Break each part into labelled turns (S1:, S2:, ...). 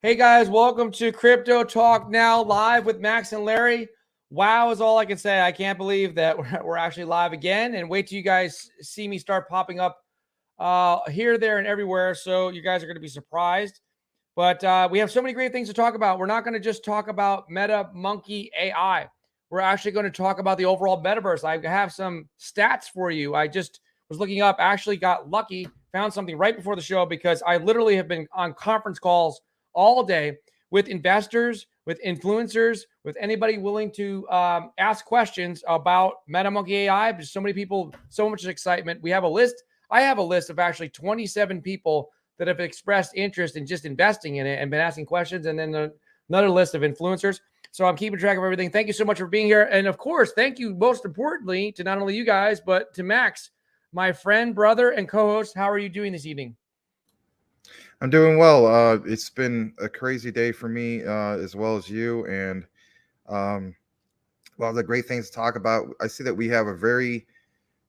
S1: Hey guys, welcome to Crypto Talk Now live with Max and Larry. Wow is all I can say. I can't believe that we're actually live again. And wait till you guys see me start popping up here, there, and everywhere. So you guys are going to be surprised. But we have so many great things to talk about. We're not going to just talk about Metamonkey AI. We're actually going to talk about the overall metaverse. I have some stats for you. I just was looking up, actually got lucky, found something right before the show because I literally have been on conference calls all day with investors, with influencers, with anybody willing to ask questions about Metamonkey AI. There's so many people, so much excitement. We have a list. I have a list of actually 27 people that have expressed interest in just investing in it and been asking questions, and then another list of influencers. So I'm keeping track of everything. Thank you so much for being here. And of course, thank you most importantly to not only you guys, but to Max, my friend, brother, and co-host. How are you doing this evening?
S2: I'm doing well. It's been a crazy day for me, as well as you, and um, a lot of the great things to talk about. I see that we have a very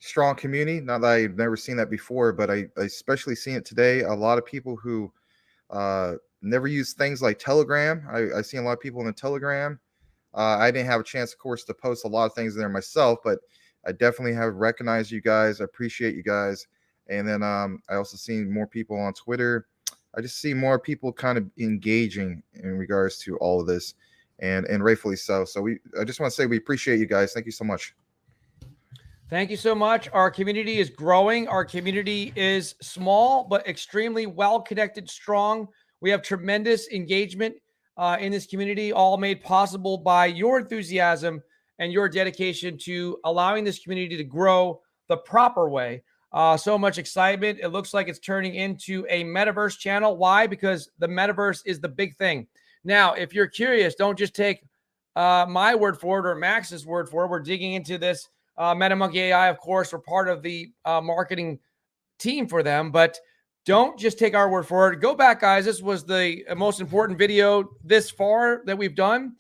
S2: strong community. Not that I've never seen that before, but I especially seen it today. A lot of people who never use things like Telegram. I seen a lot of people in the Telegram. I didn't have a chance, of course, to post a lot of things there myself, but I definitely have recognized you guys. I appreciate you guys. And then I also seen more people on Twitter. I just see more people kind of engaging in regards to all of this, and rightfully so. So I just want to say we appreciate you guys. Thank you so much.
S1: Thank you so much. Our community is growing. Our community is small, but extremely well connected, strong. We have tremendous engagement in this community, all made possible by your enthusiasm and your dedication to allowing this community to grow the proper way. So much excitement. It looks like it's turning into a metaverse channel. Why? Because the metaverse is the big thing. Now, if you're curious, don't just take my word for it or Max's word for it. We're digging into this. Metamonkey AI, of course, we're part of the marketing team for them, but don't just take our word for it. Go back, guys. This was the most important video this far that we've done.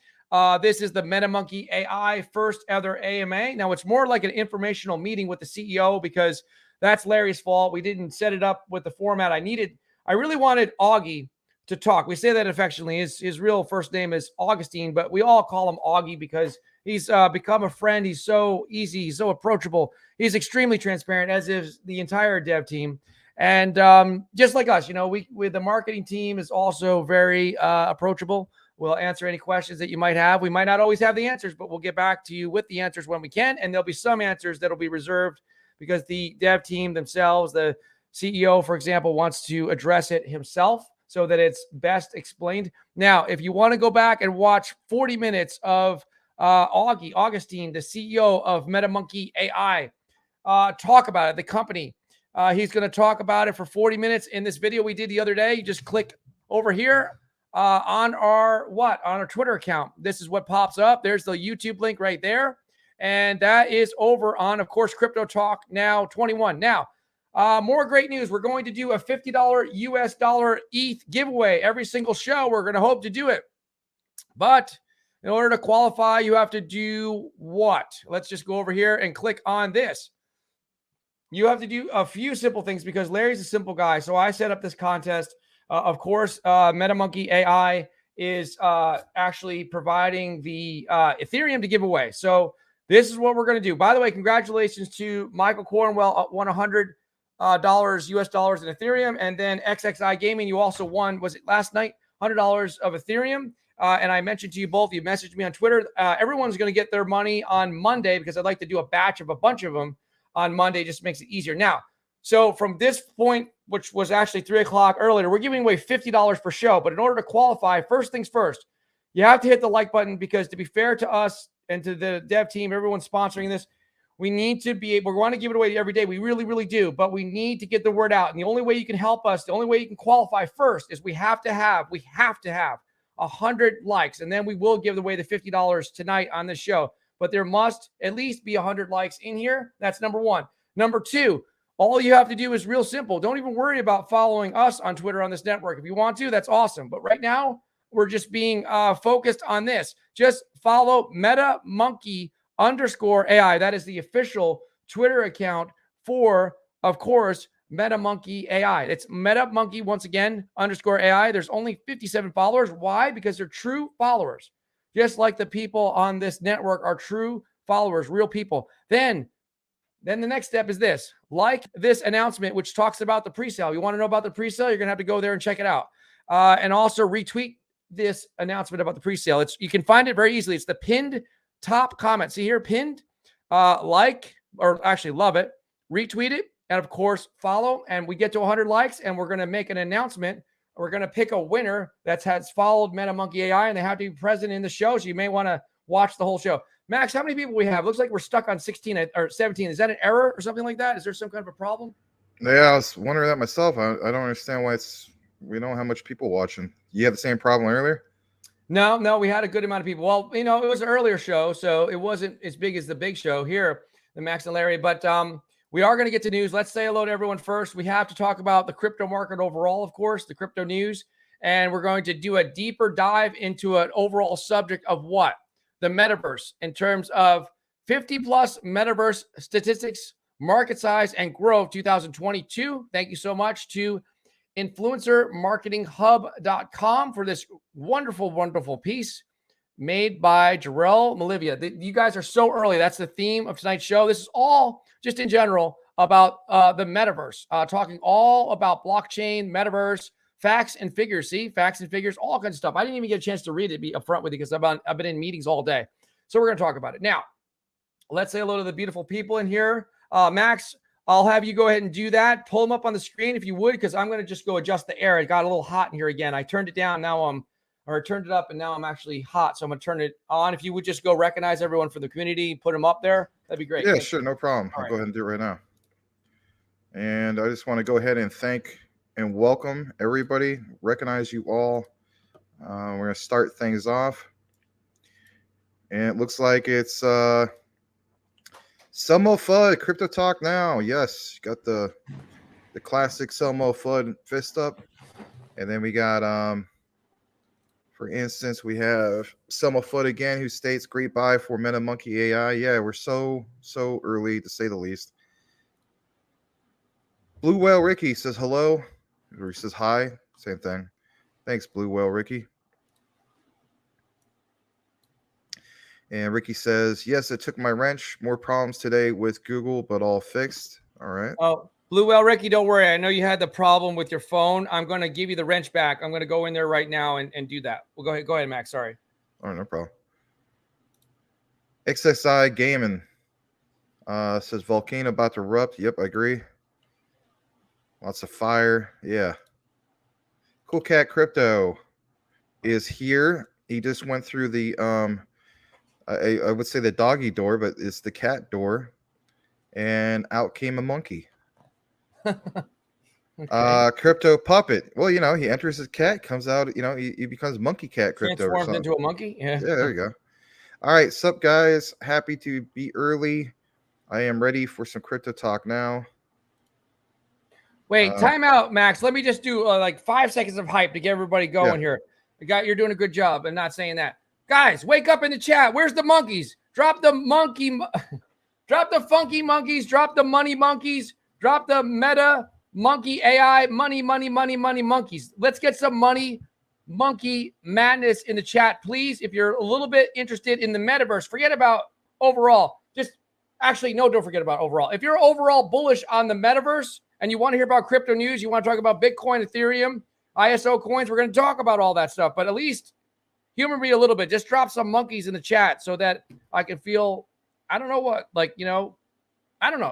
S1: This is the Metamonkey AI first ever AMA. Now, it's more like an informational meeting with the CEO because that's Larry's fault. We didn't set it up with the format I needed. I really wanted Augie to talk. We say that affectionately. His real first name is Augustine, but we all call him Augie because he's become a friend. He's so easy. He's so approachable. He's extremely transparent, as is the entire dev team. And just like us, we the marketing team is also very approachable. We'll answer any questions that you might have. We might not always have the answers, but we'll get back to you with the answers when we can. And there'll be some answers that'll be reserved because the dev team themselves, the CEO, for example, wants to address it himself so that it's best explained. Now, if you want to go back and watch 40 minutes of Augustine, the CEO of Metamonkey AI, talk about it, the company. He's going to talk about it for 40 minutes in this video we did the other day. You just click over here on our Twitter account. This is what pops up. There's the YouTube link right there. And that is over on, of course, Crypto Talk Now 21. Now, more great news. We're going to do a $50 US dollar ETH giveaway every single show. We're going to hope to do it. But in order to qualify, you have to do what? Let's just go over here and click on this. You have to do a few simple things because Larry's a simple guy. So I set up this contest. Of course, Metamonkey AI is actually providing the Ethereum to give away. So this is what we're going to do. By the way, congratulations to Michael Cornwell, won $100 US dollars in Ethereum. And then XXI Gaming, you also won, was it last night, $100 of Ethereum. And I mentioned to you both, you messaged me on Twitter. Everyone's going to get their money on Monday because I'd like to do a batch of a bunch of them on Monday. Just makes it easier. Now, so from this point, which was actually 3 o'clock earlier, we're giving away $50 per show. But in order to qualify, first things first, you have to hit the like button because to be fair to us and to the dev team, everyone sponsoring this, we need to be able, we want to give it away every day. We really, really do. But we need to get the word out. And the only way you can help us, the only way you can qualify first is we have to have 100 likes. And then we will give away the $50 tonight on this show. But there must at least be 100 likes in here. That's number one. Number two, all you have to do is real simple. Don't even worry about following us on Twitter on this network. If you want to, that's awesome. But right now, we're just being focused on this. Just follow Metamonkey_AI. That is the official Twitter account for, of course, Metamonkey AI. It's Metamonkey once again _AI. There's only 57 followers. Why? Because they're true followers. Just like the people on this network are true followers, real people. Then the next step is this. Like this announcement, which talks about the presale. You want to know about the presale? You're going to have to go there and check it out. And also retweet this announcement about the presale. You can find it very easily. It's the pinned top comment. See here, pinned. Like, or actually love it. Retweet it. And of course, follow. And we get to 100 likes, and we're going to make an announcement. We're going to pick a winner that has followed Metamonkey AI, and they have to be present in the show. So you may want to watch the whole show. Max, how many people we have? Looks like we're stuck on 16 or 17. Is that an error or something like that? Is there some kind of a problem?
S2: Yeah, I was wondering that myself. I don't understand why we don't have much people watching. You had the same problem earlier?
S1: No, we had a good amount of people. Well, it was an earlier show, so it wasn't as big as the big show here, the Max and Larry. But we are going to get to news. Let's say hello to everyone first. We have to talk about the crypto market overall, of course, the crypto news. And we're going to do a deeper dive into an overall subject of what? The metaverse, in terms of 50 plus metaverse statistics, market size, and growth 2022. Thank you so much to influencermarketinghub.com for this wonderful, wonderful piece made by Jarrell Malivia. You guys are so early. That's the theme of tonight's show. This is all just in general about the metaverse, talking all about blockchain, metaverse, facts and figures. See, facts and figures, all kinds of stuff. I didn't even get a chance to read it, be upfront with you, because I've been in meetings all day. So we're going to talk about it. Now, let's say hello to the beautiful people in here. Max, I'll have you go ahead and do that. Pull them up on the screen if you would, because I'm going to just go adjust the air. It got a little hot in here again. I turned it down. I turned it up, and now I'm actually hot. So I'm going to turn it on. If you would just go recognize everyone from the community, put them up there, that'd be great.
S2: Yeah, sure. No problem. I'll
S1: right.
S2: go ahead and do it right now. And I just want to go ahead and thank and welcome everybody, recognize you all. We're going to start things off. And it looks like it's Selmo Fudd, Crypto Talk Now. Yes, got the classic Selmo Fudd fist up. And then we got, for instance, we have Selmo Fudd again, who states great buy for Metamonkey AI. Yeah, we're so early, to say the least. Blue Whale Ricky says hello. Or he says hi. Same thing. Thanks, Blue Whale Ricky. And Ricky says, yes, it took my wrench. More problems today with Google, but all fixed. All right.
S1: Oh, Blue Whale Ricky, don't worry. I know you had the problem with your phone. I'm going to give you the wrench back. I'm going to go in there right now and do that. Well, go ahead, Max. Sorry.
S2: All right, no problem. XSI Gaming says volcano about to erupt. Yep, I agree. Lots of fire. Yeah. Cool Cat Crypto is here. He just went through the I would say the doggy door, but it's the cat door, and out came a monkey. Okay. Crypto Puppet. Well, he enters as cat, comes out, he becomes Monkey Cat Crypto.
S1: Transformed into a monkey. Yeah,
S2: there you go. All right, sup guys? Happy to be early. I am ready for some crypto talk now.
S1: Wait, time out, Max. Let me just do like 5 seconds of hype to get everybody going here. You're doing a good job. I'm not saying that. Guys, wake up in the chat. Where's the monkeys? Drop the monkey. Drop the funky monkeys. Drop the money monkeys. Drop the meta monkey AI. Money monkeys. Let's get some money monkey madness in the chat, please. If you're a little bit interested in the metaverse, forget about overall. Don't forget about overall. If you're overall bullish on the metaverse and you want to hear about crypto news, you want to talk about Bitcoin, Ethereum, ISO coins, we're going to talk about all that stuff. But at least humor me a little bit. Just drop some monkeys in the chat so that I can feel, I don't know what,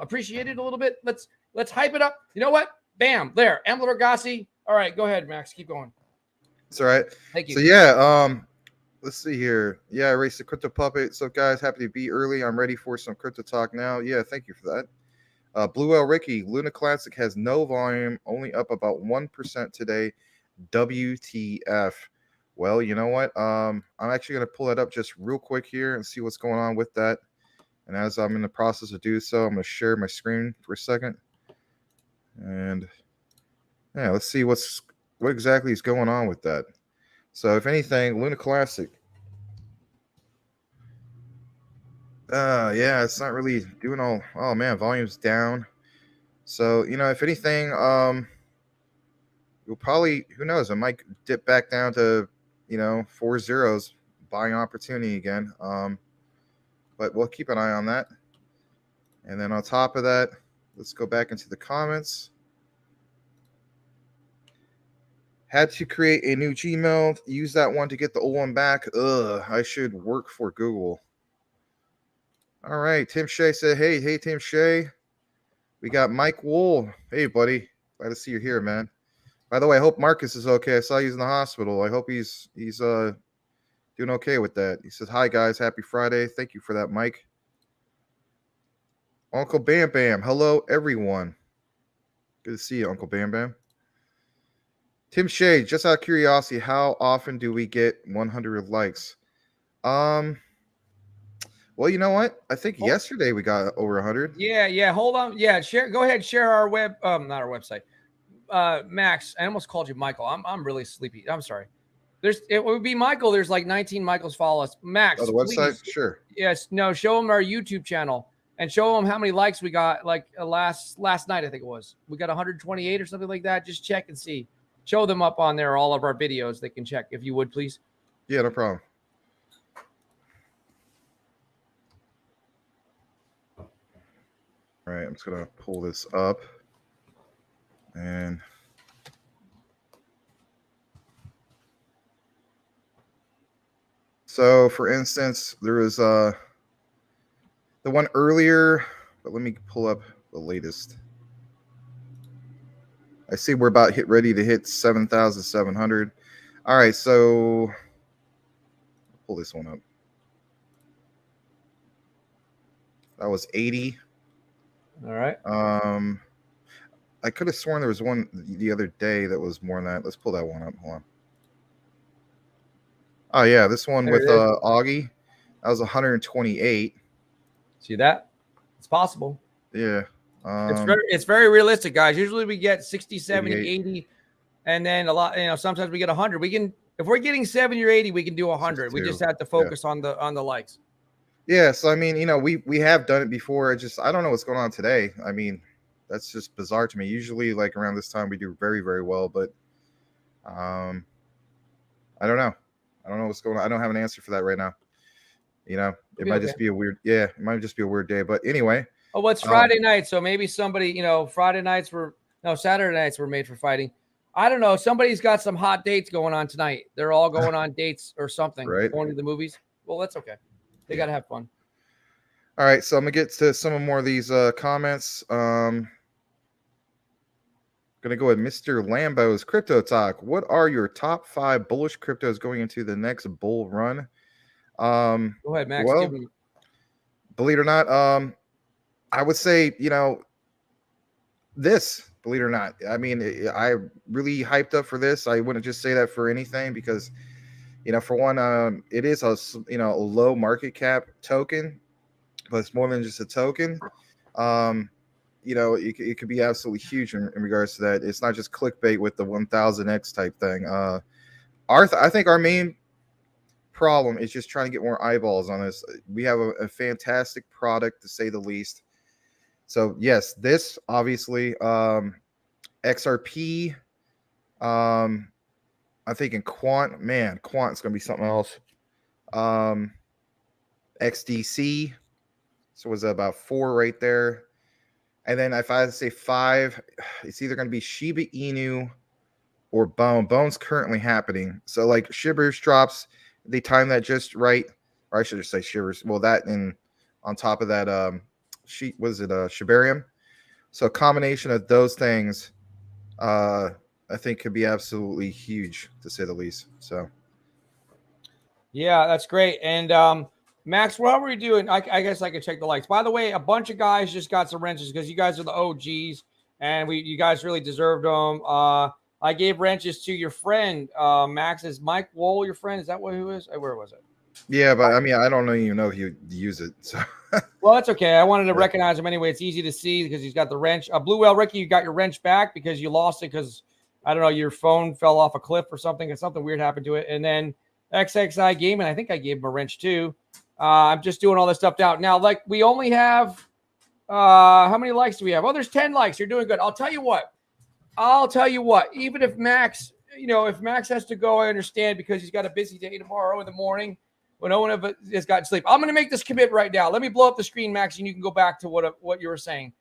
S1: appreciate it a little bit. Let's hype it up. You know what? Bam, there. Embler Gassi. All right, go ahead, Max. Keep going.
S2: It's all right.
S1: Thank you.
S2: So let's see here. Yeah, I raced the Crypto Puppet. So guys, happy to be early. I'm ready for some crypto talk now. Yeah, thank you for that. Blue Whale Ricky, Luna Classic has no volume, only up about 1% today. WTF. Well, you know what? I'm actually going to pull it up just real quick here and see what's going on with that. And as I'm in the process of doing so, I'm going to share my screen for a second. And yeah, let's see what exactly is going on with that. So if anything, Luna Classic. Yeah, it's not really doing all. Oh man, volume's down. So, if anything, you'll probably, who knows, I might dip back down to, 4 zeros, buying opportunity again. But we'll keep an eye on that. And then on top of that, let's go back into the comments. Had to create a new Gmail. Use that one to get the old one back. Ugh, I should work for Google. All right. Tim Shea said, hey, Tim Shea. We got Mike Wool. Hey, buddy. Glad to see you here, man. By the way, I hope Marcus is okay. I saw he's in the hospital. I hope he's doing okay with that. He says, hi, guys. Happy Friday. Thank you for that, Mike. Uncle Bam Bam. Hello, everyone. Good to see you, Uncle Bam Bam. Tim Shea, just out of curiosity, how often do we get 100 likes? Well, you know what? I think yesterday we got over 100.
S1: Yeah. Hold on. Yeah, go ahead, share our not our website. Max, I almost called you Michael. I'm really sleepy. I'm sorry. It would be Michael. There's like 19 Michaels follow us. Max,
S2: the website?
S1: Please.
S2: Sure.
S1: Yes. No, show them our YouTube channel and show them how many likes we got. Like last night, I think it was. We got 128 or something like that. Just check and see. Show them up on there, all of our videos. They can check if you would, please.
S2: Yeah, no problem. All right, I'm just going to pull this up. And so, for instance, there was the one earlier, but let me pull up the latest. I see we're about ready to hit 7,700. All right, so I'll pull this one up. That was 80.
S1: All right.
S2: I could have sworn there was one the other day that was more than that. Let's pull that one up. Hold on. Oh yeah, this one there with Augie. That was 128.
S1: See that? It's possible.
S2: Yeah.
S1: It's very realistic, guys. Usually we get 60, 70, 80, and then a lot, sometimes we get 100. If we're getting 70 or 80, we can do 100. 62. We just have to focus on the likes.
S2: Yeah, so I mean, we have done it before. I don't know what's going on today. I mean, that's just bizarre to me. Usually like around this time we do very, very well, but I don't know. I don't know what's going on. I don't have an answer for that right now. It might just be a weird, it might just be a weird day. But anyway.
S1: Oh, well, it's Friday night, so maybe somebody, Saturday nights were made for fighting. I don't know. Somebody's got some hot dates going on tonight. They're all going on dates or something,
S2: right?
S1: Going to the movies. Well, that's okay. They got to have fun.
S2: All right, so I'm going to get to some more of these comments. Going to go with Mr. Lambo's Crypto Talk. What are your top 5 bullish cryptos going into the next bull run?
S1: Go ahead, Max.
S2: Well, believe it or not, I would say, this, believe it or not. I mean, I really hyped up for this. I wouldn't just say that for anything because, for one, it is a low market cap token, but it's more than just a token. It could be absolutely huge in regards to that. It's not just clickbait with the 1000x type thing. I think our main problem is just trying to get more eyeballs on this. We have a fantastic product to say the least. So yes, this obviously XRP. I think in quant's gonna be something else. XDC. So was about 4 right there. And then if I had to say 5, it's either gonna be Shiba Inu or Bone. Bone's currently happening. So like Shivers drops, they time that just right. Or I should just say Shivers. Well, that and on top of that, Shibarium. So a combination of those things, I think could be absolutely huge to say the least. So,
S1: yeah, that's great. And Max, what are we doing? I guess I could check the likes. By the way, a bunch of guys just got some wrenches because you guys are the OGs, and you guys really deserved them. I gave wrenches to your friend, Max. Is Mike Wool your friend? Is that who is? Where was it?
S2: Yeah, but I mean, I don't even know if you use it. So.
S1: Well, that's okay. I wanted to recognize him anyway. It's easy to see because he's got the wrench. Blue Whale Ricky, you got your wrench back because you lost it because, I don't know, your phone fell off a cliff or something. Something weird happened to it. And then XXI Gaming, I think I gave him a wrench too. I'm just doing all this stuff out. Now, like, we only have How many likes do we have? Oh, there's 10 likes. You're doing good. I'll tell you what. Even if Max, if Max has to go, I understand because he's got a busy day tomorrow in the morning when no one has gotten sleep. I'm going to make this commit right now. Let me blow up the screen, Max, and you can go back to what you were saying.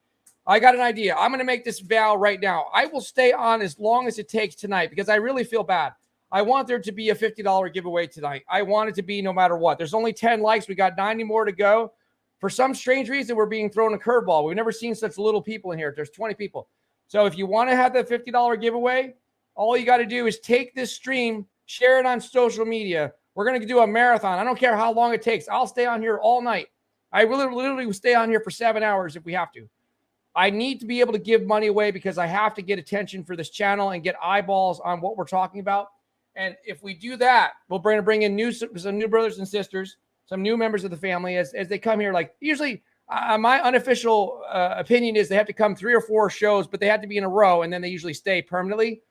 S1: I got an idea. I'm going to make this vow right now. I will stay on as long as it takes tonight because I really feel bad. I want there to be a $50 giveaway tonight. I want it to be no matter what. There's only 10 likes. We got 90 more to go. For some strange reason, we're being thrown a curveball. We've never seen such little people in here. There's 20 people. So if you want to have that $50 giveaway, all you got to do is take this stream, share it on social media. We're going to do a marathon. I don't care how long it takes. I'll stay on here all night. I literally will stay on here for 7 hours if we have to. I need to be able to give money away because I have to get attention for this channel and get eyeballs on what we're talking about. And if we do that, we'll bring in some new brothers and sisters, some new members of the family as they come here. Like usually my unofficial opinion is they have to come 3 or 4 shows, but they have to be in a row and then they usually stay permanently.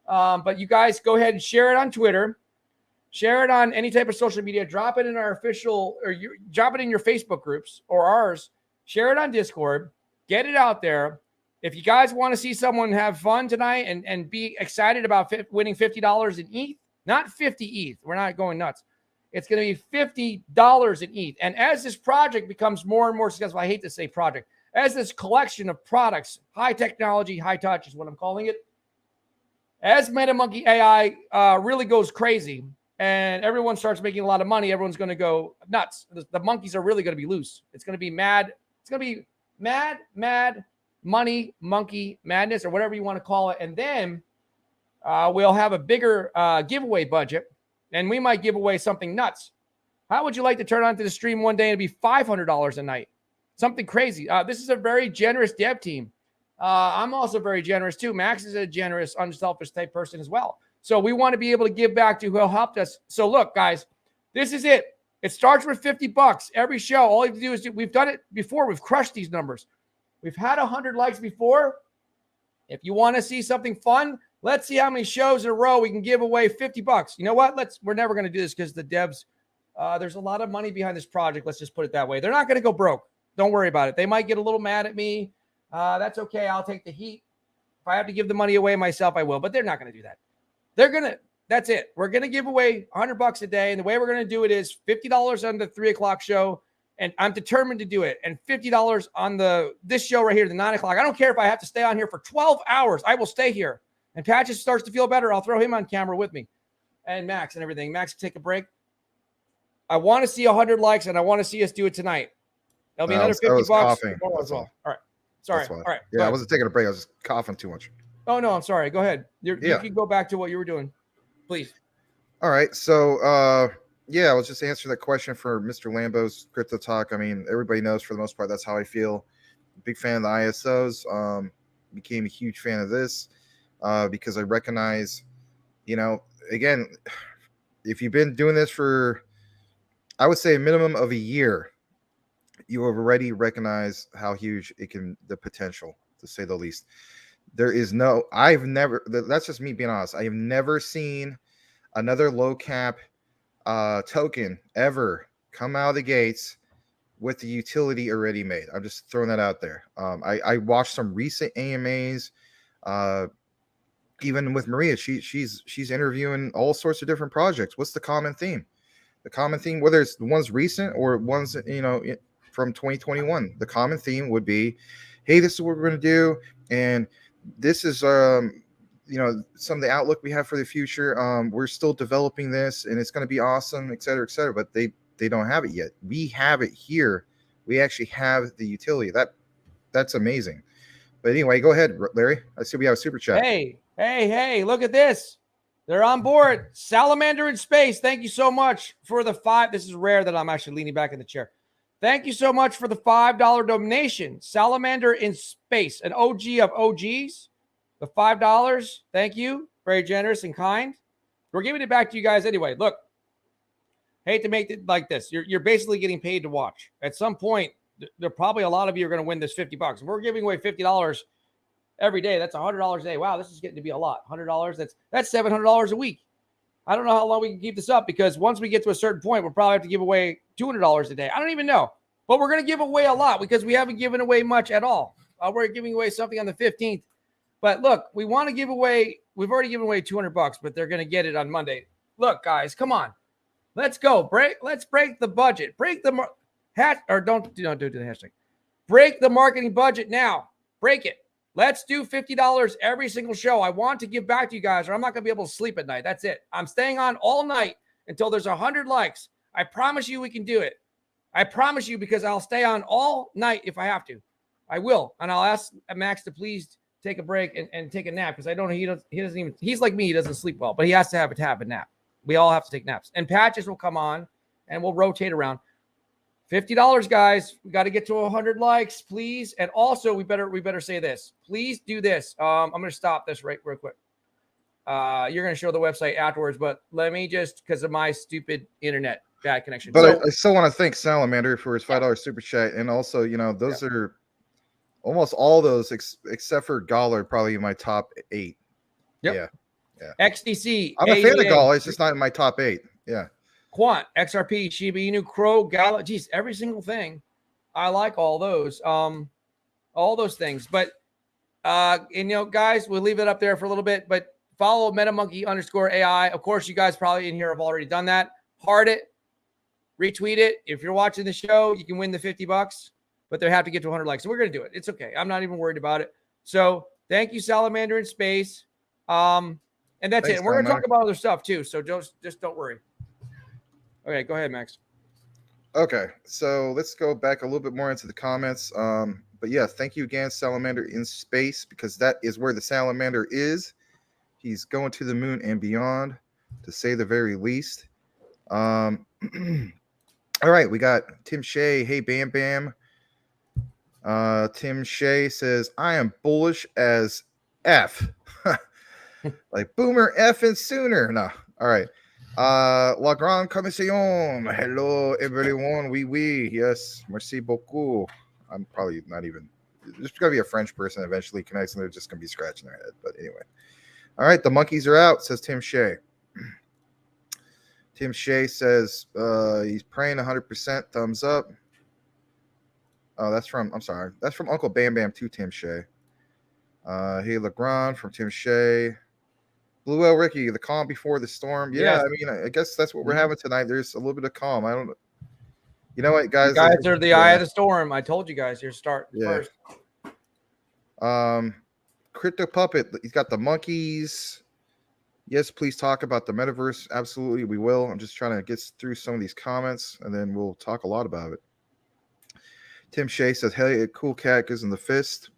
S1: But you guys go ahead and share it on Twitter, share it on any type of social media, drop it in our official, or drop it in your Facebook groups or ours, share it on Discord, get it out there. If you guys want to see someone have fun tonight and be excited about winning $50 in ETH, not 50 ETH, we're not going nuts. It's going to be $50 in ETH. And as this project becomes more and more successful, I hate to say project, as this collection of products, high technology, high touch is what I'm calling it, as Metamonkey AI really goes crazy and everyone starts making a lot of money, everyone's going to go nuts. The monkeys are really going to be loose. It's going to be mad. It's going to be mad money, monkey madness, or whatever you want to call it. And then we'll have a bigger giveaway budget, and we might give away something nuts. How would you like to turn on to the stream one day and be $500 a night? Something crazy. This is a very generous dev team. I'm also very generous too. Max is a generous, unselfish type person as well. So we want to be able to give back to who helped us. So look, guys, this is it. It starts with $50 every show. All you have to do is we've done it before. We've crushed these numbers. We've had 100 likes before. If you want to see something fun, let's see how many shows in a row we can give away $50. You know what? We're never going to do this because the devs, there's a lot of money behind this project. Let's just put it that way. They're not going to go broke. Don't worry about it. They might get a little mad at me. That's okay. I'll take the heat. If I have to give the money away myself, I will. But they're not going to do that. That's it. We're going to give away $100 a day. And the way we're going to do it is $50 on the 3 o'clock show. And I'm determined to do it. And $50 on this show right here, the 9 o'clock. I don't care if I have to stay on here for 12 hours. I will stay here. And Patches starts to feel better. I'll throw him on camera with me. And Max and everything. Max, take a break. I want to see 100 likes, and I want to see us do it tonight. That'll be another $50
S2: coughing.
S1: As well. All right. Sorry. All right.
S2: Yeah, I wasn't taking a break. I was just coughing too much.
S1: Oh, no, I'm sorry. Go ahead. You can go back to what you were doing. Please.
S2: All right. So, I was just answering that question for Mr. Lambo's Crypto Talk. I mean, everybody knows for the most part, that's how I feel. Big fan of the ISOs. Became a huge fan of this because I recognize, again, if you've been doing this for, I would say a minimum of a year, you have already recognized how huge the potential, to say the least. That's just me being honest. I have never seen another low cap token ever come out of the gates with the utility already made. I'm just throwing that out there. I watched some recent AMAs, even with Maria. She's interviewing all sorts of different projects. What's the common theme? The common theme, whether it's the ones recent or ones from 2021, the common theme would be, hey, this is what we're going to do, and this is some of the outlook we have for the future. We're still developing this, and it's going to be awesome, et cetera, et cetera. But they don't have it yet. We have it here. We actually have the utility. That's amazing. But anyway, go ahead, Larry. I see we have a super chat.
S1: Hey, look at this. They're on board. Salamander in Space. Thank you so much for the 5. This is rare that I'm actually leaning back in the chair. Thank you so much for the $5 donation. Salamander in Space, an OG of OGs. The $5. Thank you. Very generous and kind. We're giving it back to you guys anyway. Look, hate to make it like this. You're basically getting paid to watch. At some point, there probably a lot of you are going to win this $50. If we're giving away $50 every day, that's $100 a day. Wow, this is getting to be a lot. $100, that's $700 a week. I don't know how long we can keep this up because once we get to a certain point, we'll probably have to give away $200 a day. I don't even know. But we're going to give away a lot because we haven't given away much at all. We're giving away something on the 15th. But look, we want to give away. We've already given away $200, but they're going to get it on Monday. Look, guys, come on. Let's go. Let's break the budget. Break the don't do the hashtag. Break the marketing budget now. Break it. Let's do $50 every single show. I want to give back to you guys, or I'm not going to be able to sleep at night. That's it. I'm staying on all night until there's 100 likes. I promise you we can do it. I promise you, because I'll stay on all night if I have to. I will. And I'll ask Max to please take a break and take a nap, because I don't know, he doesn't even, he's like me, he doesn't sleep well, but he has to have a nap. We all have to take naps. And Patches will come on and we'll rotate around. $50, guys. We got to get to 100 likes, please. And also, we better say this. Please do this. I'm going to stop this real quick. You're going to show the website afterwards, but let me just, because of my stupid internet bad connection.
S2: But I still want to thank Salamander for his $5 super chat, and also, those are almost all those except for Galler, probably in my top 8.
S1: Yep. Yeah. XDC.
S2: I'm a fan of Galler. It's just not in my top 8. Yeah.
S1: Quant, XRP, Shiba Inu, Crow, Gala. Geez, every single thing. I like all those. All those things. But guys, we'll leave it up there for a little bit. But follow Metamonkey_AI. Of course, you guys probably in here have already done that. Heart it, retweet it. If you're watching the show, you can win the $50, but they have to get to 100 likes. So we're gonna do it. It's okay. I'm not even worried about it. So thank you, Salamander in Space. And that's it. And we're gonna talk about other stuff too. So just don't worry. Okay, go ahead, Max.
S2: Okay, so let's go back a little bit more into the comments. But yeah, thank you again, Salamander in Space, because that is where the Salamander is. He's going to the moon and beyond, to say the very least. All right, we got Tim Shea. Hey, Bam Bam. Tim Shea says, I am bullish as F. Like boomer effing sooner. No, all right. La Grande Commission. Hello, everyone. Oui. Yes. Merci beaucoup. I'm probably not even. There's going to be a French person eventually connects, and they're just going to be scratching their head. But anyway. All right. The monkeys are out, says Tim Shea. Tim Shea says he's praying 100%. Thumbs up. Oh, that's from Uncle Bam Bam to Tim Shea. Hey, Legrand from Tim Shea. Blue Whale Ricky, the calm before the storm. Yeah, yes. I mean, I guess that's what we're having tonight. There's a little bit of calm. I don't know. You know what, guys?
S1: You guys are the eye of the storm. I told you guys. Your start first.
S2: Crypto Puppet, he's got the monkeys. Yes, please talk about the metaverse. Absolutely, we will. I'm just trying to get through some of these comments, and then we'll talk a lot about it. Tim Shea says, hey, Cool Cat gives him the fist.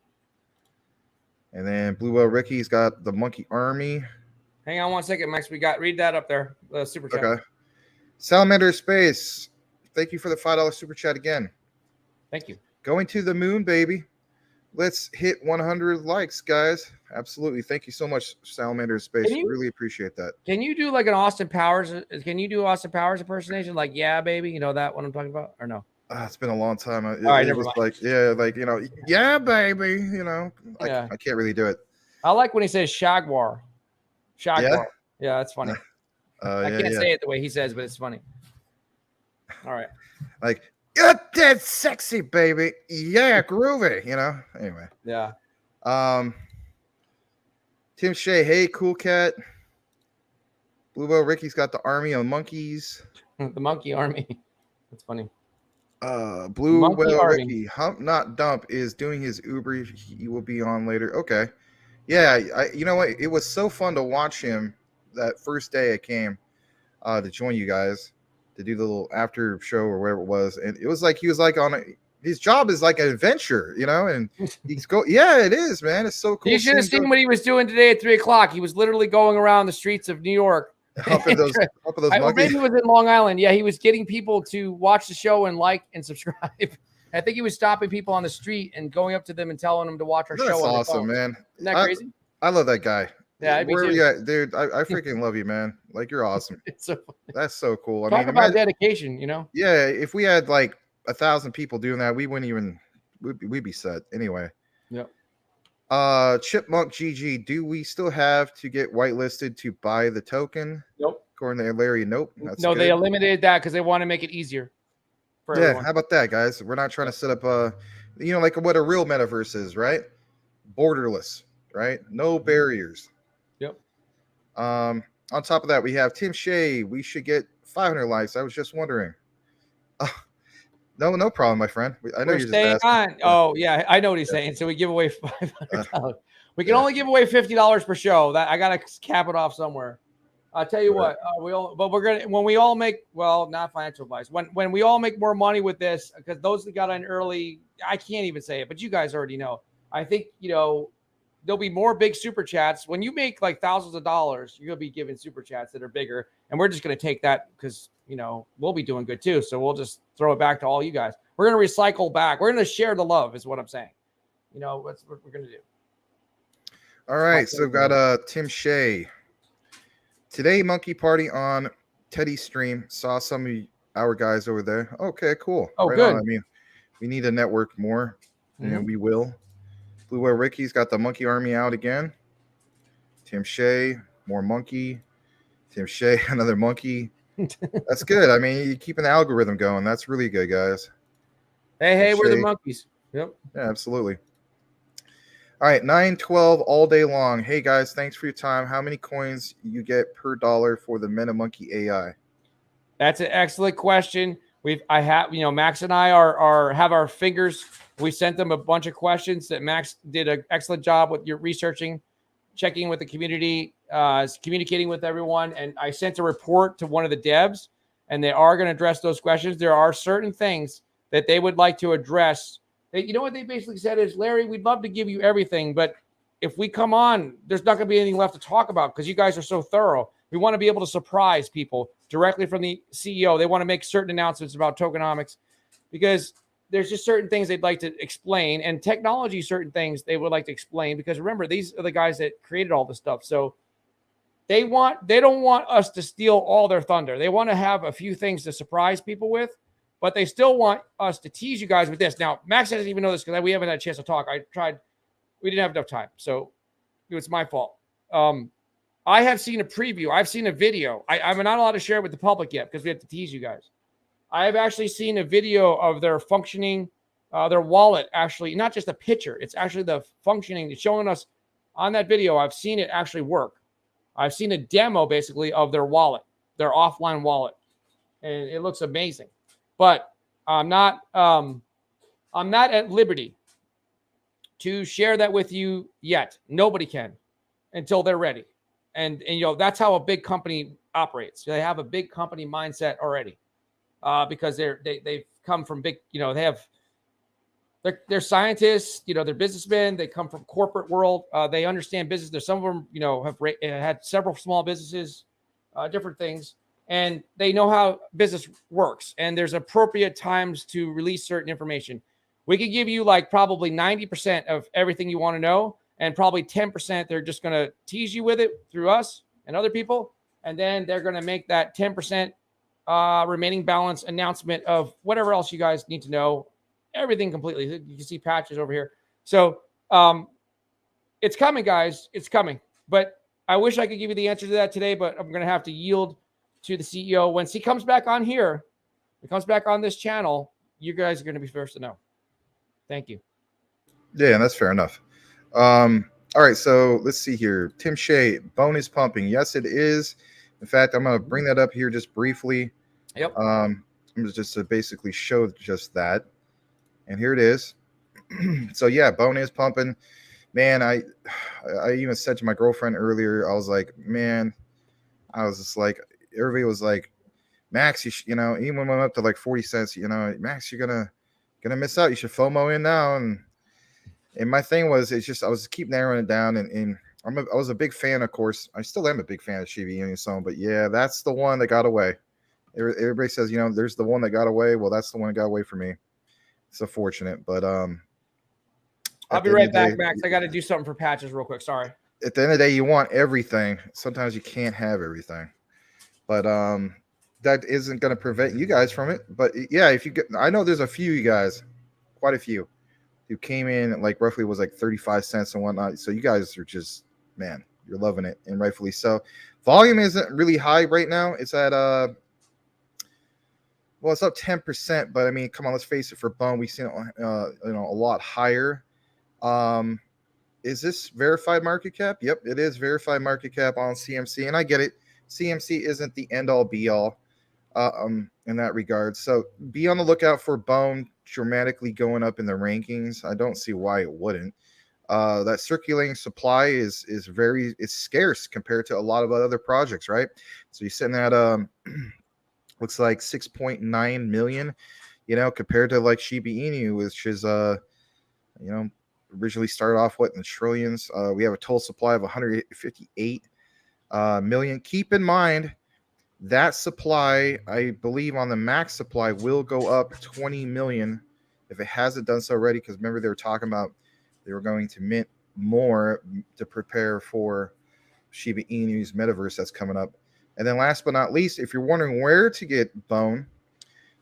S2: And then Blue Whale Ricky's got the monkey army.
S1: Hang on one second, Max. Read that up there. Super chat. Okay.
S2: Salamander Space, thank you for the $5 super chat again.
S1: Thank you.
S2: Going to the moon, baby. Let's hit 100 likes, guys. Absolutely. Thank you so much, Salamander Space. Really appreciate that.
S1: Can you do like an Austin Powers? Can you do Austin Powers impersonation? Like, yeah, baby. You know that what I'm talking about, or no?
S2: It's been a long time. It was
S1: mind.
S2: like, yeah, baby. I can't really do it.
S1: I like when he says Shagwar. Yeah, that's funny. I can't say it the way he says, but it's funny. All right.
S2: Like, you're dead sexy, baby. Yeah, groovy, Anyway.
S1: Yeah.
S2: Tim Shea, hey, Cool Cat. Blue Whale Ricky's got the army of monkeys.
S1: The monkey army. That's funny.
S2: Blue Whale Ricky, Hump Not Dump is doing his Uber. He will be on later. Okay. Yeah, you know what? It was so fun to watch him that first day I came to join you guys to do the little after show or whatever it was, and it was like he was like his job is like an adventure, and he's yeah, it is, man. It's so cool.
S1: You should have seen what he was doing today at 3:00. He was literally going around the streets of New York.
S2: Up those monkeys.
S1: Maybe he was in Long Island. Yeah, he was getting people to watch the show and like and subscribe. I think he was stopping people on the street and going up to them and telling them to watch our show.
S2: That's awesome, man.
S1: Isn't that crazy?
S2: I love that guy.
S1: Yeah,
S2: where are you at, dude? I freaking love you, man. Like, you're awesome.
S1: It's so funny.
S2: That's so cool.
S1: Talk about dedication,
S2: Yeah, if we had like 1,000 people doing that, we wouldn't even. We'd be set anyway.
S1: Yep.
S2: Chipmunk GG, do we still have to get whitelisted to buy the token?
S1: Nope.
S2: According to Larry, nope.
S1: No, they eliminated that because they want to make it easier. for
S2: Yeah,
S1: everyone.
S2: how about that, guys? We're not trying
S1: Yep.
S2: to set up like what a real metaverse is, right? Borderless, right? No barriers.
S1: Yep.
S2: On top of that, we have Tim Shea. We should get 500 likes. I was just wondering. No problem, my friend. I know
S1: We're
S2: you're just
S1: staying
S2: asking.
S1: on. Oh yeah, I know what he's saying. So we give away
S2: Uh,
S1: $500. We can
S2: yeah,
S1: only give away $50 per show. That I gotta cap it off somewhere. I'll tell you
S2: right.
S1: what, but we're gonna when we all make not financial advice. When we all make more money with this, because those that got in early, I can't even say it, but you guys already know. I think there'll be more big super chats when you make like thousands of dollars. You're gonna be giving super chats that are bigger, and we're just gonna take that because we'll be doing good too. So we'll just throw it back to all you guys. We're gonna recycle back. We're gonna share the love, is what I'm saying. That's what we're gonna do.
S2: All right, so we've got Tim Shea. Today, Monkey Party on Teddy's stream. Saw some of our guys over there. Okay, cool.
S1: Oh,
S2: Right
S1: good.
S2: on. I mean, we need to network more,
S1: Mm-hmm.
S2: and we will. Blue Whale Ricky's got the Monkey Army out again. Tim Shea, more monkey. Tim Shea, another monkey. That's good. I mean, you're keeping the algorithm going. That's really good, guys.
S1: Hey, we're the
S2: Shea.
S1: monkeys. Yep.
S2: Yeah, absolutely. All right, 912 all day long. Hey guys, thanks for your time. How many coins you get per dollar for the Metamonkey AI?
S1: That's an excellent question. Max and I have our fingers. We sent them a bunch of questions that Max did an excellent job with your researching, checking with the community, communicating with everyone. And I sent a report to one of the devs, and they are going to address those questions. There are certain things that they would like to address. What they basically said is, Larry, we'd love to give you everything, but if we come on, there's not going to be anything left to talk about because you guys are so thorough. We want to be able to surprise people directly from the CEO. They want to make certain announcements about tokenomics because there's just certain things they'd like to explain, and technology, certain things they would like to explain, because remember, these are the guys that created all this stuff. So they don't want us to steal all their thunder. They want to have a few things to surprise people with, but they still want us to tease you guys with this. Now, Max doesn't even know this because we haven't had a chance to talk. I tried. We didn't have enough time. So it's my fault. I have seen a preview. I've seen a video. I'm not allowed to share it with the public yet because we have to tease you guys. I have actually seen a video of their functioning, their wallet, actually, not just a picture. It's actually the functioning. It's showing us on that video. I've seen it actually work. I've seen a demo basically of their wallet, their offline wallet, and it looks amazing. But I'm not at liberty to share that with you yet. Nobody can until they're ready. And that's how a big company operates. They have a big company mindset already, because they've come from big. They're scientists. They're businessmen. They come from corporate world. They understand business. There's some of them have had several small businesses, different things, and they know how business works. And there's appropriate times to release certain information. We could give you like probably 90% of everything you want to know. And probably 10%, they're just going to tease you with it through us and other people. And then they're going to make that 10% remaining balance announcement of whatever else you guys need to know. Everything completely. You can see patches over here. So it's coming, guys. It's coming. But I wish I could give you the answer to that today, but I'm going to have to yield to the CEO. Once he comes back on here, he comes back on this channel, you guys are going to be first to know. Thank you.
S2: Yeah, that's fair enough. All right, so let's see here. Tim Shea, bone is pumping. Yes, it is. In fact, I'm going to bring that up here just briefly.
S1: Yep.
S2: I'm just to basically show just that. And here it is. So yeah, bone is pumping. Man, I even said to my girlfriend earlier, I was like, man, I was just like, everybody was like, Max, even when I went up to like 40 cents, Max, you're gonna miss out. You should FOMO in now. And my thing was, it's just I was keep narrowing it down, and I was a big fan, of course. I still am a big fan of Shiba Inu Song, but yeah, that's the one that got away. Everybody says, there's the one that got away. Well, that's the one that got away for me. It's unfortunate, but
S1: I'll be right back, Max. I got to do something for patches real quick. Sorry.
S2: At the end of the day, you want everything. Sometimes you can't have everything, but that isn't going to prevent you guys from it. But yeah, I know there's a few you guys, quite a few, who came in like roughly was like 35 cents and whatnot. So you guys are just, man, you're loving it, and rightfully so. Volume isn't really high right now. It's at Well, it's up 10%, but I mean, come on, let's face it. For Bone, we've seen it, a lot higher. Um, is this verified market cap? Yep, it is verified market cap on CMC, and I get it. CMC isn't the end all be all in that regard. So be on the lookout for Bone dramatically going up in the rankings. I don't see why it wouldn't. That circulating supply is scarce compared to a lot of other projects, right? So you're sitting at looks like 6.9 million, compared to like Shiba Inu, which is originally started off in the trillions. We have a total supply of 158 million. Keep in mind that supply, I believe, on the max supply will go up 20 million if it hasn't done so already. Because remember, they were talking about they were going to mint more to prepare for Shiba Inu's Metaverse that's coming up. And then last but not least, if you're wondering where to get Bone,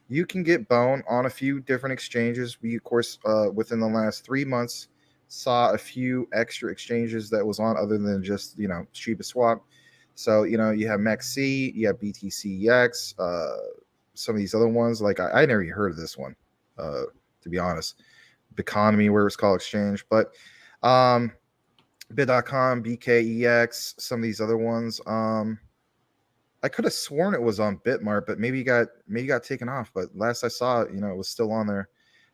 S2: you can get Bone on a few different exchanges. We, of course, within the last 3 months, saw a few extra exchanges that was on other than just, Shiba Swap. So, you have MEXC, you have BTCX, some of these other ones. Like, I never even heard of this one, to be honest. Biconomy, where it's called exchange. But bit.com, BKEX, some of these other ones. I could have sworn it was on Bitmart, but maybe got taken off. But last I saw it, it was still on there.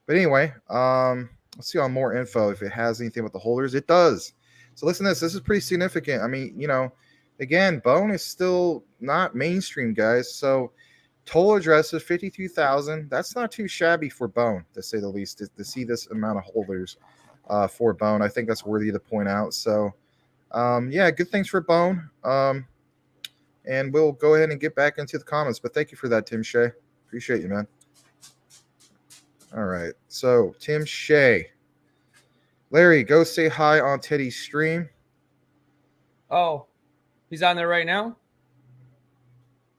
S2: But anyway, let's see on more info if it has anything with the holders. It does. So listen to this. This is pretty significant. I mean, again, Bone is still not mainstream, guys. So total addresses 53,000. That's not too shabby for Bone, to say the least. To see this amount of holders for Bone, I think that's worthy to point out. So yeah, good things for Bone. And we'll go ahead and get back into the comments. But thank you for that, Tim Shea. Appreciate you, man. All right. So, Tim Shea. Larry, go say hi on Teddy's stream.
S1: Oh, he's on there right now?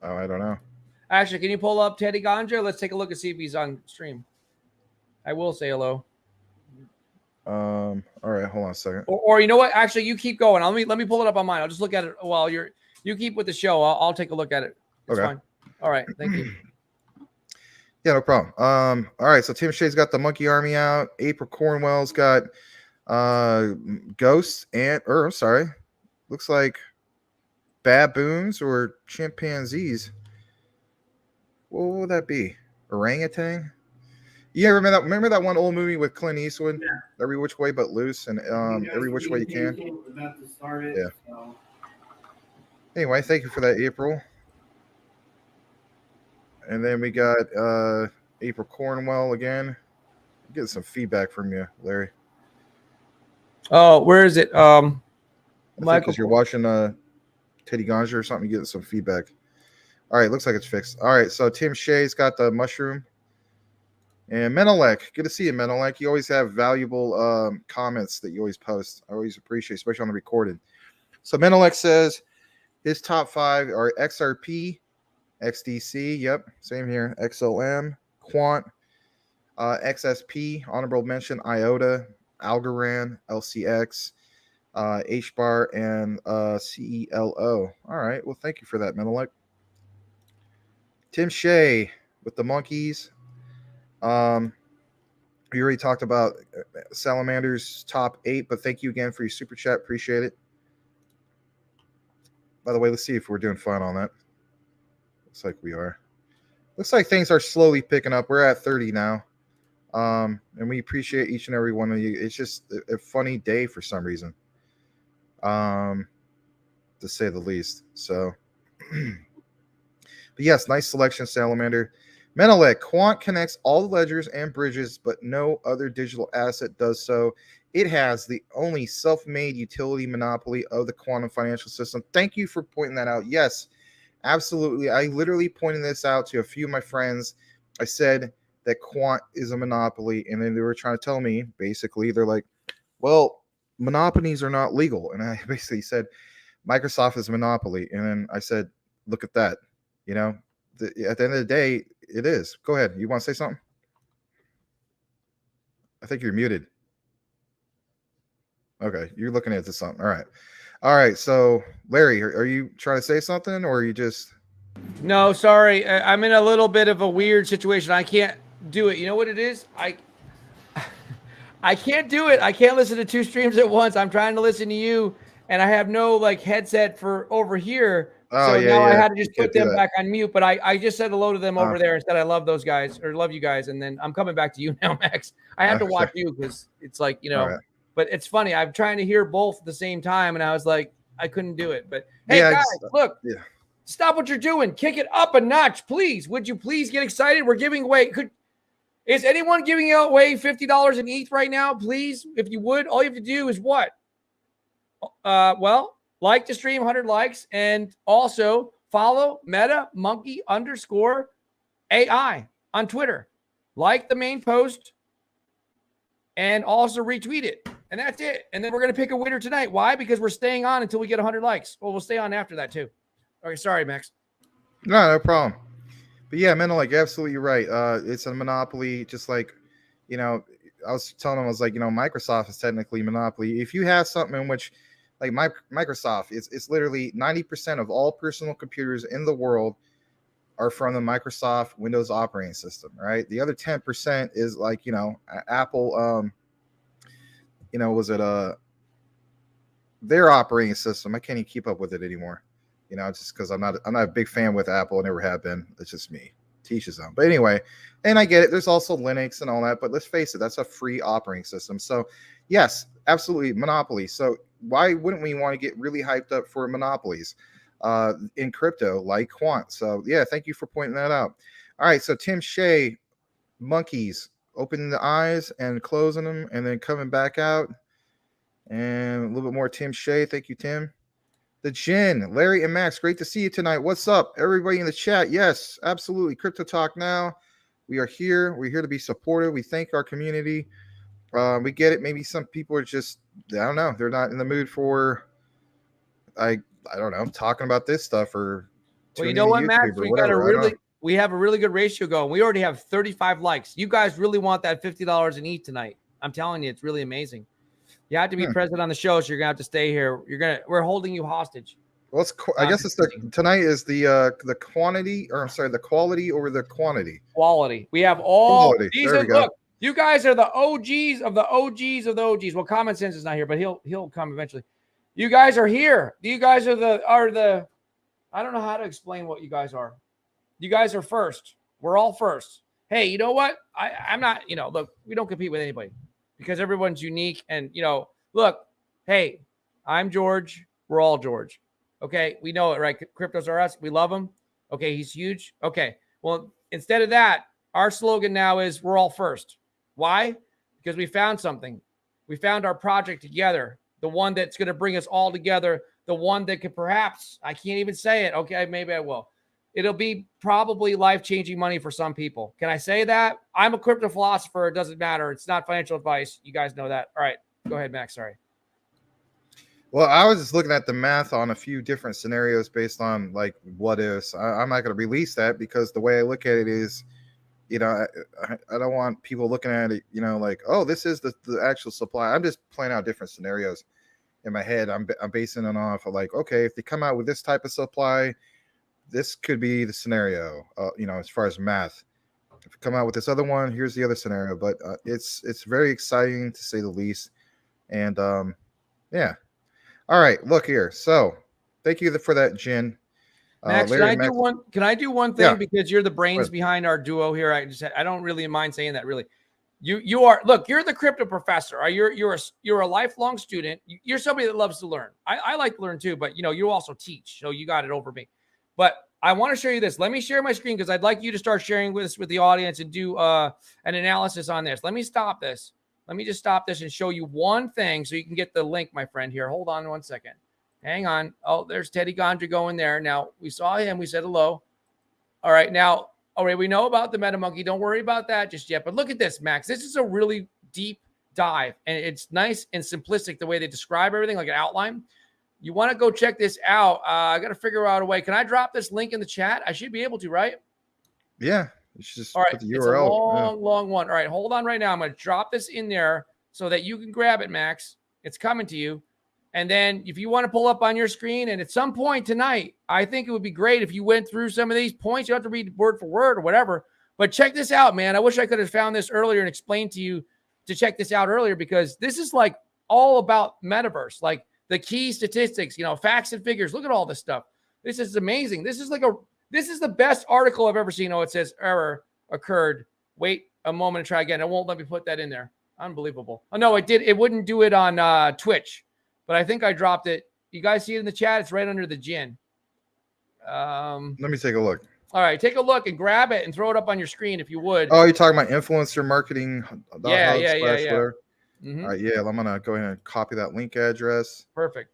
S2: Oh, I don't know.
S1: Actually, can you pull up Teddy Ganja? Let's take a look and see if he's on stream. I will say hello.
S2: All right, hold on a second.
S1: Or you know what? Actually, you keep going. Let me pull it up on mine. I'll just look at it while you keep with the show. I'll take a look at it. It's fine. All right. Thank you.
S2: Yeah, no problem. All right. So Tim Shea's got the Monkey Army out. April Cornwell's got ghosts looks like baboons or chimpanzees. What would that be? Orangutan? Yeah, remember that one old movie with Clint Eastwood? Yeah. Every Which Way But Loose and Every Which Way You Can. Yeah. So. Anyway, thank you for that, April. And then we got April Cornwell again. I'm getting some feedback from you, Larry.
S1: Oh, where is it?
S2: I think because you're watching Teddy Ganja or something, you're getting some feedback. All right, looks like it's fixed. All right, so Tim Shea's got the mushroom. And Menelek, good to see you, Menelek. You always have valuable comments that you always post. I always appreciate, especially on the recorded. So Menelek says his top 5 are XRP, XDC, yep, same here, XLM, Quant, XSP, honorable mention, IOTA, Algorand, LCX, HBAR, and CELO. All right, well, thank you for that, Menelek. Tim Shea with the monkeys. We already talked about Salamander's top 8, but thank you again for your super chat. Appreciate it. By the way, let's see if we're doing fine on that. Looks like we are. Looks like things are slowly picking up. We're at 30 now. And we appreciate each and every one of you. It's just a funny day for some reason. To say the least. So, but yes, nice selection, Salamander. Menelek, Quant connects all the ledgers and bridges, but no other digital asset does so. It has the only self-made utility monopoly of the quantum financial system. Thank you for pointing that out. Yes, absolutely. I literally pointed this out to a few of my friends. I said that Quant is a monopoly, and then they were trying to tell me, basically, they're like, well, monopolies are not legal. And I basically said, Microsoft is a monopoly. And then I said, look at that. At the end of the day, it is. Go ahead. You want to say something? I think you're muted. Okay. You're looking at something. All right. So, Larry, are you trying to say something or are you just...
S1: No, sorry. I'm in a little bit of a weird situation. I can't do it. You know what it is? I can't do it. I can't listen to two streams at once. I'm trying to listen to you, and I have no like headset for over here.
S2: Oh
S1: So
S2: yeah,
S1: now I
S2: yeah.
S1: had to
S2: You
S1: just
S2: can't
S1: put
S2: do
S1: them
S2: that.
S1: back on mute. But I just said hello to them
S2: Uh,
S1: over there and said I love those guys or love you guys. And then I'm coming back to you now, Max. I had to
S2: okay.
S1: watch you because it's like,
S2: All right.
S1: but it's funny. I'm trying to hear both at the same time, and I was like, I couldn't do it. But hey,
S2: Yeah.
S1: guys,
S2: Just,
S1: look,
S2: yeah.
S1: stop what you're doing. Kick it up a notch, please. Would you please get excited? We're giving away. Is anyone giving away $50 in ETH right now? Please, if you would, all you have to do is what? Well, like the stream, 100 likes, and also follow Metamonkey _ AI on Twitter. Like the main post and also retweet it. And that's it. And then we're going to pick a winner tonight. Why? Because we're staying on until we get 100 likes. Well, we'll stay on after that too. Okay, sorry, Max.
S2: No problem. But yeah, Mental, like, absolutely right. It's a monopoly, just like, you know, I was telling him, I was like, Microsoft is technically monopoly. If you have something in which, like, Microsoft, it's literally 90% of all personal computers in the world are from the Microsoft Windows operating system, right? The other 10% is like, Apple, was it their operating system? I can't even keep up with it anymore. Just because I'm not a big fan with Apple. I never have been. It's just me. Teaches them. But anyway, and I get it. There's also Linux and all that, but let's face it, that's a free operating system. So yes, absolutely monopoly. So why wouldn't we want to get really hyped up for monopolies in crypto like Quant? So yeah, thank you for pointing that out. All right, so Tim Shea, monkeys, opening the eyes and closing them and then coming back out. And a little bit more Tim Shea. Thank you, Tim. The Jin, Larry and Max, great to see you tonight. What's up, everybody in the chat? Yes, absolutely. Crypto Talk Now. We are here. We're here to be supportive. We thank our community. We get it. Maybe some people are just, I don't know, they're not in the mood for, I don't know, talking about this stuff or
S1: Well, you
S2: tuning
S1: know
S2: into
S1: what, Max?
S2: YouTube or whatever. I don't know.
S1: We have a really good ratio going. We already have 35 likes. You guys really want that $50 in ETH tonight. I'm telling you, it's really amazing. You have to be present on the show, so you're gonna have to stay here. We're holding you hostage.
S2: Well, I guess it's tonight is the quantity, or I'm sorry, the quality over the quantity.
S1: Quality. We have all
S2: quality.
S1: these.
S2: There we go.
S1: Look, you guys are the OGs of the OGs of the OGs. Well, Common Sense is not here, but he'll come eventually. You guys are here. You guys are the I don't know how to explain what you guys are. You guys are first. We're all first. Hey, you know what? I'm not, look, we don't compete with anybody because everyone's unique. And, look, hey, I'm George. We're all George. Okay. We know it, right? Cryptos are us. We love him. Okay. He's huge. Okay. Well, instead of that, our slogan now is we're all first. Why? Because we found something. We found our project together, the one that's going to bring us all together, the one that could perhaps, I can't even say it. Okay. Maybe I will. It'll be probably life-changing money for some people. Can I say that? I'm a crypto philosopher. It doesn't matter. It's not financial advice. You guys know that. All right. Go ahead, Max. Sorry.
S2: Well, I was just looking at the math on a few different scenarios based on like what ifs. I'm not going to release that because the way I look at it is, I don't want people looking at it, like, oh, this is the actual supply. I'm just playing out different scenarios in my head. I'm basing it off of like, okay, if they come out with this type of supply, this could be the scenario, as far as math. If you come out with this other one, here's the other scenario. But it's very exciting to say the least. And yeah. All right, look here. So thank you for that, Jen.
S1: Max,
S2: Larry,
S1: can I do one thing?
S2: Yeah.
S1: Because you're the brains behind our duo here. I don't really mind saying that really. You are, look, you're the crypto professor. You're a lifelong student. You're somebody that loves to learn. I like to learn too, but you also teach. So you got it over me. But I want to show you this. Let me share my screen because I'd like you to start sharing with the audience and do an analysis on this. Let me stop this. Let me just stop this and show you one thing so you can get the link, my friend, here. Hold on 1 second. Hang on. Oh, there's Teddy Gondra going there. Now, we saw him. We said hello. All right. Now, all right, we know about the Metamonkey. Don't worry about that just yet. But look at this, Max. This is a really deep dive, and it's nice and simplistic the way they describe everything, like an outline. You want to go check this out. I got to figure out a way. Can I drop this link in the chat? I should be able to, right?
S2: Yeah. You should just
S1: all right.
S2: put the URL.
S1: It's a long one. All right. Hold on right now. I'm going to drop this in there so that you can grab it, Max. It's coming to you. And then if you want to pull up on your screen, and at some point tonight, I think it would be great if you went through some of these points. You don't have to read word for word or whatever, but check this out, man. I wish I could have found this earlier and explained to you to check this out earlier, because this is like all about Metaverse, like the key statistics, facts and figures. Look at all this stuff. This is amazing. This is the best article I've ever seen. Oh, it says error occurred. Wait a moment and try again. It won't let me put that in there. Unbelievable. Oh, no, it did. It wouldn't do it on Twitch. But I think I dropped it. You guys see it in the chat? It's right under the gin.
S2: Let me take a look.
S1: All right, take a look and grab it and throw it up on your screen if you would.
S2: Oh, you're talking about influencer marketing?
S1: Yeah.
S2: Mm-hmm. All right, yeah. I'm gonna go ahead and copy that link address.
S1: Perfect.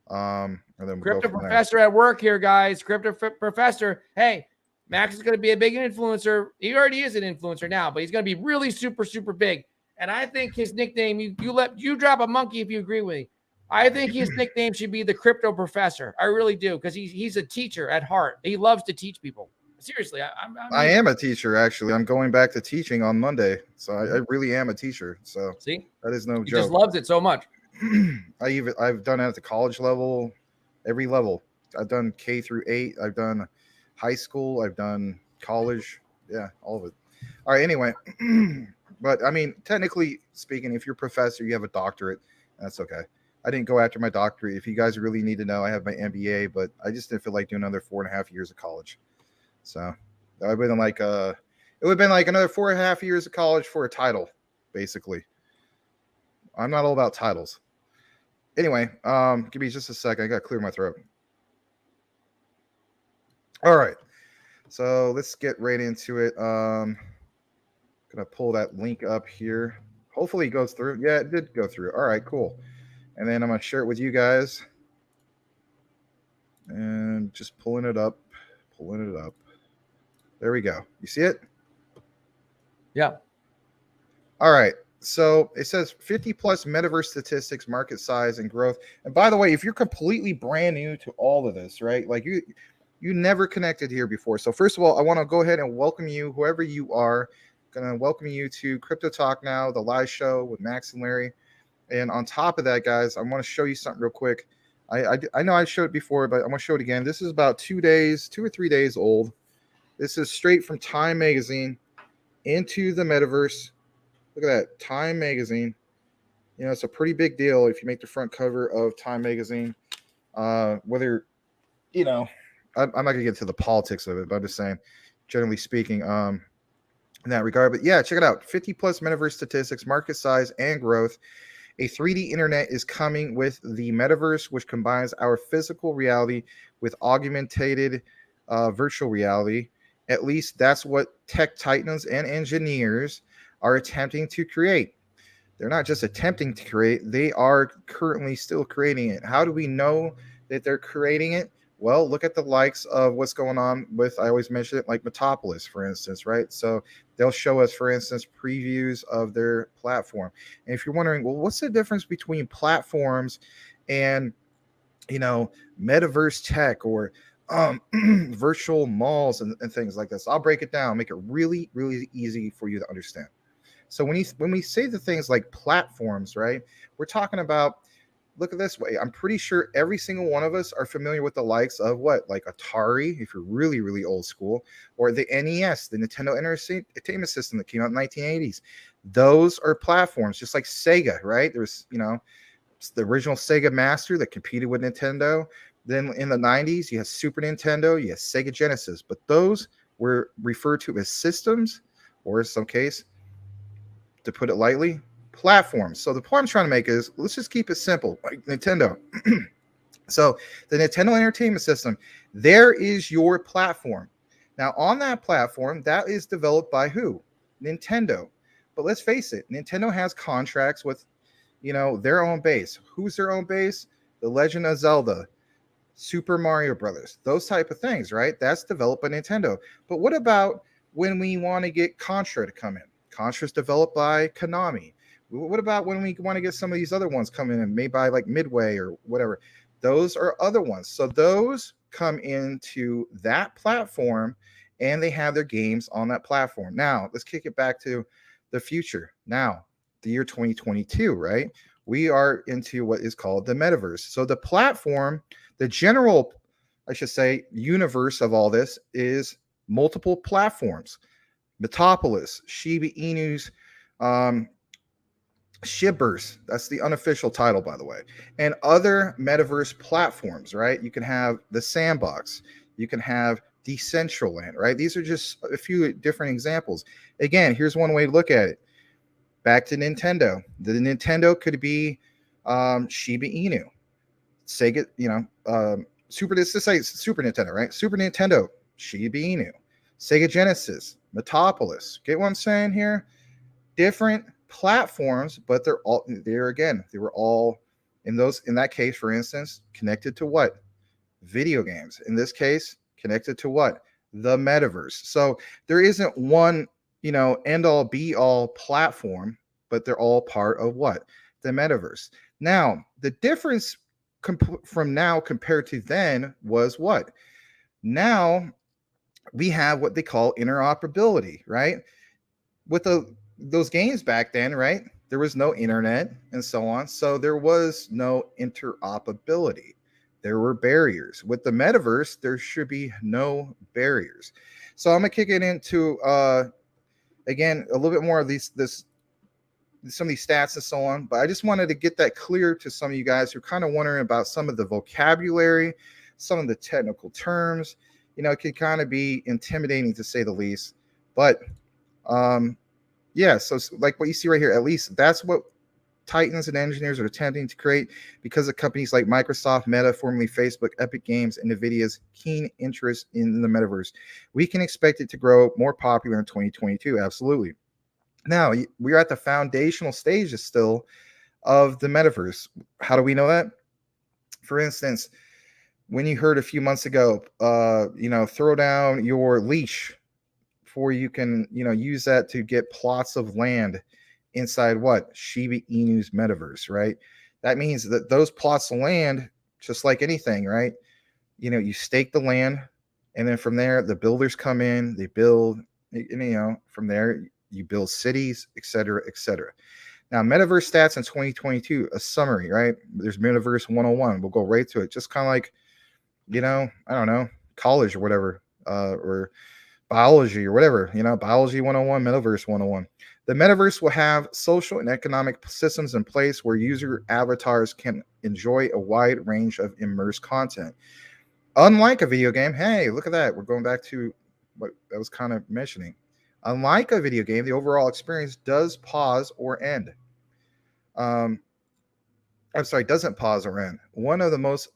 S2: And then
S1: Crypto Professor at work here, guys. Crypto Professor. Hey, Max is going to be a big influencer. He already is an influencer now, but he's going to be really super, super big. And I think his nickname, you drop a monkey if you agree with me. I think his nickname should be the Crypto Professor. I really do, because he's a teacher at heart. He loves to teach people. Seriously,
S2: I am a teacher, actually. I'm going back to teaching on Monday, so I really am a teacher. So
S1: see,
S2: that is no joke.
S1: He just loves it so much.
S2: I've done it at the college level, every level. I've done K through 8. I've done high school. I've done college. Yeah, all of it. All right. Anyway, but I mean, technically speaking, if you're a professor, you have a doctorate. That's okay. I didn't go after my doctorate. If you guys really need to know, I have my MBA, but I just didn't feel like doing another 4.5 years of college. So it would have been like another 4.5 years of college for a title, basically. I'm not all about titles. Anyway, give me just a second. I got to clear my throat. All right. So let's get right into it. Gonna pull that link up here. Hopefully it goes through. Yeah, it did go through. All right, cool. And then I'm going to share it with you guys. And just pulling it up. There we go. You see it?
S1: Yeah.
S2: All right. So it says 50 plus Metaverse statistics, market size, and growth. And by the way, if you're completely brand new to all of this, right? Like you never connected here before. So first of all, I want to go ahead and welcome you, whoever you are. Going to welcome you to Crypto Talk Now, the live show with Max and Larry. And on top of that, guys, I want to show you something real quick. I know I showed it before, but I want to show it again. This is about 2 or 3 days old. This is straight from Time Magazine into the Metaverse. Look at that, Time Magazine. It's a pretty big deal if you make the front cover of Time Magazine. Whether, I'm not going to get to the politics of it, but I'm just saying, generally speaking, in that regard. But yeah, check it out. 50 plus Metaverse statistics, market size, and growth. A 3D internet is coming with the Metaverse, which combines our physical reality with augmented virtual reality. At least that's what tech titans and engineers are attempting to create. They're not just attempting to create, they are currently still creating it. How do we know that they're creating it? Well, look at the likes of what's going on with, I always mention it, like Metapolis, for instance, right? So they'll show us, for instance, previews of their platform. And if you're wondering, well, what's the difference between platforms and, Metaverse tech or virtual malls and things like this? I'll break it down, make it really, really easy for you to understand. So when we say the things like platforms, right, we're talking about, look at this way. I'm pretty sure every single one of us are familiar with the likes of what? Like Atari, if you're really, really old school, or the NES, the Nintendo Entertainment System that came out in the 1980s. Those are platforms, just like Sega, right? There's, the original Sega Master that competed with Nintendo. Then in the 90s, you have Super Nintendo, you have Sega Genesis, but those were referred to as systems, or in some case, to put it lightly, platforms. So the point I'm trying to make is, let's just keep it simple, like Nintendo. So the Nintendo Entertainment System, there is your platform. Now on that platform, that is developed by who? Nintendo. But let's face it, Nintendo has contracts with, their own base. Who's their own base? The Legend of Zelda, Super Mario Brothers, those type of things, right? That's developed by Nintendo. But what about when we want to get Contra to come in? Contra's developed by Konami. What about when we want to get some of these other ones coming in, made by like Midway or whatever? Those are other ones. So those come into that platform and they have their games on that platform. Now, let's kick it back to the future. Now, the year 2022, right? We are into what is called the metaverse. So the platform, the general, I should say, universe of all this is multiple platforms. Metapolis, Shiba Inus, Shibbers, that's the unofficial title, by the way, and other metaverse platforms, right? You can have the Sandbox, you can have Decentraland, right? These are just a few different examples. Again, here's one way to look at it. Back to Nintendo. The Nintendo could be Shiba Inu, Sega, Super. This is like Super Nintendo, right? Super Nintendo, Shiba Inu, Sega Genesis, Metapolis. Get what I'm saying here? Different platforms, but they were all in that case, for instance, connected to what? Video games. In this case, connected to what? The metaverse. So there isn't one, end all be all platform, but they're all part of what? The metaverse. Now, the difference from now compared to then was what? Now we have what they call interoperability, right? With those games back then, right? There was no internet and so on. So there was no interoperability. There were barriers. With the metaverse, there should be no barriers. So I'm gonna kick it into again a little bit more of some of these stats and so on. But I just wanted to get that clear to some of you guys who are kind of wondering about some of the vocabulary, some of the technical terms. It can kind of be intimidating to say the least. But yeah, so like what you see right here, at least that's what titans and engineers are attempting to create because of companies like Microsoft, Meta, formerly Facebook, Epic Games, and NVIDIA's keen interest in the metaverse. We can expect it to grow more popular in 2022. Absolutely. Now, we're at the foundational stages still of the metaverse. How do we know that? For instance, when you heard a few months ago, throw down your leash before you can, use that to get plots of land inside what? Shiba Inu's metaverse, right? That means that those plots of land, just like anything, right? You stake the land, and then from there, the builders come in, they build, from there, you build cities, et cetera, et cetera. Now, metaverse stats in 2022, a summary, right? There's Metaverse 101. We'll go right to it. Just kind of like, I don't know, college or whatever, or biology or whatever, biology 101, metaverse 101. The metaverse will have social and economic systems in place where user avatars can enjoy a wide range of immersed content. Unlike a video game, hey, look at that. We're going back to what I was kind of mentioning. Unlike a video game, the overall experience does pause or end. Doesn't pause or end. One of the most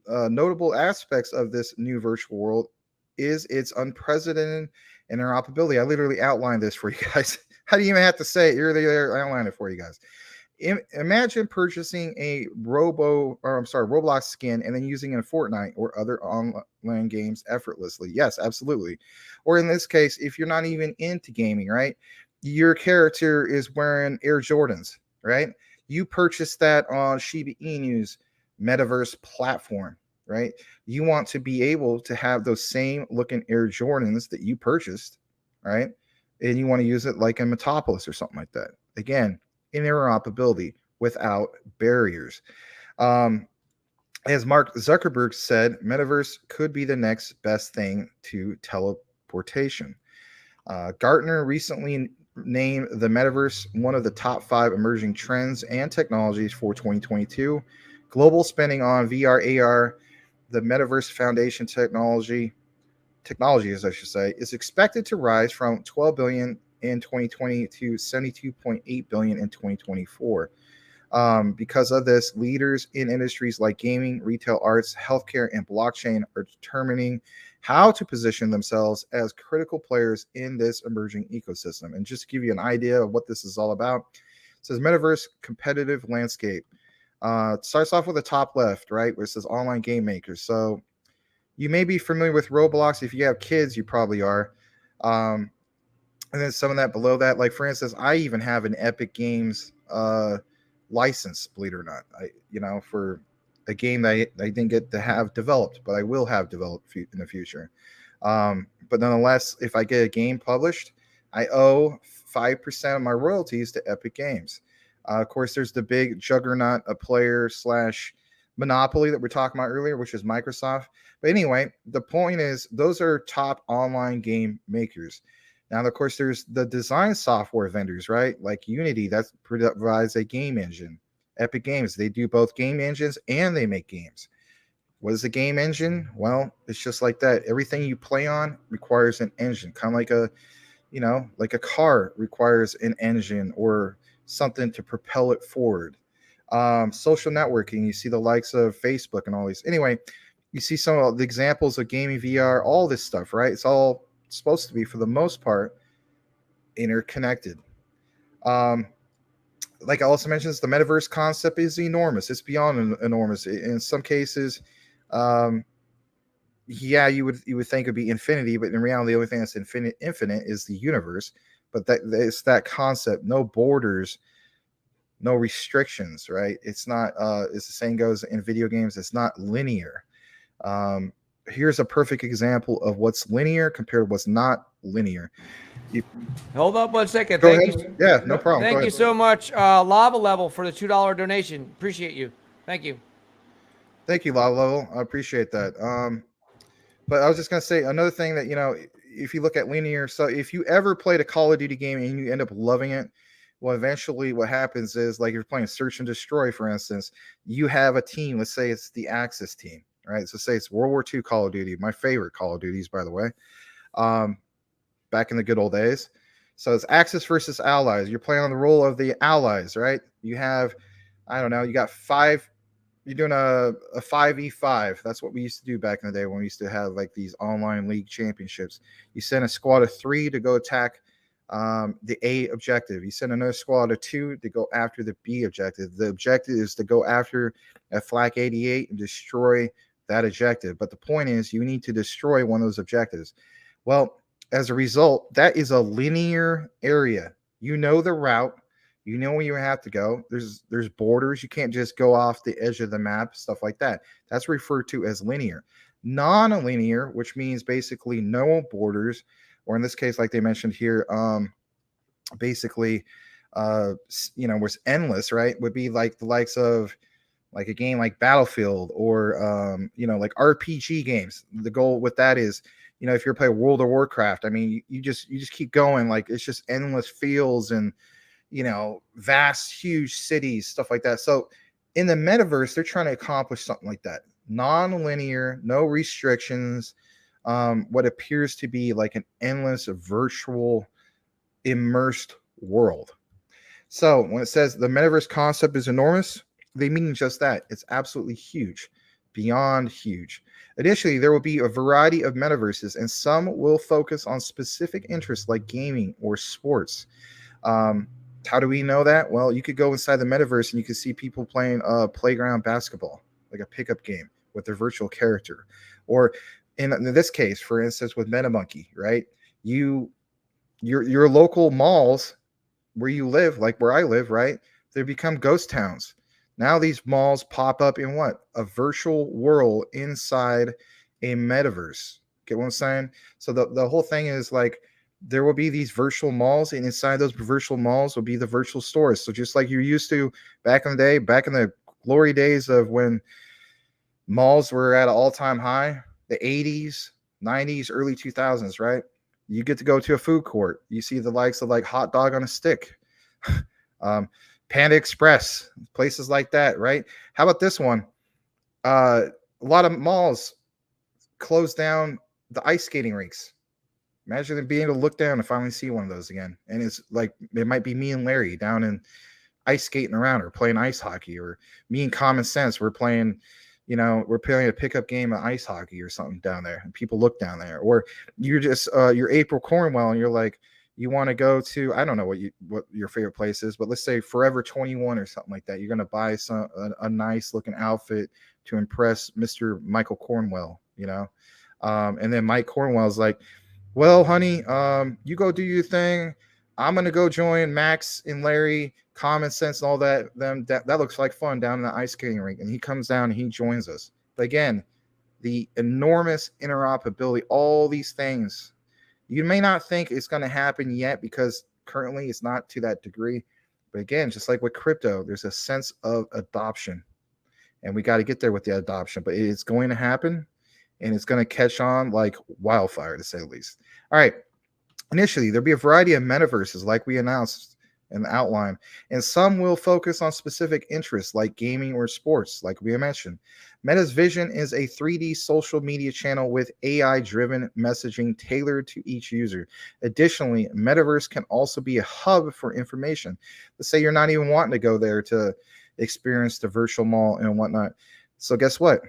S2: notable aspects of this new virtual world is its unprecedented interoperability. I literally outlined this for you guys. How do you even have to say it? You're there. I outlined it for you guys. Imagine purchasing a Roblox skin and then using it in Fortnite or other online games effortlessly. Yes, absolutely. Or in this case, if you're not even into gaming, right? Your character is wearing Air Jordans, right? You purchased that on Shiba Inu's metaverse platform, right? You want to be able to have those same looking Air Jordans that you purchased, right? And you want to use it like in Metapolis or something like that. Again, interoperability without barriers. As Mark Zuckerberg said, metaverse could be the next best thing to teleportation. Gartner recently named the metaverse one of the top 5 emerging trends and technologies for 2022. Global spending on VR, AR, the Metaverse Foundation technologies, I should say, is expected to rise from 12 billion in 2020 to 72.8 billion in 2024. Because of this, leaders in industries like gaming, retail, arts, healthcare, and blockchain are determining how to position themselves as critical players in this emerging ecosystem. And just to give you an idea of what this is all about, it says Metaverse competitive landscape. It starts off with the top left, right, where it says online game makers. So you may be familiar with Roblox. If you have kids, you probably are. And then some of that below that, like for instance, I even have an Epic Games license, believe it or not. For a game that I didn't get to have developed, but I will have developed in the future. But nonetheless, if I get a game published, I owe 5% of my royalties to Epic Games. Of course, there's the big juggernaut, a player slash monopoly that we're talking about earlier, which is Microsoft. But anyway, the point is those are top online game makers. Now, of course, there's the design software vendors, right? Like Unity, that provides a game engine. Epic Games, they do both game engines and they make games. What is a game engine? Well, it's just like that. Everything you play on requires an engine, kind of like like a car requires an engine or something to propel it forward. Social networking, you see the likes of Facebook and all these. Anyway, you see some of the examples of gaming VR, all this stuff, right? It's all supposed to be, for the most part, interconnected. Um, like I also mentioned, the metaverse concept is enormous. It's beyond enormous. In some cases, um, yeah, you would think it'd be infinity, but in reality, the only thing that's infinite is the universe. But it's that concept, no borders, no restrictions, right? It's not. As the saying goes in video games, it's not linear. Um, Here's a perfect example of what's linear compared to what's not linear. You,
S1: Hold up 1 second.
S2: Go
S1: Thank
S2: ahead.
S1: you.
S2: Yeah, no problem.
S1: Thank you so much, Lava Level, for the $2 donation. Appreciate you. Thank you.
S2: Thank you, Lava Level. I appreciate that. But I was just gonna say another thing that if you look at linear, so if you ever played a Call of Duty game and you end up loving it, well, eventually what happens is, like, if you're playing Search and Destroy, for instance, you have a team. Let's say it's the Axis team, right? So say it's World War II Call of Duty, my favorite Call of Duties, by the way. Back in the good old days. So it's Axis versus Allies. You're playing on the role of the Allies, right? You have, I don't know, you got five. You're doing a 5v5. That's what we used to do back in the day when we used to have like these online league championships. You send a squad of 3 to go attack the A objective. You send another squad of 2 to go after the B objective. The objective is to go after a Flak 88 and destroy that objective. But the point is, you need to destroy one of those objectives. Well, as a result, that is a linear area. You know the route. You know where you have to go. There's borders. You can't just go off the edge of the map, stuff like that. That's referred to as linear. Non-linear, which means basically no borders, or in this case, like they mentioned here, basically, was endless, right? Would be like the likes of like a game like Battlefield or like RPG games. The goal with that is, if you're playing World of Warcraft, I mean, you just keep going. Like, it's just endless fields and vast, huge cities, stuff like that. So in the metaverse, they're trying to accomplish something like that. Non-linear, no restrictions, what appears to be like an endless virtual immersed world. So when it says the metaverse concept is enormous, they mean just that. It's absolutely huge, beyond huge. Additionally, there will be a variety of metaverses, and some will focus on specific interests like gaming or sports. How do we know that? Well, you could go inside the metaverse and you could see people playing playground basketball, like a pickup game with their virtual character. Or in this case, for instance, with Metamonkey, right? Your local malls where you live, like where I live, right? They become ghost towns. Now these malls pop up in what? A virtual world inside a metaverse. Get what I'm saying? So the whole thing is like, there will be these virtual malls, and inside those virtual malls will be the virtual stores. So just like you used to back in the day, back in the glory days of when malls were at an all-time high, the 80s, 90s, early 2000s, right? You get to go to a food court. You see the likes of like hot dog on a stick, Panda Express, places like that, right? How about this one? A lot of malls closed down the ice skating rinks. Imagine them being able to look down and finally see one of those again. And it's like, it might be me and Larry down in ice skating around or playing ice hockey, or me and Common Sense. We're playing a pickup game of ice hockey or something down there, and people look down there. Or you're just, you're April Cornwell and you're like, you want to go to, I don't know what your favorite place is, but let's say Forever 21 or something like that. You're going to buy a nice looking outfit to impress Mr. Michael Cornwell, and then Mike Cornwell's like, well, honey, you go do your thing. I'm gonna go join Max and Larry, Common Sense, and all that. That looks like fun down in the ice skating rink. And he comes down and he joins us. But again, the enormous interoperability, all these things, you may not think it's going to happen yet because currently it's not to that degree. But again, just like with crypto, there's a sense of adoption, and we got to get there with the adoption. But it's going to happen, and it's going to catch on like wildfire, to say the least. All right. Initially, there'll be a variety of metaverses, like we announced in the outline, and some will focus on specific interests like gaming or sports, like we mentioned. Meta's vision is a 3D social media channel with AI driven messaging tailored to each user. Additionally, Metaverse can also be a hub for information. Let's say you're not even wanting to go there to experience the virtual mall and whatnot. So, guess what?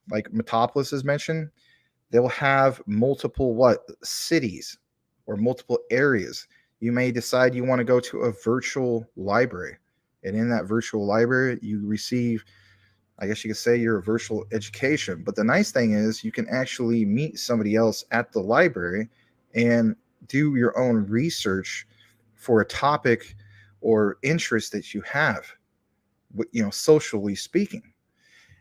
S2: Like Metopolis has mentioned, they'll have multiple cities or multiple areas. You may decide you want to go to a virtual library, and in that virtual library you receive, I guess you could say, your virtual education. But the nice thing is you can actually meet somebody else at the library and do your own research for a topic or interest that you have, socially speaking.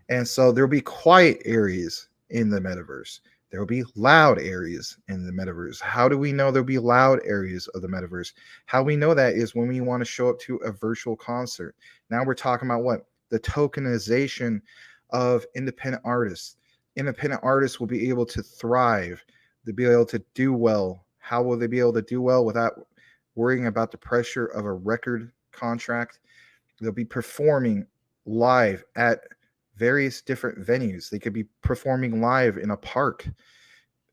S2: And so there'll be quiet areas in the metaverse. There will be loud areas in the metaverse. How do we know there'll be loud areas of the metaverse? How we know that is when we want to show up to a virtual concert. Now we're talking about what? The tokenization of independent artists. Independent artists will be able to thrive. They'll be able to do well. How will they be able to do well without worrying about the pressure of a record contract? They'll be performing live at various different venues. They could be performing live in a park.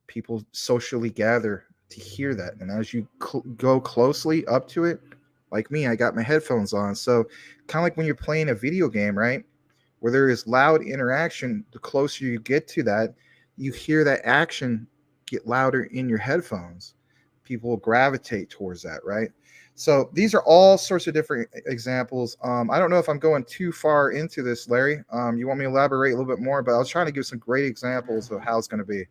S2: People socially gather to hear that. And as you go closely up to it, like me, I got my headphones on. So kind of like when you're playing a video game, right? Where there is loud interaction, the closer you get to that, you hear that action get louder in your headphones. People will gravitate towards that, right? So these are all sorts of different examples. I don't know if I'm going too far into this, Larry. You want me to elaborate a little bit more, but I was trying to give some great examples of how it's going to be.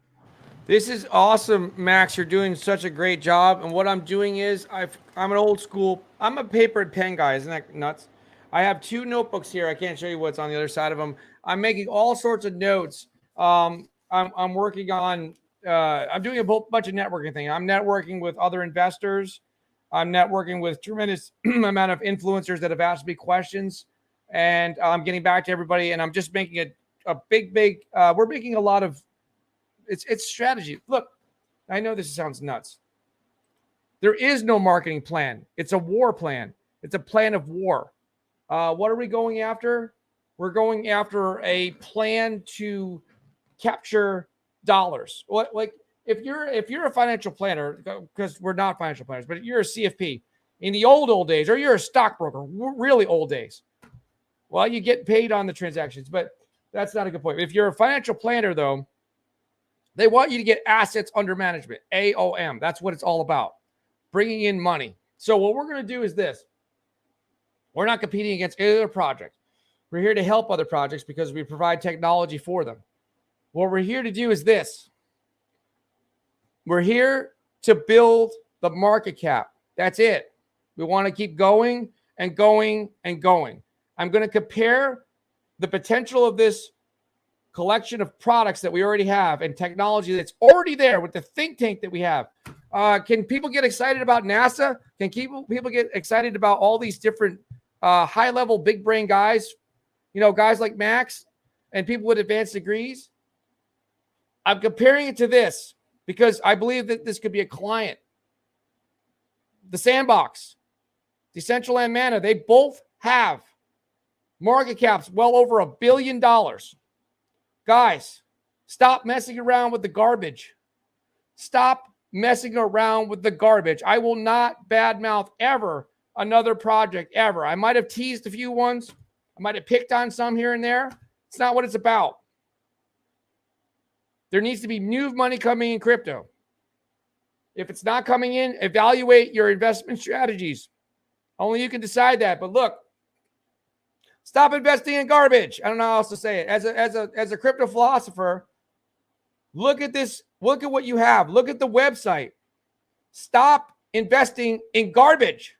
S1: This is awesome, Max. You're doing such a great job. And what I'm doing is I'm an old school. I'm a paper and pen guy. Isn't that nuts? I have 2 notebooks here. I can't show you what's on the other side of them. I'm making all sorts of notes. I'm working on. I'm doing a bunch of networking things. I'm networking with other investors. I'm networking with tremendous amount of influencers that have asked me questions, and I'm getting back to everybody. And I'm just making a big. We're making a lot of. It's strategy. Look, I know this sounds nuts. There is no marketing plan. It's a war plan. It's a plan of war. What are we going after? We're going after a plan to capture dollars. Like if you're a financial planner, because we're not financial planners, but you're a CFP in the old days, or you're a stockbroker, really old days. Well, you get paid on the transactions, but that's not a good point. If you're a financial planner, though, they want you to get assets under management, AOM. That's what it's all about, bringing in money. So what we're going to do is this. We're not competing against any other project. We're here to help other projects because we provide technology for them. What we're here to do is this. We're here to build the market cap. That's it. We want to keep going and going and going. I'm going to compare the potential of this collection of products that we already have and technology that's already there with the think tank that we have. Can people get excited about NASA? Can people get excited about all these different high-level big brain guys, guys like Max and people with advanced degrees? I'm comparing it to this because I believe that this could be a client. The Sandbox, Decentraland Mana, they both have market caps well over $1 billion. Guys, stop messing around with the garbage. Stop messing around with the garbage. I will not badmouth ever another project ever. I might have teased a few ones. I might have picked on some here and there. It's not what it's about. There needs to be new money coming in crypto. If it's not coming in, evaluate your investment strategies. Only you can decide that. But look, stop investing in garbage. I don't know how else to say it. As a crypto philosopher, look at this. Look at what you have. Look at the website. Stop investing in garbage.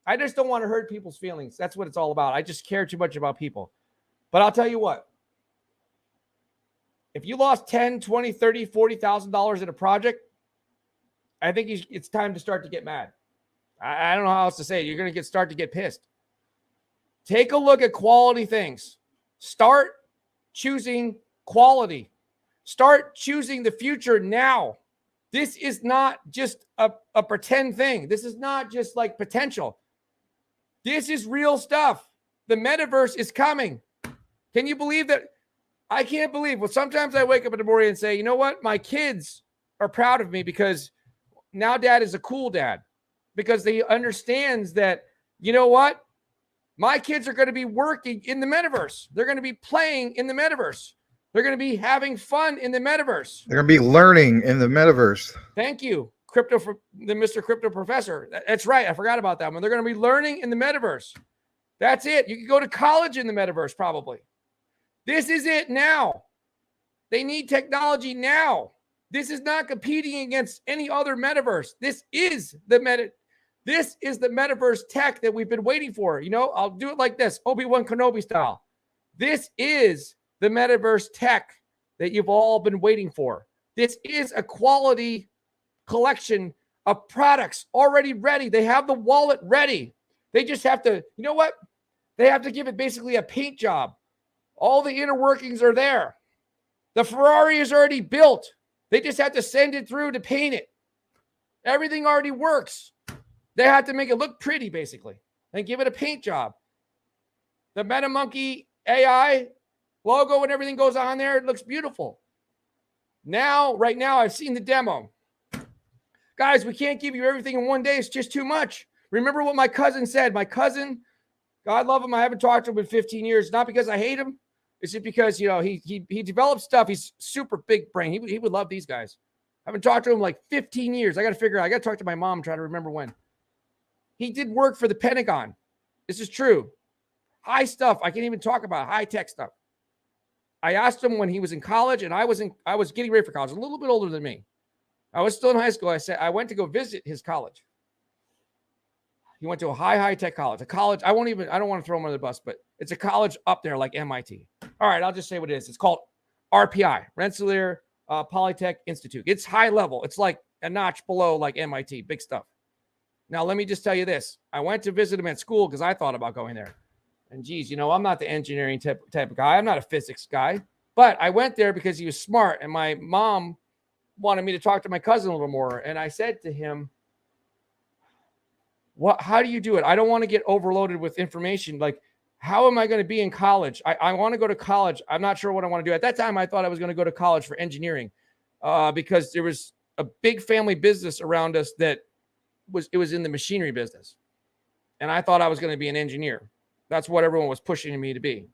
S1: I just don't want to hurt people's feelings. That's what it's all about. I just care too much about people. But I'll tell you what. If you lost $10, $20, $30, $40,000 in a project, I think it's time to start to get mad. I don't know how else to say it. You're going to start to get pissed. Take a look at quality things. Start choosing quality. Start choosing the future now. This is not just a pretend thing. This is not just like potential. This is real stuff. The metaverse is coming. Can you believe that? I can't believe. Well, sometimes I wake up in the morning and say, you know what? My kids are proud of me because now dad is a cool dad, because he understands that, you know what? My kids are going to be working in the metaverse. They're going to be playing in the metaverse. They're going to be having fun in the metaverse.
S2: They're going to be learning in the metaverse.
S1: Thank you, Crypto, for the Mr. Crypto Professor. That's right. I forgot about that one. They're going to be learning in the metaverse. That's it. You can go to college in the metaverse probably. This is it now. They need technology now. This is not competing against any other metaverse. This is the metaverse tech that we've been waiting for. You know, I'll do it like this, Obi-Wan Kenobi style. This is the metaverse tech that you've all been waiting for. This is a quality collection of products already ready. They have the wallet ready. They just have to, you know what? They have to give it basically a paint job. All the inner workings are there. The Ferrari is already built. They just have to send it through to paint it. Everything already works. They have to make it look pretty, basically, and give it a paint job. The Metamonkey AI logo and everything goes on there. It looks beautiful. Now, right now, I've seen the demo. Guys, we can't give you everything in one day. It's just too much. Remember what my cousin said. My cousin, God love him, I haven't talked to him in 15 years. Not because I hate him. It's just because, you know, he developed stuff. He's super big brain. He would love these guys. I haven't talked to him like 15 years. I got to talk to my mom, try to remember when. He did work for the Pentagon. This is true. High stuff. I can't even talk about high tech stuff. I asked him when he was in college, and I was getting ready for college, a little bit older than me. I was still in high school. I said, I went to go visit his college. He went to a high tech college, a college. I don't want to throw him under the bus, but it's a college up there like MIT. All right. I'll just say what it is. It's called RPI, Rensselaer Polytech Institute. It's high level. It's like a notch below like MIT, big stuff. Now, let me just tell you this. I went to visit him at school because I thought about going there. And geez, you know, I'm not the engineering type of guy. I'm not a physics guy. But I went there because he was smart. And my mom wanted me to talk to my cousin a little more. And I said to him, how do you do it? I don't want to get overloaded with information. Like, how am I going to be in college? I want to go to college. I'm not sure what I want to do. At that time, I thought I was going to go to college for engineering because there was a big family business around us that was in the machinery business. And I thought I was going to be an engineer. That's what everyone was pushing me to be.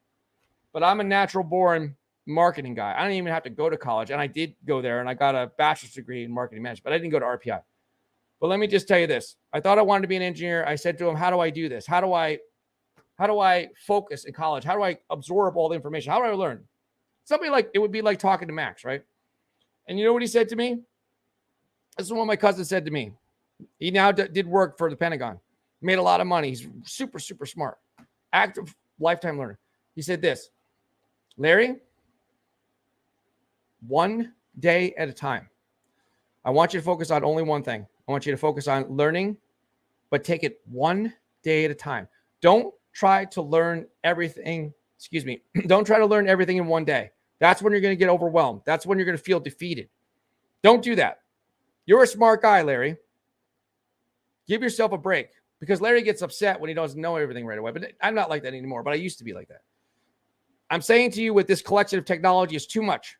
S1: But I'm a natural born marketing guy. I didn't even have to go to college. And I did go there and I got a bachelor's degree in marketing management, but I didn't go to RPI. But let me just tell you this. I thought I wanted to be an engineer. I said to him, how do I do this? How do I focus in college? How do I absorb all the information? How do I learn? Something like, it would be like talking to Max, right? And you know what he said to me? This is what my cousin said to me. He now did work for the Pentagon, made a lot of money. He's super, super smart, active lifetime learner. He said this, Larry, one day at a time. I want you to focus on only one thing. I want you to focus on learning, but take it one day at a time. Don't try to learn everything. Don't try to learn everything in one day. That's when you're going to get overwhelmed. That's when you're going to feel defeated. Don't do that. You're a smart guy, Larry. Give yourself a break, because Larry gets upset when he doesn't know everything right away. But I'm not like that anymore, but I used to be like that. I'm saying to you, with this collection of technology, is too much.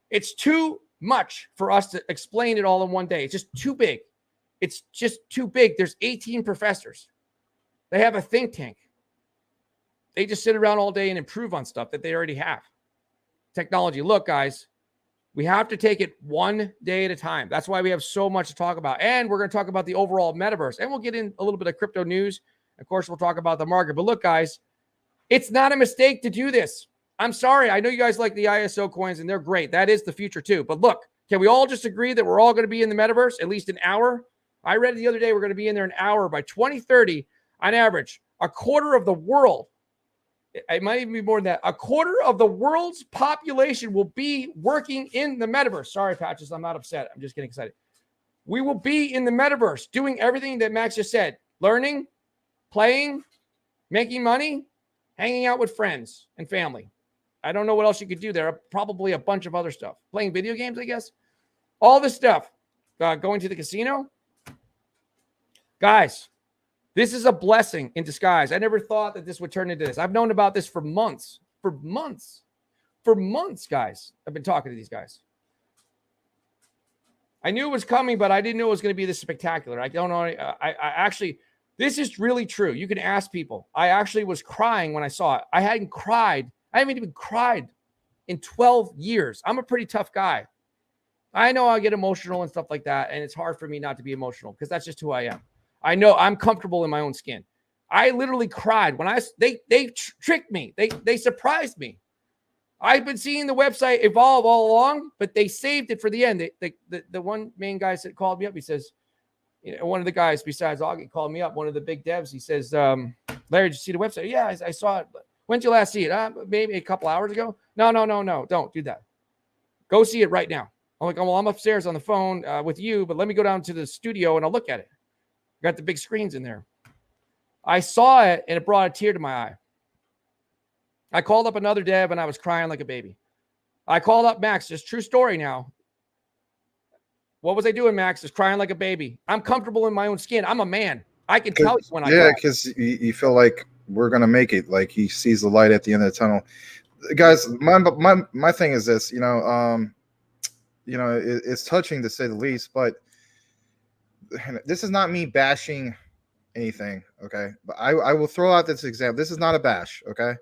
S1: It's too much for us to explain it all in one day. It's just too big. It's just too big. There's 18 professors. They have a think tank. They just sit around all day and improve on stuff that they already have. Technology. Look, guys, we have to take it one day at a time. That's why we have so much to talk about. And we're going to talk about the overall metaverse. And we'll get in a little bit of crypto news. Of course, we'll talk about the market. But look, guys, it's not a mistake to do this. I'm sorry. I know you guys like the ISO coins, and they're great. That is the future too. But look, can we all just agree that we're all going to be in the metaverse at least an hour? I read it the other day. We're going to be in there an hour by 2030 on average. A quarter of the world, it might even be more than that, a quarter of the world's population will be working in the metaverse. Sorry, Patches, I'm not upset. I'm just getting excited. We will be in the metaverse doing everything that Max just said. Learning, playing, Making money, hanging out with friends and family. I don't know what else you could do there. Probably a bunch of other stuff. Playing video games, I guess. All this stuff. Going to the casino. Guys, this is a blessing in disguise. I never thought that this would turn into this. I've known about this for months. For months, guys. I've been talking to these guys. I knew it was coming, but I didn't know it was going to be this spectacular. I don't know. I actually, this is really true. You can ask people. I actually was crying when I saw it. I haven't even cried in 12 years. I'm a pretty tough guy. I know I get emotional and stuff like that, and it's hard for me not to be emotional because that's just who I am. I know I'm comfortable in my own skin. I literally cried when they tricked me. They surprised me. I've been seeing the website evolve all along, but they saved it for the end. The one main guy that called me up, he says, one of the guys besides Augie called me up, one of the big devs. He says, Larry, did you see the website? Yeah, I saw it. When did you last see it? Maybe a couple hours ago. No. Don't do that. Go see it right now. I'm like, oh, well, I'm upstairs on the phone with you, but let me go down to the studio and I'll look at it. Got the big screens in there. I saw it and it brought a tear to my eye. I called up another dev and I was crying like a baby. I called up Max. Just true story now. What was I doing, Max? Just crying like a baby. I'm comfortable in my own skin. I'm a man. I can tell you when I cry.
S2: Yeah, because you feel like we're going to make it. Like he sees the light at the end of the tunnel. Guys, my thing is this, it's touching to say the least, but this is not me bashing anything, okay? But I will throw out this example. This is not a bash, okay?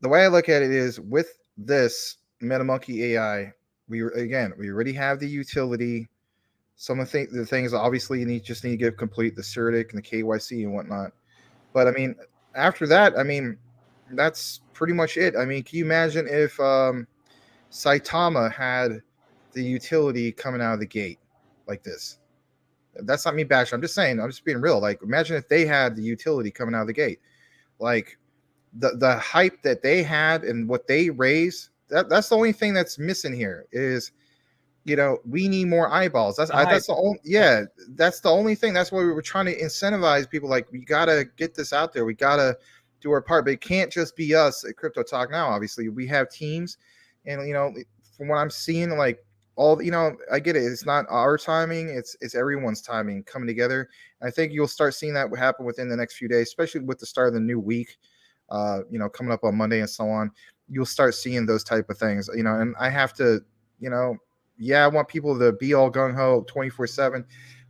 S2: The way I look at it is with this Metamonkey AI, we already have the utility. Some of the things obviously you just need to get complete the CERTIC and the KYC and whatnot. But I mean, after that, I mean, that's pretty much it. I mean, can you imagine if Saitama had the utility coming out of the gate like this? That's not me bashing. I'm just saying, I'm just being real. Like, imagine if they had the utility coming out of the gate. Like, the hype that they had and what they raised, that's the only thing that's missing here is, we need more eyeballs. That's the only thing. That's why we were trying to incentivize people. Like, we got to get this out there. We got to do our part, but it can't just be us at Crypto Talk Now. Obviously we have teams, and, from what I'm seeing, like, all, I get it. It's not our timing. It's everyone's timing coming together. I think you'll start seeing that happen within the next few days, especially with the start of the new week, coming up on Monday and so on. You'll start seeing those type of things, and I have to, I want people to be all gung-ho 24/7,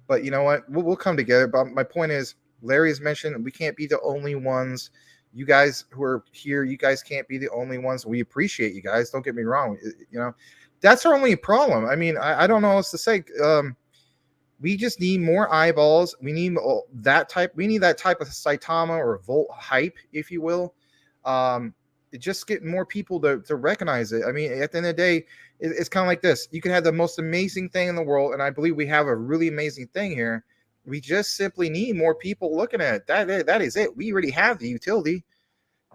S2: but you know what? We'll come together. But my point is, Larry has mentioned we can't be the only ones. You guys who are here, you guys can't be the only ones. We appreciate you guys. Don't get me wrong. That's our only problem. I mean, I don't know what else to say. We just need more eyeballs. We need that type. We need that type of Saitama or Volt hype, if you will. Just get more people to recognize it. I mean, at the end of the day, it's kind of like this. You can have the most amazing thing in the world, and I believe we have a really amazing thing here. We just simply need more people looking at it. That is it. We already have the utility.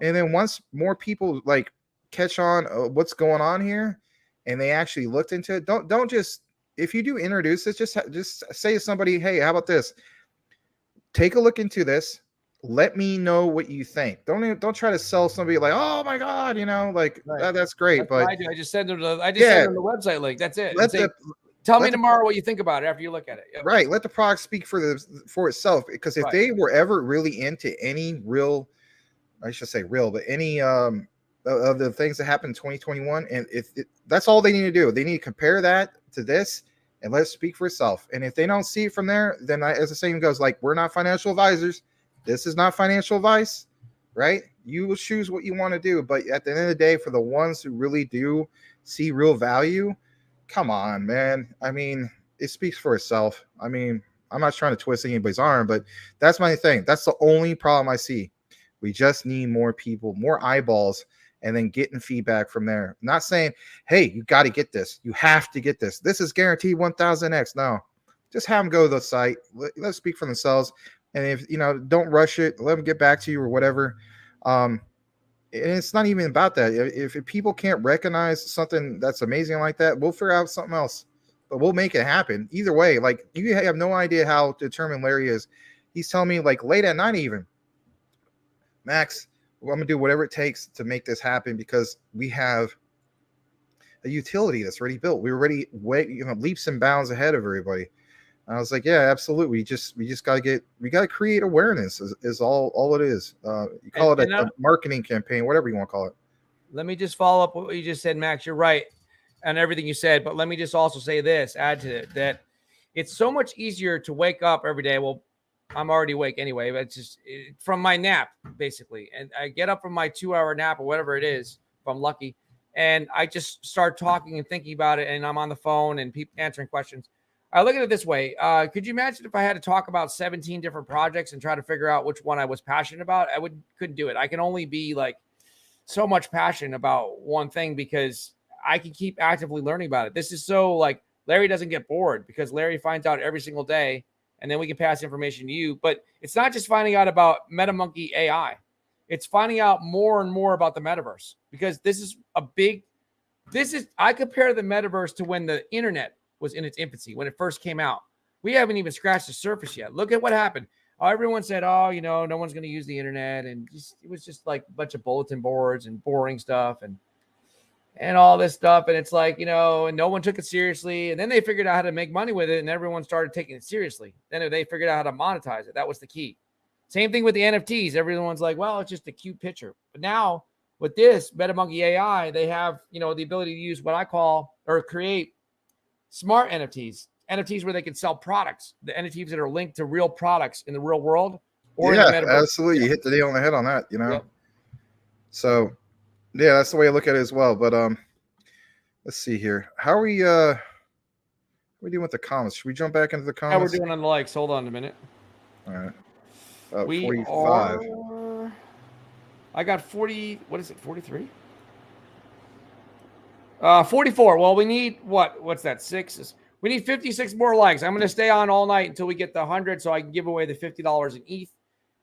S2: And then once more people like catch on what's going on here, and they actually looked into it, don't just, if you do introduce it, just say to somebody, hey, how about this? Take a look into this. Let me know what you think. Don't try to sell somebody like, oh my God, right. That's great.
S1: That's
S2: but
S1: I do. I just send them send them the website link. That's it. Tell me tomorrow what you think about it after you look at it. Yep.
S2: Right. Let the product speak for itself. Because if they were ever really into any real, I should say real, but any of the things that happened in 2021, and that's all they need to do. They need to compare that to this and let it speak for itself. And if they don't see it from there, then as the saying goes, like, we're not financial advisors. This is not financial advice, right? You will choose what you want to do. But at the end of the day, for the ones who really do see real value, come on, man. I mean, it speaks for itself. I mean, I'm not trying to twist anybody's arm, but that's my thing. That's the only problem I see. We just need more people, more eyeballs, and then getting feedback from there. I'm not saying, hey, you got to get this. You have to get this. This is guaranteed 1000x. No, just have them go to the site. Let's speak for themselves. And if, don't rush it, let them get back to you or whatever. And it's not even about that. If people can't recognize something that's amazing like that, we'll figure out something else, but we'll make it happen. Either way, like, you have no idea how determined Larry is. He's telling me, like, late at night even, Max, well, I'm gonna do whatever it takes to make this happen because we have a utility that's already built. We're already leaps and bounds ahead of everybody. And I was like, yeah, absolutely. We just gotta create awareness is all it is. You call it a marketing campaign, whatever you want to call it.
S1: Let me just follow up what you just said, Max. You're right on everything you said, but let me just also say this, add to it, that it's so much easier to wake up every day. Well, I'm already awake anyway, but it's just from my nap, basically. And I get up from my 2-hour nap or whatever it is, if I'm lucky, and I just start talking and thinking about it, and I'm on the phone and people answering questions. I look at it this way. Could you imagine if I had to talk about 17 different projects and try to figure out which one I was passionate about? Couldn't do it. I can only be like so much passion about one thing because I can keep actively learning about it. This is so like Larry doesn't get bored because Larry finds out every single day and then we can pass information to you. But it's not just finding out about Metamonkey AI. It's finding out more and more about the metaverse because I compare the metaverse to when the internet was in its infancy, when it first came out. We haven't even scratched the surface yet. Look at what happened. Everyone said, no one's going to use the internet. And it was just like a bunch of bulletin boards and boring stuff and all this stuff. And it's like, and no one took it seriously. And then they figured out how to make money with it. And everyone started taking it seriously. Then they figured out how to monetize it. That was the key. Same thing with the NFTs. Everyone's like, well, it's just a cute picture. But now with this Metamonkey AI, they have, the ability to use what I call or create smart NFTs where they can sell products, the NFTs that are linked to real products in the real world or in the metaverse.
S2: Absolutely. Yeah. You hit the nail on the head on that, Yep. So yeah, that's the way I look at it as well. But let's see here. How are we doing with the comments? Should we jump back into the comments?
S1: Yeah, we're doing on the likes. Hold on a minute.
S2: All right.
S1: We
S2: 45.
S1: I got 40. What is it? 43? 44. Well, we need what's that? 6 we need 56 more likes. I'm going to stay on all night until we get the 100 so I can give away the $50 in ETH.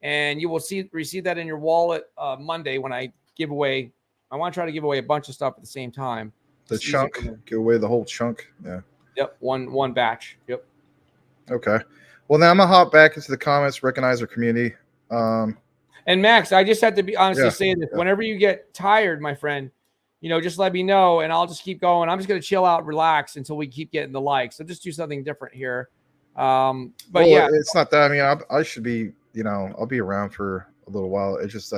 S1: And you will receive that in your wallet Monday when I give away. I want to try to give away a bunch of stuff at the same time.
S2: The chunk. Give away the whole chunk. Yeah.
S1: Yep. One batch. Yep.
S2: Okay. Well, now I'm going to hop back into the comments, recognize our community.
S1: And Max, I just have to be honestly say this. Whenever you get tired, my friend, just let me know and I'll just keep going. I'm just going to chill out, relax until we keep getting the likes. So just do something different here.
S2: It's not that. I mean, I should be, I'll be around for a little while. It's just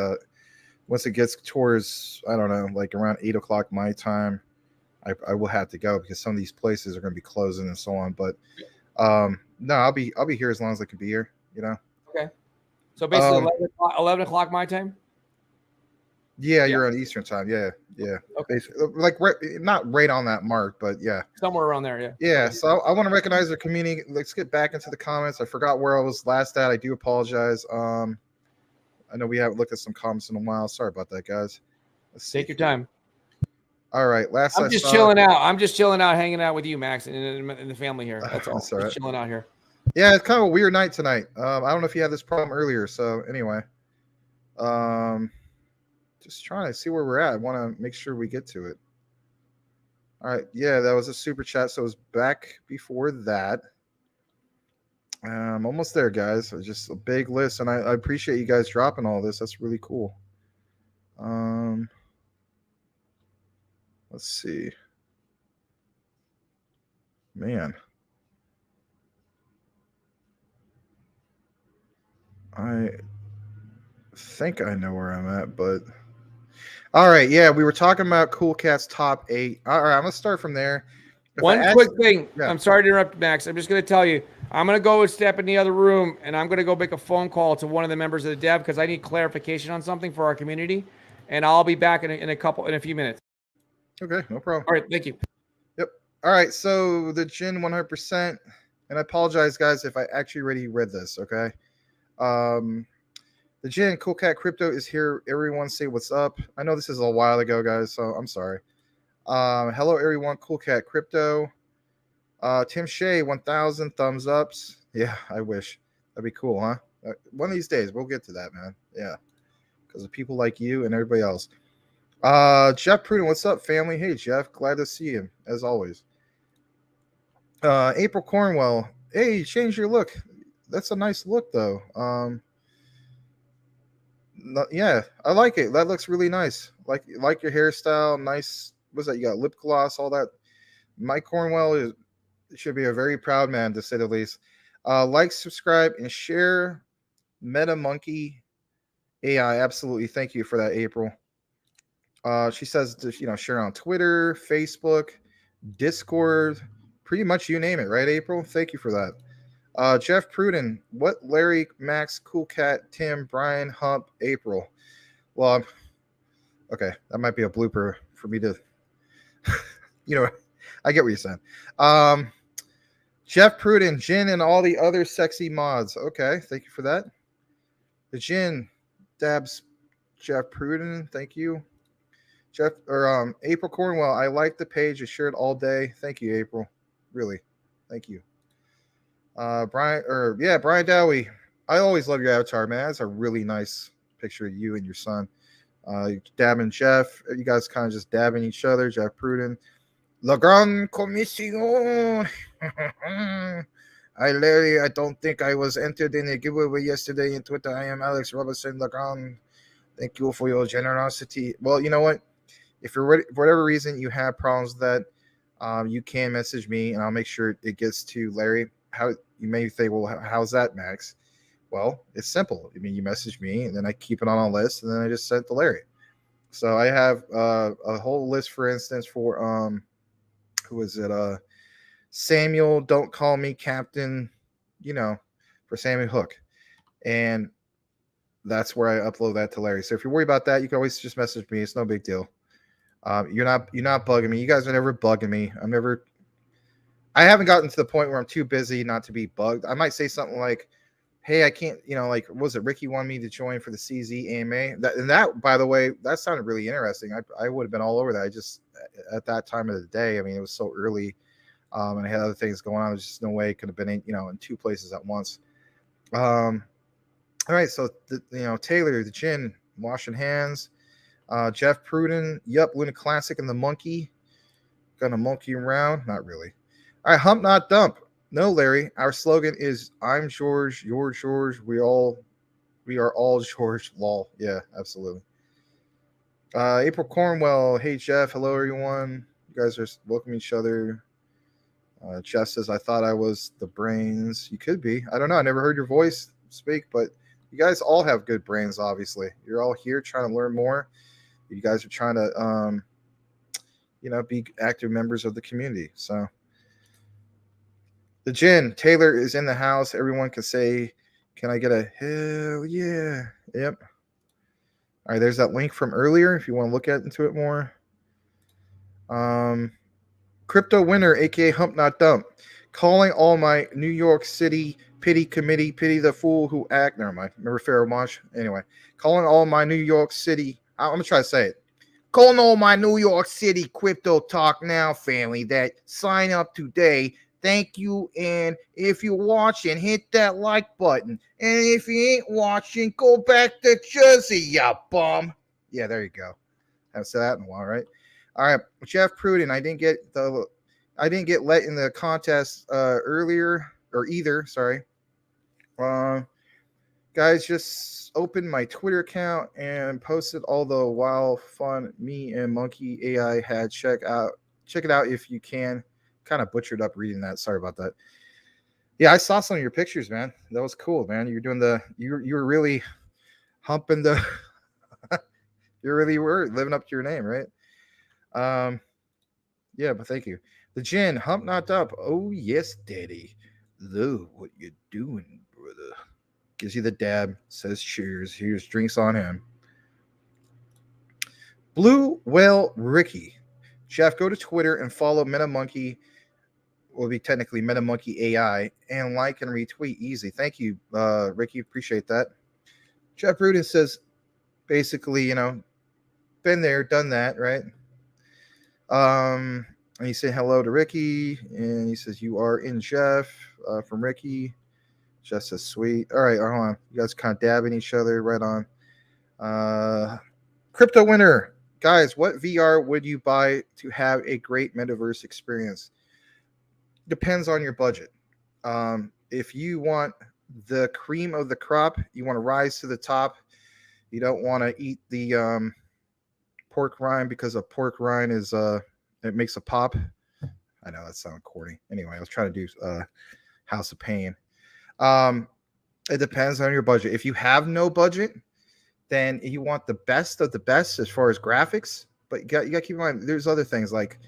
S2: once it gets towards, I don't know, like around 8:00 my time, I will have to go because some of these places are going to be closing and so on. But no, I'll be here as long as I can be here,
S1: Okay. So basically 11 o'clock my time?
S2: Yeah, you're on Eastern time. Yeah. Okay. Like not right on that mark, but yeah.
S1: Somewhere around there, yeah.
S2: Yeah, so I want to recognize the community. Let's get back into the comments. I forgot where I was last at. I do apologize. I know we haven't looked at some comments in a while. Sorry about that, guys.
S1: Let's take your time.
S2: All right.
S1: I'm just chilling out. I'm just chilling out, hanging out with you, Max, and the family here. That's all. That's all right. Just chilling out here.
S2: Yeah, it's kind of a weird night tonight. I don't know if you had this problem earlier. So anyway, just trying to see where we're at. I want to make sure we get to it. All right. Yeah, that was a super chat. So it was back before that. Almost there, guys. Just a big list. And I appreciate you guys dropping all this. That's really cool. Let's see. Man. I think I know where I'm at, but all right, yeah, we were talking about Cool Cat's top 8. All right, I'm gonna start from there.
S1: One quick thing. Yeah. I'm sorry to interrupt, Max. I'm just gonna tell you, I'm gonna go and step in the other room, and I'm gonna go make a phone call to one of the members of the dev because I need clarification on something for our community, and I'll be back in a few minutes.
S2: Okay, no problem.
S1: All right, thank you.
S2: Yep. All right, so the Jin 100%, and I apologize, guys, if I actually already read this. Okay. The Jin Cool Cat Crypto is here. Everyone say what's up. I know this is a while ago, guys, so I'm sorry. Hello, everyone. Cool Cat Crypto. Tim Shea, 1,000 thumbs ups. Yeah, I wish. That'd be cool, huh? One of these days, we'll get to that, man. Yeah, because of people like you and everybody else. Jeff Pruden, what's up, family? Hey, Jeff. Glad to see you, as always. April Cornwell. Hey, change your look. That's a nice look, though. Yeah, I like it. That looks really nice. Like your hairstyle, nice. What's that? You got lip gloss, all that. Mike Cornwell should be a very proud man to say the least. Like, subscribe, and share Metamonkey AI. Absolutely, thank you for that, April. She says to, share on Twitter, Facebook, Discord, pretty much you name it, right, April? Thank you for that. Jeff Pruden, what Larry, Max, Cool Cat, Tim, Brian, Hump, April. Well, okay, that might be a blooper for me to, you know, I get what you're saying. Jeff Pruden, Jin, and all the other sexy mods. Okay, thank you for that. The Jin, Dabs, Jeff Pruden, thank you. Jeff or April Cornwell, I like the page. I share it all day. Thank you, April. Really, thank you. Brian Dowie. I always love your avatar, man. That's a really nice picture of you and your son. Dabbing Jeff. You guys kind of just dabbing each other. Jeff Pruden. La Gran Commission. I don't think I was entered in a giveaway yesterday in Twitter. I am Alex Robinson La Gran. Thank you for your generosity. Well, you know what? If for whatever reason you have problems with that, you can message me and I'll make sure it gets to Larry. How you may think, well, how's that, Max? Well, it's simple. I mean, you message me and then I keep it on a list and then I just send it to Larry. So I have a whole list, for instance, for who is it? Samuel, don't call me Captain, for Samuel Hook. And that's where I upload that to Larry. So if you're worried about that, you can always just message me. It's no big deal. You're not bugging me. You guys are never bugging me. I haven't gotten to the point where I'm too busy not to be bugged. I might say something like, hey, I can't, like, was it Ricky wanted me to join for the CZ AMA? That, by the way, that sounded really interesting. I would have been all over that. I just, at that time of the day, I mean, it was so early, and I had other things going on. There's just no way it could have been in two places at once. All right, so, Taylor, the Gin, washing hands. Jeff Pruden, yep, Luna Classic and the Monkey. Gonna monkey around? Not really. All right, Hump Not Dump. No, Larry. Our slogan is I'm George, you're George, we are all George. Lol. Yeah, absolutely. April Cornwell. Hey Jeff. Hello everyone. You guys are welcoming each other. Jeff says, I thought I was the brains. You could be. I don't know. I never heard your voice speak, but you guys all have good brains, obviously. You're all here trying to learn more. You guys are trying to be active members of the community. So the Gin, Taylor is in the house. Everyone can say, can I get a hell yeah? Yep. All right, there's that link from earlier if you want to look into it more. Crypto Winner, aka Hump Not Dump, calling all my New York City pity committee, pity the fool who act. Never mind. Remember Pharaoh Monch? Anyway, calling all my New York City. I'm gonna try to say it. Calling all my New York City Crypto Talk Now family that sign up today. Thank you. And if you're watching, hit that like button. And if you ain't watching, go back to Jersey, ya bum. Yeah, there you go. Haven't said that in a while, right? All right, Jeff Pruden. I didn't get let in the contest earlier or either. Sorry. Guys, just opened my Twitter account and posted all the wild fun me and Monkey AI had. Check it out if you can. Kind of butchered up reading that. Sorry about that. Yeah, I saw some of your pictures, man. That was cool, man. You're doing you were really humping the you really were living up to your name, right? Yeah, but thank you. The Gin, Hump Not Up. Oh yes, Daddy. Love what you doing, brother. Gives you the dab, says cheers. Here's drinks on him. Blue Whale Ricky. Jeff, go to Twitter and follow Metamonkey. Will be technically Metamonkey AI and like and retweet. Easy. Thank you, Ricky. Appreciate that. Jeff Rudin says, basically, been there, done that, right? And he said hello to Ricky, and he says you are in Jeff from Ricky. Jeff says sweet. All right, hold on. You guys kind of dabbing each other right on. Crypto Winner, guys, what VR would you buy to have a great metaverse experience? Depends on your budget. If you want the cream of the crop, you want to rise to the top, You don't want to eat the pork rind because a pork rind is it makes a pop. I know that sounds corny. Anyway, I was trying to do House of Pain. Um, it depends on your budget. If you have no budget, then you want the best of the best as far as graphics. But you got to keep in mind there's other things like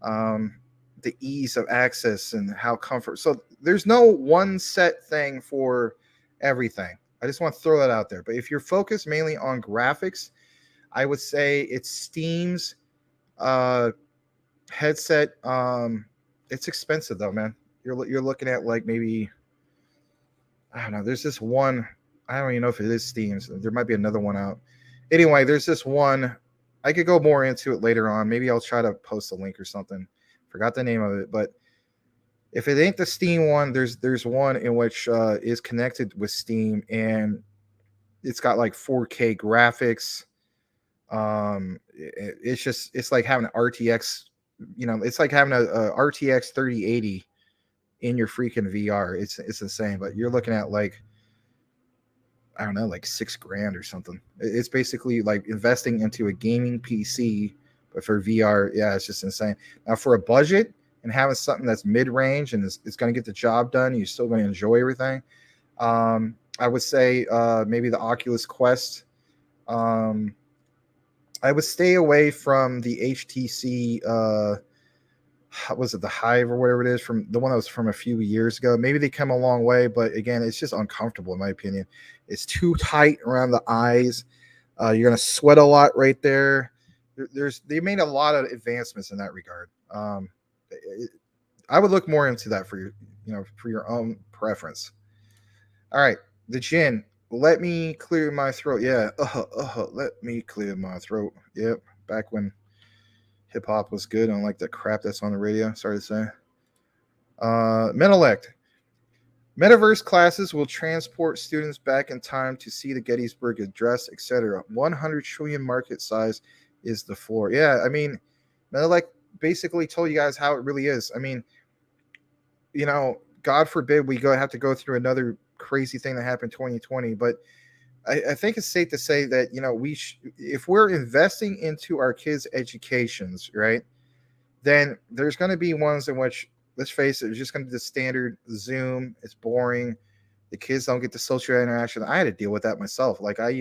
S2: um, the ease of access and how comfort. So there's no one set thing for everything. I just want to throw that out there. But if you're focused mainly on graphics, I would say it's Steam's uh, headset. It's expensive though, man. You're looking at like maybe I don't know. There's this one. I don't even know if it is Steam's. There might be another one out. Anyway, there's this one. I could go more into it later on. Maybe I'll try to post a link or something. Forgot the name of it, but if it ain't the Steam one, there's one in which is connected with Steam and it's got like 4K graphics. It's like having an RTX. It's like having a RTX 3080 in your freaking VR. It's insane. But you're looking at like I don't know, like $6,000 or something. It's basically like investing into a gaming PC, but for VR, yeah, it's just insane. Now, for a budget and having something that's mid range and it's going to get the job done, you're still going to enjoy everything. I would say maybe the Oculus Quest. I would stay away from the HTC. Was it the Hive or whatever it is from the one that was from a few years ago? Maybe they come a long way, but again, it's just uncomfortable in my opinion. It's too tight around the eyes. You're gonna sweat a lot right there. They made a lot of advancements in that regard. I would look more into that for for your own preference. All right, the gin. Let me clear my throat. Yeah, let me clear my throat. Yep, back when hip hop was good, unlike the crap that's on the radio. Sorry to say. Menelect. Metaverse classes will transport students back in time to see the Gettysburg Address, etc. 100 trillion market size is the floor. Yeah, I mean, Menelect basically told you guys how it really is. I mean, God forbid we have to go through another crazy thing that happened in 2020, but I think it's safe to say that if we're investing into our kids' educations, right, then there's going to be ones in which, let's face it, it's just going to be the standard Zoom. It's boring. The kids don't get the social interaction. I had to deal with that myself. Like I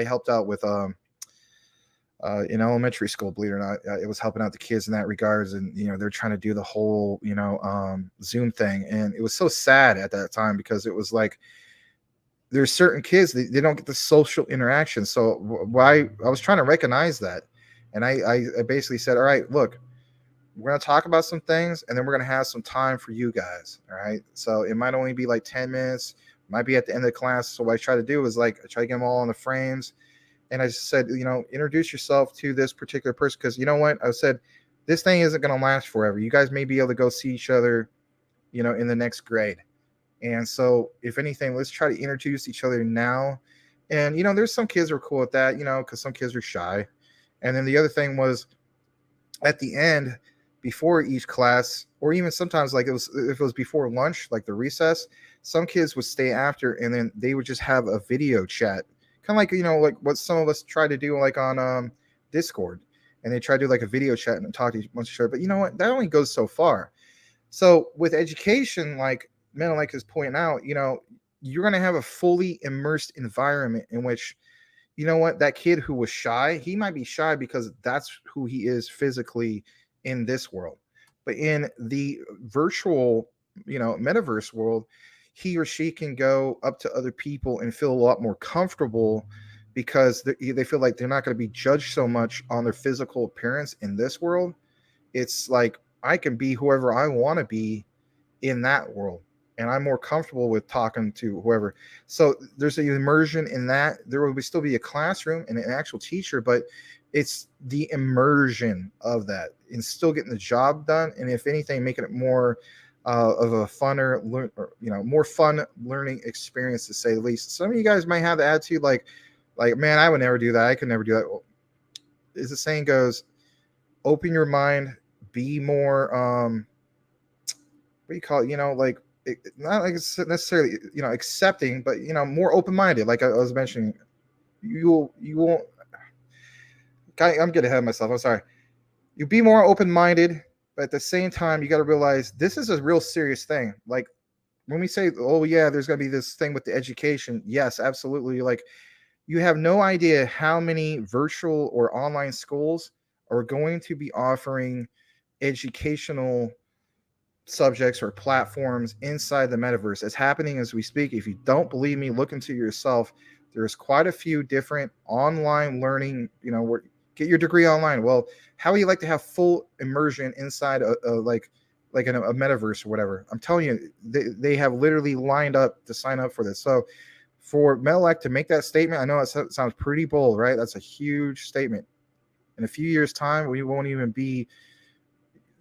S2: helped out with in elementary school, believe it or not, it was helping out the kids in that regards, and they're trying to do the whole Zoom thing, and it was so sad at that time because it was like there's certain kids they don't get the social interaction. So why I was trying to recognize that, and I basically said, all right, look, we're going to talk about some things and then we're going to have some time for you guys. All right. So it might only be like 10 minutes, might be at the end of the class. So what I try to do is like, I try to get them all on the frames. And I just said, introduce yourself to this particular person. Cause you know what? I said, this thing isn't going to last forever. You guys may be able to go see each other, in the next grade. And so if anything, let's try to introduce each other now. And, there's some kids who are cool with that, cause some kids are shy. And then the other thing was at the end, before each class, or even sometimes like if it was before lunch, like the recess, some kids would stay after and then they would just have a video chat, kind of like like what some of us try to do like on Discord, and they try to do like a video chat and talk to each other. But you know what, that only goes so far. So with education, like Menelik is pointing out, you're going to have a fully immersed environment in which that kid who was shy, he might be shy because that's who he is physically in this world. But in the virtual, metaverse world, he or she can go up to other people and feel a lot more comfortable because they feel like they're not going to be judged so much on their physical appearance in this world. It's like I can be whoever I want to be in that world, and I'm more comfortable with talking to whoever. So there's an immersion in that. There will still be a classroom and an actual teacher, but it's the immersion of that and still getting the job done. And if anything, making it more of a funner, more fun learning experience to say the least. Some of you guys might have the attitude like, man, I would never do that. I could never do that. Well, as the saying goes, open your mind, be more, what do you call it? Like, not like it's necessarily, accepting, but, more open-minded. Like I was mentioning, you won't. I'm getting ahead of myself. I'm sorry. You be more open minded, but at the same time, you got to realize this is a real serious thing. Like when we say, "Oh yeah, there's going to be this thing with the education," yes, absolutely. Like you have no idea how many virtual or online schools are going to be offering educational subjects or platforms inside the metaverse. It's happening as we speak. If you don't believe me, look into yourself. There's quite a few different online learning, where get your degree online. Well, how would you like to have full immersion inside like in a metaverse or whatever? I'm telling you, they have literally lined up to sign up for this. So for Melek to make that statement, I know it sounds pretty bold, right? That's a huge statement. In a few years' time, we won't even be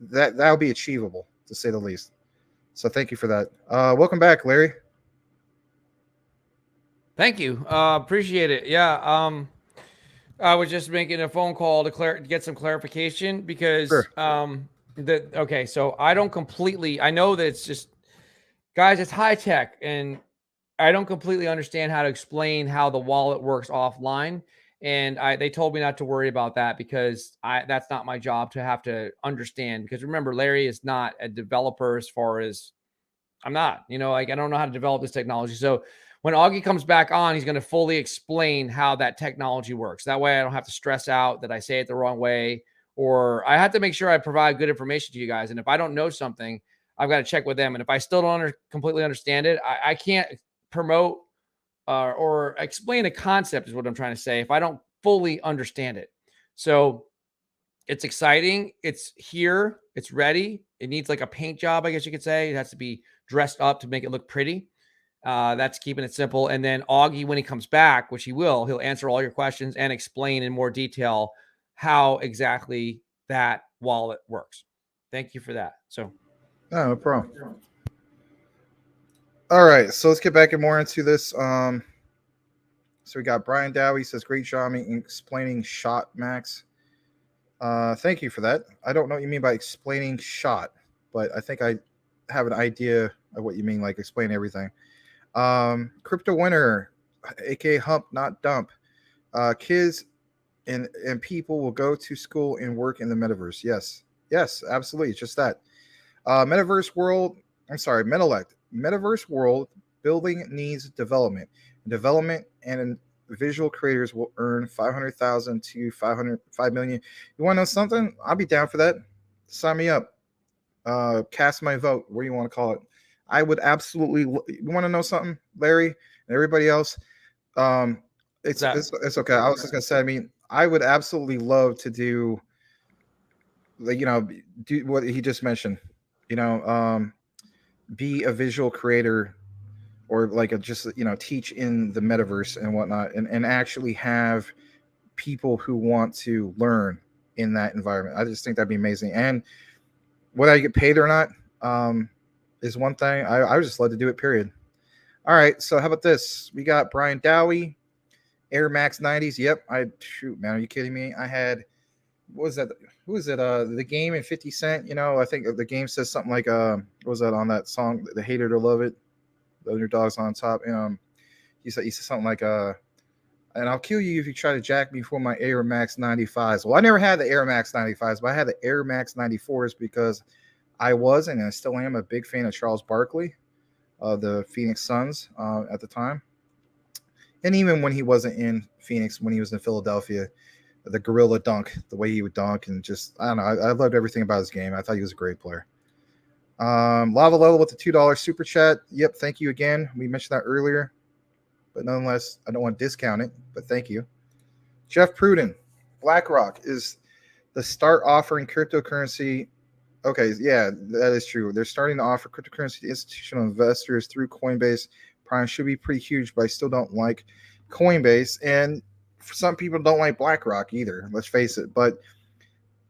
S2: that'll be achievable, to say the least. So thank you for that. Welcome back, Larry.
S1: Thank you. Appreciate it. Yeah. I was just making a phone call to get some clarification because
S2: Sure.
S1: okay, so I don't completely. I know that it's just guys, it's high tech, and I don't completely understand how to explain how the wallet works offline. And they told me not to worry about that because that's not my job to have to understand. Because remember, Larry is not a developer as far as I'm not, like I don't know how to develop this technology. So when Augie comes back on, he's going to fully explain how that technology works. That way I don't have to stress out that I say it the wrong way, or I have to make sure I provide good information to you guys. And if I don't know something, I've got to check with them. And if I still don't completely understand it, I can't promote or explain a concept is what I'm trying to say if I don't fully understand it. So it's exciting. It's here. It's ready. It needs like a paint job, I guess you could say. It has to be dressed up to make it look pretty. That's keeping it simple. And then Augie, when he comes back, which he will, he'll answer all your questions and explain in more detail how exactly that wallet works. Thank you for that. So,
S2: No problem. All right, so let's get back and more into this. So we got Brian Dowie says, "Great job in explaining shot, Max." Thank you for that. I don't know what you mean by explaining shot, but I think I have an idea of what you mean, like explain everything. Crypto winner, aka Hump, not Dump. Kids and people will go to school and work in the metaverse. Yes, absolutely. It's just that. Metaverse world. I'm sorry, Menelect. Metaverse world building needs development. Development and visual creators will earn 500,000 to 5 million. You want to know something? I'll be down for that. Sign me up. Cast my vote. What do you want to call it? I would absolutely. You want to know something, Larry and everybody else? Um, it's okay. I was just gonna say. I mean, I would absolutely love to do, like, do what he just mentioned. You know, be a visual creator, or like just teach in the metaverse and whatnot, and actually have people who want to learn in that environment. I just think that'd be amazing. And whether I get paid or not, is one thing. I would just love to do it, period. All right, so how about this? We got Brian Dowie, Air Max 90s. Yep, shoot, man, are you kidding me? I had, what was that? Who was it? The Game and 50 Cent. I think the Game says something like, what was that on that song? The Hater to Love It. The Underdogs on top. He said something like, and I'll kill you if you try to jack me for my Air Max 95s. Well, I never had the Air Max 95s, but I had the Air Max 94s because I was, and I still am, a big fan of Charles Barkley of the Phoenix Suns at the time. And even when he wasn't in Phoenix, when he was in Philadelphia, the gorilla dunk, the way he would dunk, and just, I don't know, I loved everything about his game. I thought he was a great player. Lava Level with the $2 super chat. Yep, thank you again. We mentioned that earlier, but nonetheless, I don't want to discount it, but thank you. Jeff Pruden, BlackRock is the start offering cryptocurrency. Okay, yeah, that is true. They're starting to offer cryptocurrency to institutional investors through Coinbase. Prime should be pretty huge, but I still don't like Coinbase. And some people don't like BlackRock either, let's face it. But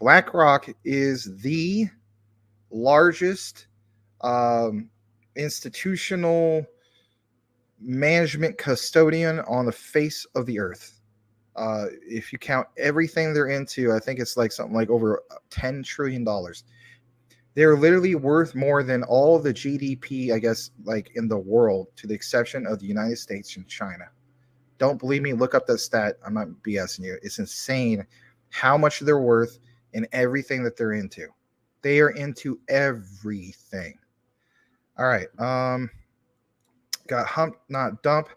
S2: BlackRock is the largest institutional management custodian on the face of the earth. If you count everything they're into, I think it's like something like over $10 trillion. They're literally worth more than all the GDP, I guess, like in the world, to the exception of the United States and China. Don't believe me? Look up that stat. I'm not BSing you. It's insane how much they're worth in everything that they're into. They are into everything. All right. Got hump, not dump.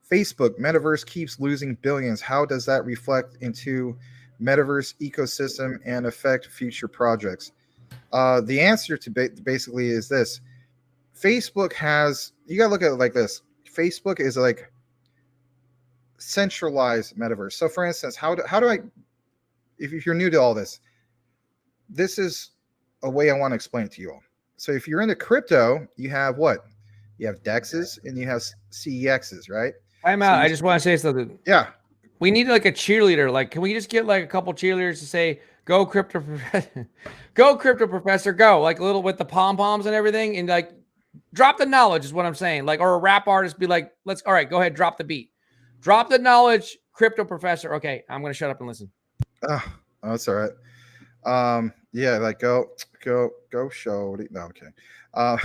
S2: Facebook Metaverse keeps losing billions. How does that reflect into Metaverse ecosystem and affect future projects? The answer to basically is this: Facebook has, you got to look at it like this. Facebook is like centralized metaverse. So, for instance, how do I, if you're new to all this, this is a way I want to explain it to you all. So, if you're into crypto, you have what? You have DEXs and you have CEXs, right?
S1: I'm out. I just want to say something.
S2: Yeah.
S1: We need like a cheerleader. Like, can we just get like a couple cheerleaders to say, "Go crypto, go crypto professor, go!" Like a little with the pom poms and everything, and like drop the knowledge is what I'm saying. Like, or a rap artist be like, "Let's all right, go ahead, drop the beat, drop the knowledge, crypto professor." Okay, I'm gonna shut up and listen.
S2: Oh, that's all right. Yeah, like go show. No, okay. Uh,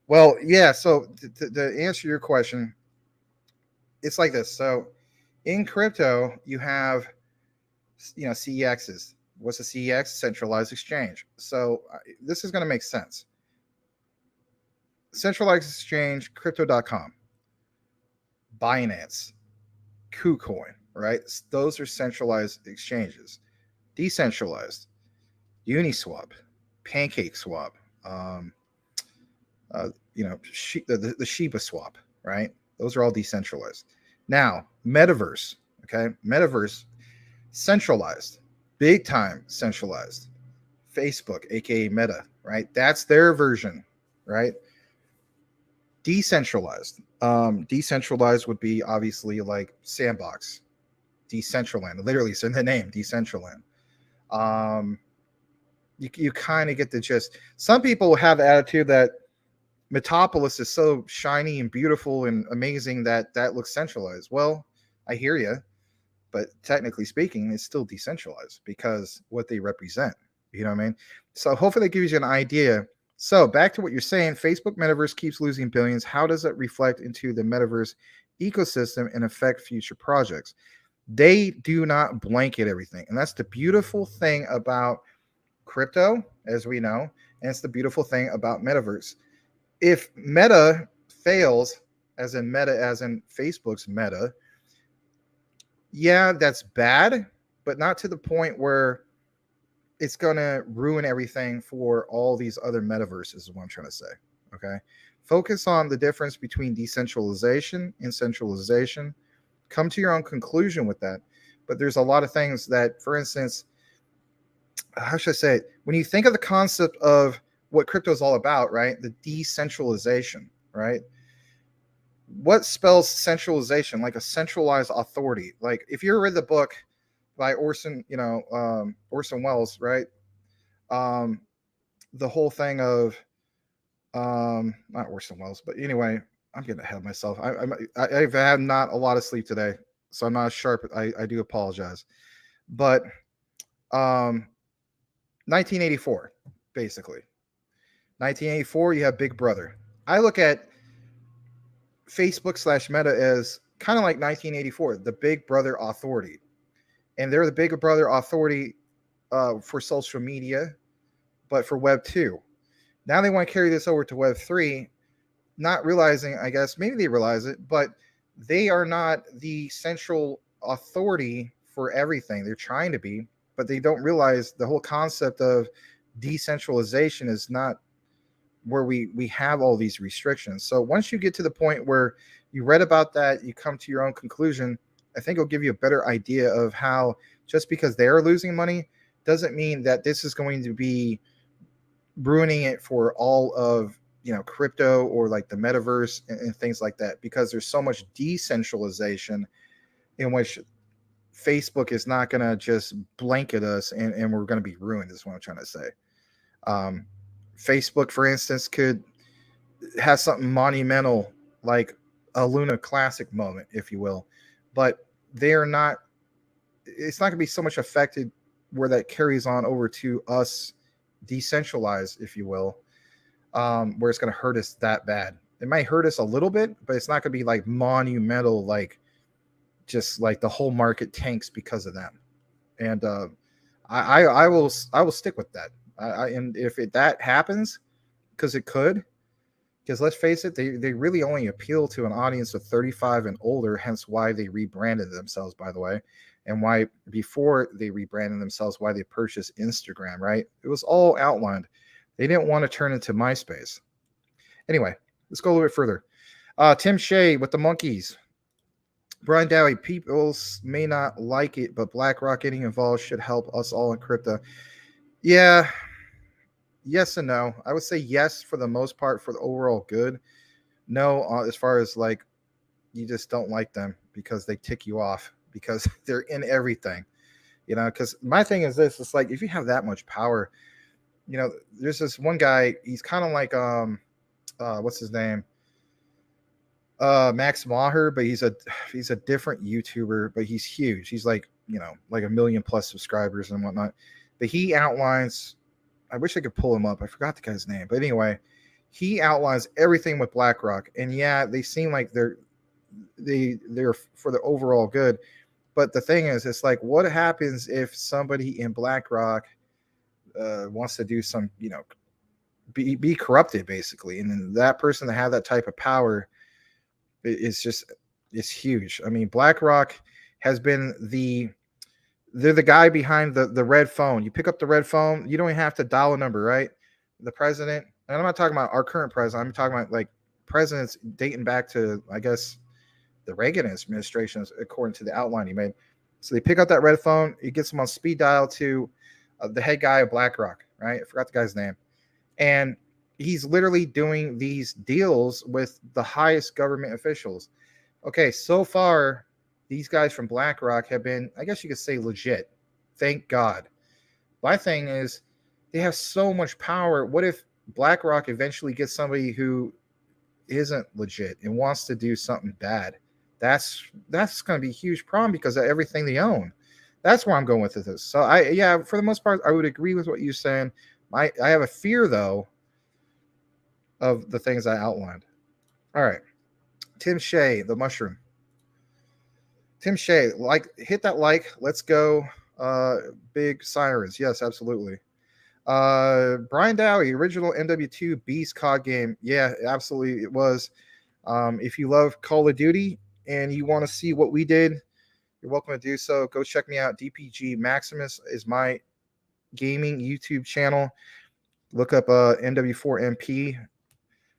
S2: well, yeah. So to answer your question, it's like this. So in crypto, you have, CEXs. What's a CEX? Centralized exchange. So this is going to make sense. Centralized exchange, crypto.com, Binance, KuCoin, right? Those are centralized exchanges. Decentralized, Uniswap, PancakeSwap, the Shiba swap, right? Those are all decentralized. Now, Metaverse, okay? Metaverse, centralized, big time centralized. Facebook, aka Meta, right? That's their version, right? Decentralized. Decentralized would be obviously like Sandbox, Decentraland. Literally, it's in the name, Decentraland. You kind of get the gist. Some people have the attitude that Metapolis is so shiny and beautiful and amazing that looks centralized. Well, I hear you, but technically speaking, it's still decentralized because what they represent. You know what I mean? So hopefully that gives you an idea. So back to what you're saying, Facebook Metaverse keeps losing billions. How does it reflect into the Metaverse ecosystem and affect future projects? They do not blanket everything. And that's the beautiful thing about crypto, as we know. And it's the beautiful thing about Metaverse. If Meta fails, as in Facebook's Meta, yeah, that's bad, but not to the point where it's going to ruin everything for all these other metaverses, is what I'm trying to say. Okay. Focus on the difference between decentralization and centralization. Come to your own conclusion with that. But there's a lot of things that, for instance, how should I say it? When you think of the concept of what crypto is all about, right? The decentralization, right? What spells centralization? Like a centralized authority. Like if you ever read the book by Orson Welles, right? The whole thing of not Orson Welles, but anyway, I'm getting ahead of myself. I've had not a lot of sleep today, so I'm not sharp. I do apologize, but 1984, basically. 1984, you have Big Brother. I look at Facebook / Meta as kind of like 1984, the Big Brother authority. And they're the Big Brother authority for social media, but for Web 2. Now they want to carry this over to Web 3, not realizing, I guess, maybe they realize it, but they are not the central authority for everything. They're trying to be, but they don't realize the whole concept of decentralization is not where we have all these restrictions. So once you get to the point where you read about that, you come to your own conclusion, I think it'll give you a better idea of how just because they're losing money doesn't mean that this is going to be ruining it for all of crypto or like the metaverse and things like that, because there's so much decentralization in which Facebook is not going to just blanket us and we're going to be ruined, is what I'm trying to say. Facebook, for instance, could have something monumental like a Luna Classic moment, if you will, but it's not going to be so much affected where that carries on over to us decentralized, if you will, where it's going to hurt us that bad. It might hurt us a little bit, but it's not going to be like monumental, like just like the whole market tanks because of them. And I will stick with that. And if that happens, because it could, because let's face it, they really only appeal to an audience of 35 and older, hence why they rebranded themselves, by the way, and why before they rebranded themselves, why they purchased Instagram, right? It was all outlined. They didn't want to turn into MySpace. Anyway, let's go a little bit further. Tim Shea with the Monkeys. Brian Dowie, people may not like it, but BlackRock getting involved should help us all in crypto. Yeah, yes and no. I would say yes for the most part for the overall good. No, as far as like you just don't like them because they tick you off because they're in everything. You know, because my thing is this: it's like if you have that much power, you know, there's this one guy. He's kind of like what's his name? Max Maher, but he's a different YouTuber, but he's huge. He's like, you know, like 1 million plus subscribers and whatnot. But he outlines, I wish I could pull him up. I forgot the guy's name. But anyway, he outlines everything with BlackRock. And yeah, they seem like they're for the overall good. But the thing is, it's like, what happens if somebody in BlackRock wants to do some, you know, be corrupted basically, and then that person that had that type of power it's huge. I mean, BlackRock has been they're the guy behind the red phone. You pick up the red phone, you don't even have to dial a number, right? The president, and I'm not talking about our current president, I'm talking about like presidents dating back to, I guess, the Reagan administration, according to the outline he made. So they pick up that red phone, it gets them on speed dial to the head guy of BlackRock, right? I forgot the guy's name. And he's literally doing these deals with the highest government officials. Okay, so far, these guys from BlackRock have been, I guess you could say, legit. Thank God. My thing is, they have so much power. What if BlackRock eventually gets somebody who isn't legit and wants to do something bad? That's going to be a huge problem because of everything they own. That's where I'm going with this. So for the most part, I would agree with what you're saying. I have a fear though of the things I outlined. All right. Tim Shea, the mushroom. Tim Shea, hit that like. Let's go. Big sirens. Yes, absolutely. Brian Dowie, original MW2 Beast COD game. Yeah, absolutely. It was. If you love Call of Duty and you want to see what we did, you're welcome to do so. Go check me out. DPG Maximus is my gaming YouTube channel. Look up MW4MP.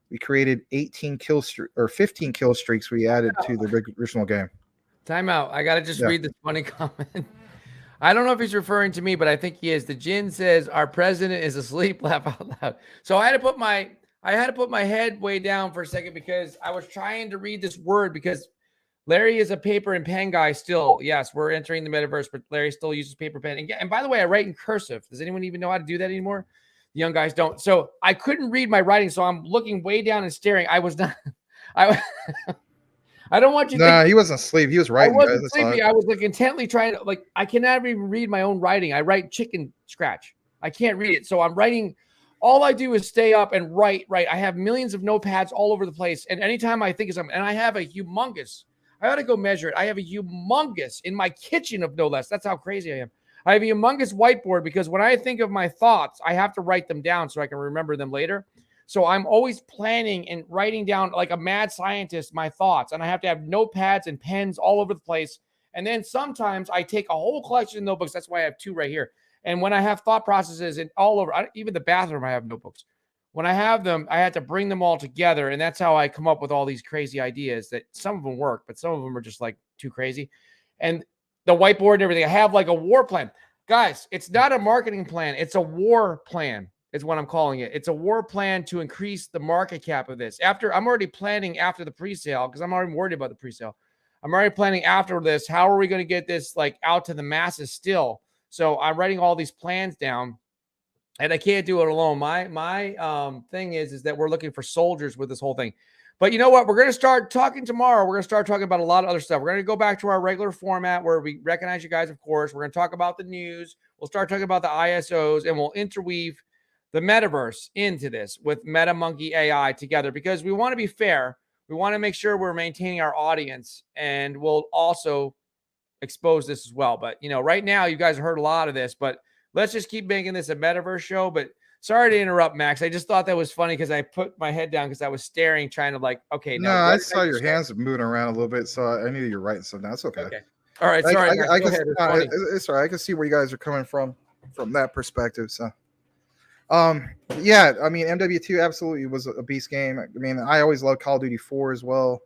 S2: We created 15 kill streaks we added to the original game.
S1: Time out. I got to just read this funny comment. I don't know if he's referring to me, but I think he is. The Jin says our president is asleep. Laugh out loud. So I had to put my head way down for a second because I was trying to read this word because Larry is a paper and pen guy still. Yes, we're entering the metaverse, but Larry still uses paper pen. And by the way, I write in cursive. Does anyone even know how to do that anymore? The young guys don't. So I couldn't read my writing, so I'm looking way down and staring. I was not. I don't want you to think.
S2: He wasn't asleep. He was writing.
S1: I wasn't sleepy. I was like intently trying to, like, I cannot even read my own writing. I write chicken scratch. I can't read it. So I'm writing. All I do is stay up and write. I have millions of notepads all over the place. And anytime I think of something, and I have a humongous, I ought to go measure it. I have a humongous in my kitchen of no less. That's how crazy I am. I have a humongous whiteboard because when I think of my thoughts, I have to write them down so I can remember them later. So I'm always planning and writing down like a mad scientist my thoughts, and I have to have notepads and pens all over the place. And then sometimes I take a whole collection of notebooks. That's why I have 2 right here. And when I have thought processes and all over, even the bathroom, I have notebooks. When I have them, I had to bring them all together, and that's how I come up with all these crazy ideas that some of them work, but some of them are just like too crazy. And the whiteboard and everything, I have like a war plan. Guys, it's not a marketing plan. It's a war plan. Is what I'm calling it. It's a war plan to increase the market cap of this. I'm already planning after the pre-sale because I'm already worried about the pre-sale. I'm already planning after this. How are we going to get this like out to the masses still? So I'm writing all these plans down, and I can't do it alone. My thing is that we're looking for soldiers with this whole thing. But you know what? We're going to start talking tomorrow. We're going to start talking about a lot of other stuff. We're going to go back to our regular format where we recognize you guys, of course. We're going to talk about the news. We'll start talking about the ISOs, and we'll interweave the metaverse into this with Metamonkey AI together because we want to be fair. we want to make sure we're maintaining our audience, and we'll also expose this as well. But right now you guys heard a lot of this, but let's just keep making this a metaverse show. But sorry to interrupt, Max. I just thought that was funny because I put my head down because I was staring, trying to like, okay,
S2: No,
S1: now
S2: I saw your hands moving around a little bit, so I knew you're writing something. That's okay.
S1: Okay. All right. Sorry, Max. Go ahead.
S2: It's all right. I can see where you guys are coming from that perspective. So, yeah, I mean, MW2 absolutely was a beast game. I mean, I always loved Call of Duty 4 as well.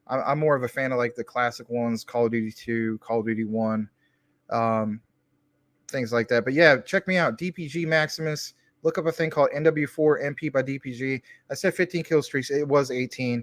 S2: I'm more of a fan of like the classic ones, Call of Duty 2, Call of Duty 1, things like that. But yeah, check me out, DPG Maximus. Look up a thing called NW4 MP by DPG. I said 15 kill streaks. It was 18.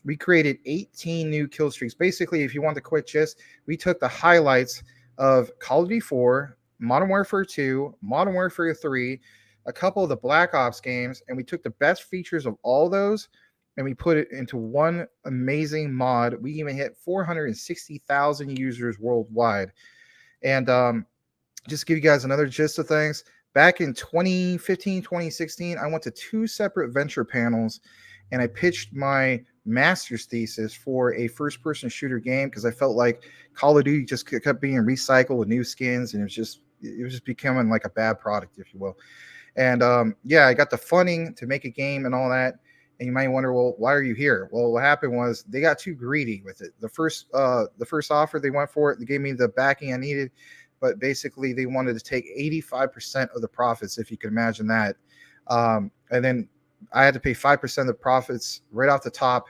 S2: We created 18 new kill streaks. Basically, if you want the quick gist, we took the highlights of Call of Duty 4, Modern Warfare 2, Modern Warfare 3, a couple of the Black Ops games, and we took the best features of all those and we put it into one amazing mod. We even hit 460,000 users worldwide. And just to give you guys another gist of things, back in 2015, 2016, I went to 2 separate venture panels and I pitched my master's thesis for a first-person shooter game because I felt like Call of Duty just kept being recycled with new skins, and it was just becoming like a bad product, if you will. And yeah, I got the funding to make a game and all that. And you might wonder, well, why are you here? Well, what happened was they got too greedy with it. The first offer they went for it, they gave me the backing I needed, but basically they wanted to take 85% of the profits, if you can imagine that. And then I had to pay 5% of the profits right off the top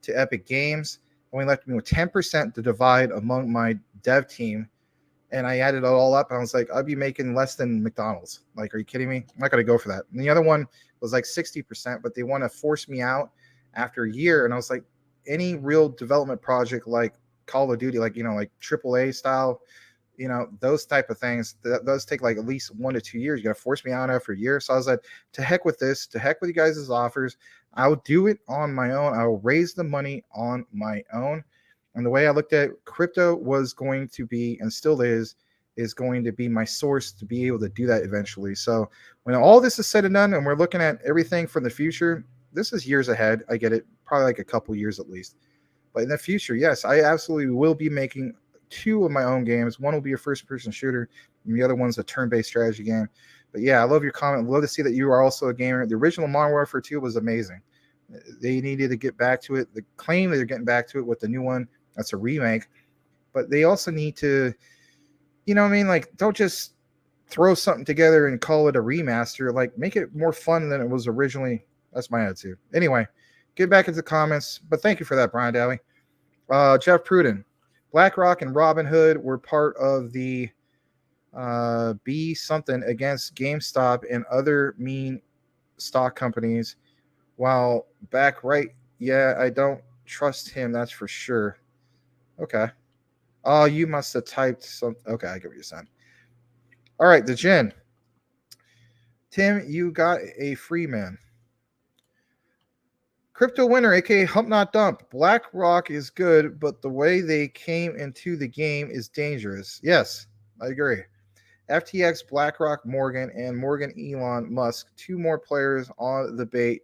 S2: to Epic Games. Only left me with 10% to divide among my dev team. And I added it all up. And I was like, I'd be making less than McDonald's. Like, are you kidding me? I'm not going to go for that. And the other one was like 60%, but they want to force me out after a year. And I was like, any real development project like Call of Duty, like, like AAA style, those type of things, those take like at least 1 to 2 years. You got to force me out after a year. So I was like, to heck with this, to heck with you guys' offers. I'll do it on my own. I'll raise the money on my own. And the way I looked at it, crypto was going to be, and still is going to be my source to be able to do that eventually. So when all this is said and done, and we're looking at everything from the future, this is years ahead. I get it, probably like a couple years at least. But in the future, yes, I absolutely will be making 2 of my own games. One will be a first-person shooter, and the other one's a turn-based strategy game. But yeah, I love your comment. Love to see that you are also a gamer. The original Modern Warfare 2 was amazing. They needed to get back to it. The claim that they're getting back to it with the new one, that's a remake. But they also need to, like, don't just throw something together and call it a remaster. Like, make it more fun than it was originally. That's my attitude. Anyway, get back into the comments. But thank you for that, Brian Dowie. Jeff Pruden. BlackRock and Robinhood were part of the B something against GameStop and other meme stock companies. While back right, yeah, I don't trust him, that's for sure. Okay. Oh, you must have typed something. Okay, I get what you're saying. All right, the Gin. Tim, you got a free man. Crypto winner, aka Hump Not Dump. BlackRock is good, but the way they came into the game is dangerous. Yes, I agree. FTX, BlackRock, Morgan, and Morgan Elon Musk, 2 more players on the bait.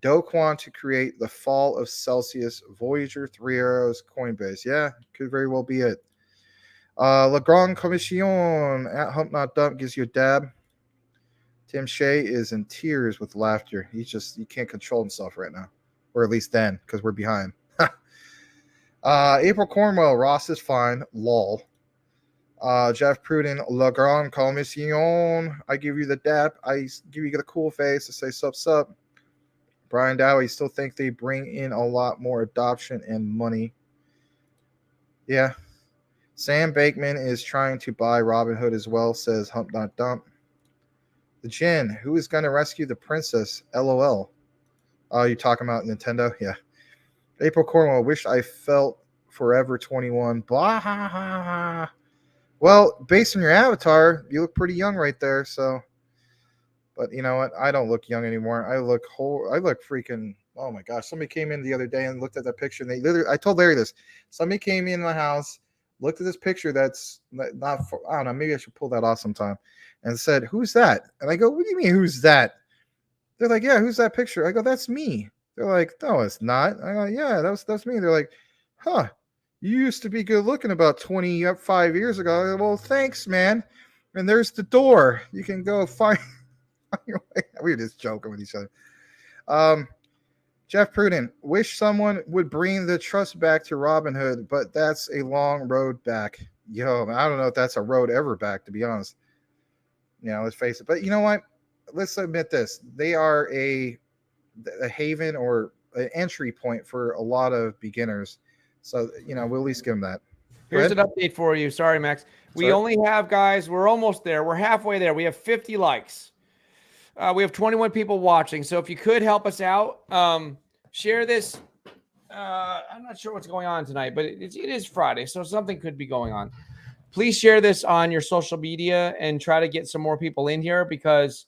S2: Do Kwon to create the fall of Celsius, Voyager, 3 Arrows, Coinbase. Yeah, could very well be it. La Grande Commission at Hump Not Dump gives you a dab. Tim Shea is in tears with laughter. He can't control himself right now. Or at least then, because we're behind. April Cornwell, Ross is fine. Lol. Jeff Pruden, La Grande Commission. I give you the dap. I give you the cool face to say sup. Brian Dowie, still think they bring in a lot more adoption and money. Yeah. Sam Bakeman is trying to buy Robinhood as well, says Hump Not Dump. The Gin, who is going to rescue the princess? LOL. Oh, you talking about Nintendo? Yeah. April Cornwell, wish I felt forever 21. Blah. Well, based on your avatar, you look pretty young right there, so. But you know what? I don't look young anymore. I look freaking. Oh my gosh! Somebody came in the other day and looked at that picture, and they literally. I told Larry this. Somebody came in my house, looked at this picture that's not. I don't know. Maybe I should pull that off sometime, and said, "Who's that?" And I go, "What do you mean, who's that?" They're like, "Yeah, who's that picture?" I go, "That's me." They're like, no, it's not. I go, yeah, that's me. They're like, huh, you used to be good looking about 25 years ago. I go, well, thanks, man. And there's the door. You can go find your way. We were just joking with each other. Jeff Prudent, wish someone would bring the trust back to Robinhood, but that's a long road back. Yo, I don't know if that's a road ever back, to be honest. Let's face it. But you know what? Let's admit this. They are a haven or an entry point for a lot of beginners. So, we'll at least give them that.
S1: Here's an update for you. Sorry, Max. We only have, guys, we're almost there. We're halfway there. We have 50 likes. We have 21 people watching. So if you could help us out, share this. I'm not sure what's going on tonight, but it is Friday, so something could be going on. Please share this on your social media and try to get some more people in here, because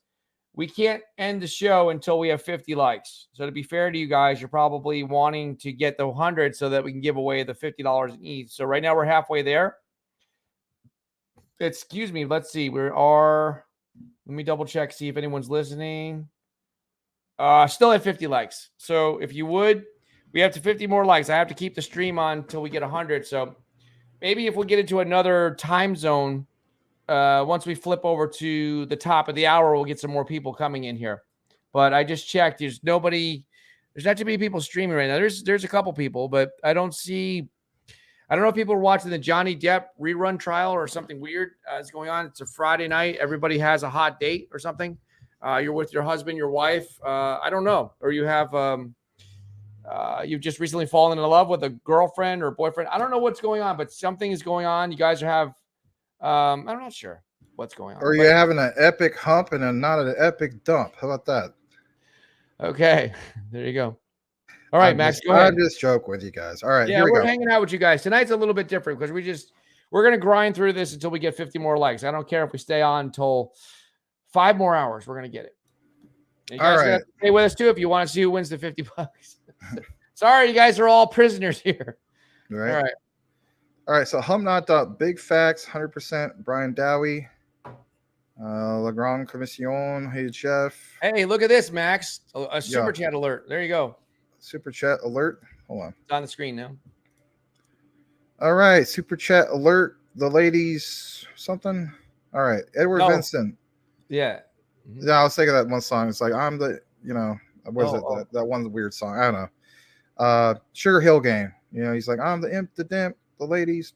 S1: we can't end the show until we have 50 likes. So to be fair to you guys, you're probably wanting to get the 100 so that we can give away the $50 in ETH. So right now we're halfway there. Excuse me. Let's see. Let me double check, see if anyone's listening. Still at 50 likes. So if you would, we have to 50 more likes. I have to keep the stream on until we get 100. So maybe if we get into another time zone, once we flip over to the top of the hour, we'll get some more people coming in here. But I just checked. There's not too many people streaming right now. There's a couple people, but I don't know if people are watching the Johnny Depp rerun trial or something weird is going on. It's a Friday night. Everybody has a hot date or something. You're with your husband, your wife. I don't know. Or you have you've just recently fallen in love with a girlfriend or boyfriend. I don't know what's going on, but something is going on. You guys I'm not sure what's going on.
S2: Or you're having an epic hump and not an epic dump. How about that?
S1: Okay. There you go. All right, Max, go ahead.
S2: I just joke with you guys. All right.
S1: Yeah, we're hanging out with you guys. Tonight's a little bit different because we're going to grind through this until we get 50 more likes. I don't care if we stay on until 5 more hours. We're going to get it. You guys have to stay with us too if you want to see who wins the $50. Sorry, you guys are all prisoners here.
S2: Right. All right. So Hum Not Up, Big Facts, 100%. Brian Dowie, La Grande Commission. Hey, Jeff.
S1: Hey, look at this, Max. A super chat alert. There you go.
S2: Super chat alert. Hold on.
S1: It's on the screen now.
S2: All right. Super chat alert. The ladies something. All right. Edward Vincent.
S1: Yeah.
S2: Mm-hmm. Yeah, I was thinking that one song. It's like, I'm the, what is it? That one weird song. I don't know. Sugar Hill Gang. He's like, I'm the imp, the dimp, the ladies,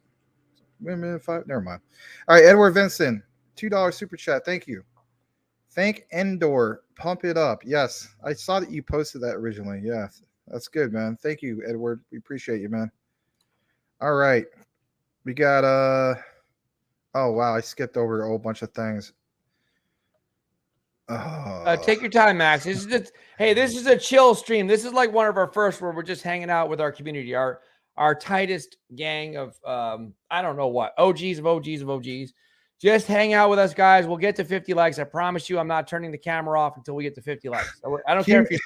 S2: women, five. Never mind. All right. Edward Vincent. $2 super chat. Thank you. Thank Endor. Pump it up. Yes. I saw that you posted that originally. Yeah. That's good, man. Thank you, Edward. We appreciate you, man. All right. We got oh wow, I skipped over a whole bunch of things.
S1: Take your time, Max. This is a chill stream. This is like one of our first where we're just hanging out with our community, our tightest gang of I don't know what, OGs of OGs of OGs. Just hang out with us, guys. We'll get to 50 likes. I promise you I'm not turning the camera off until we get to 50 likes. I don't care if you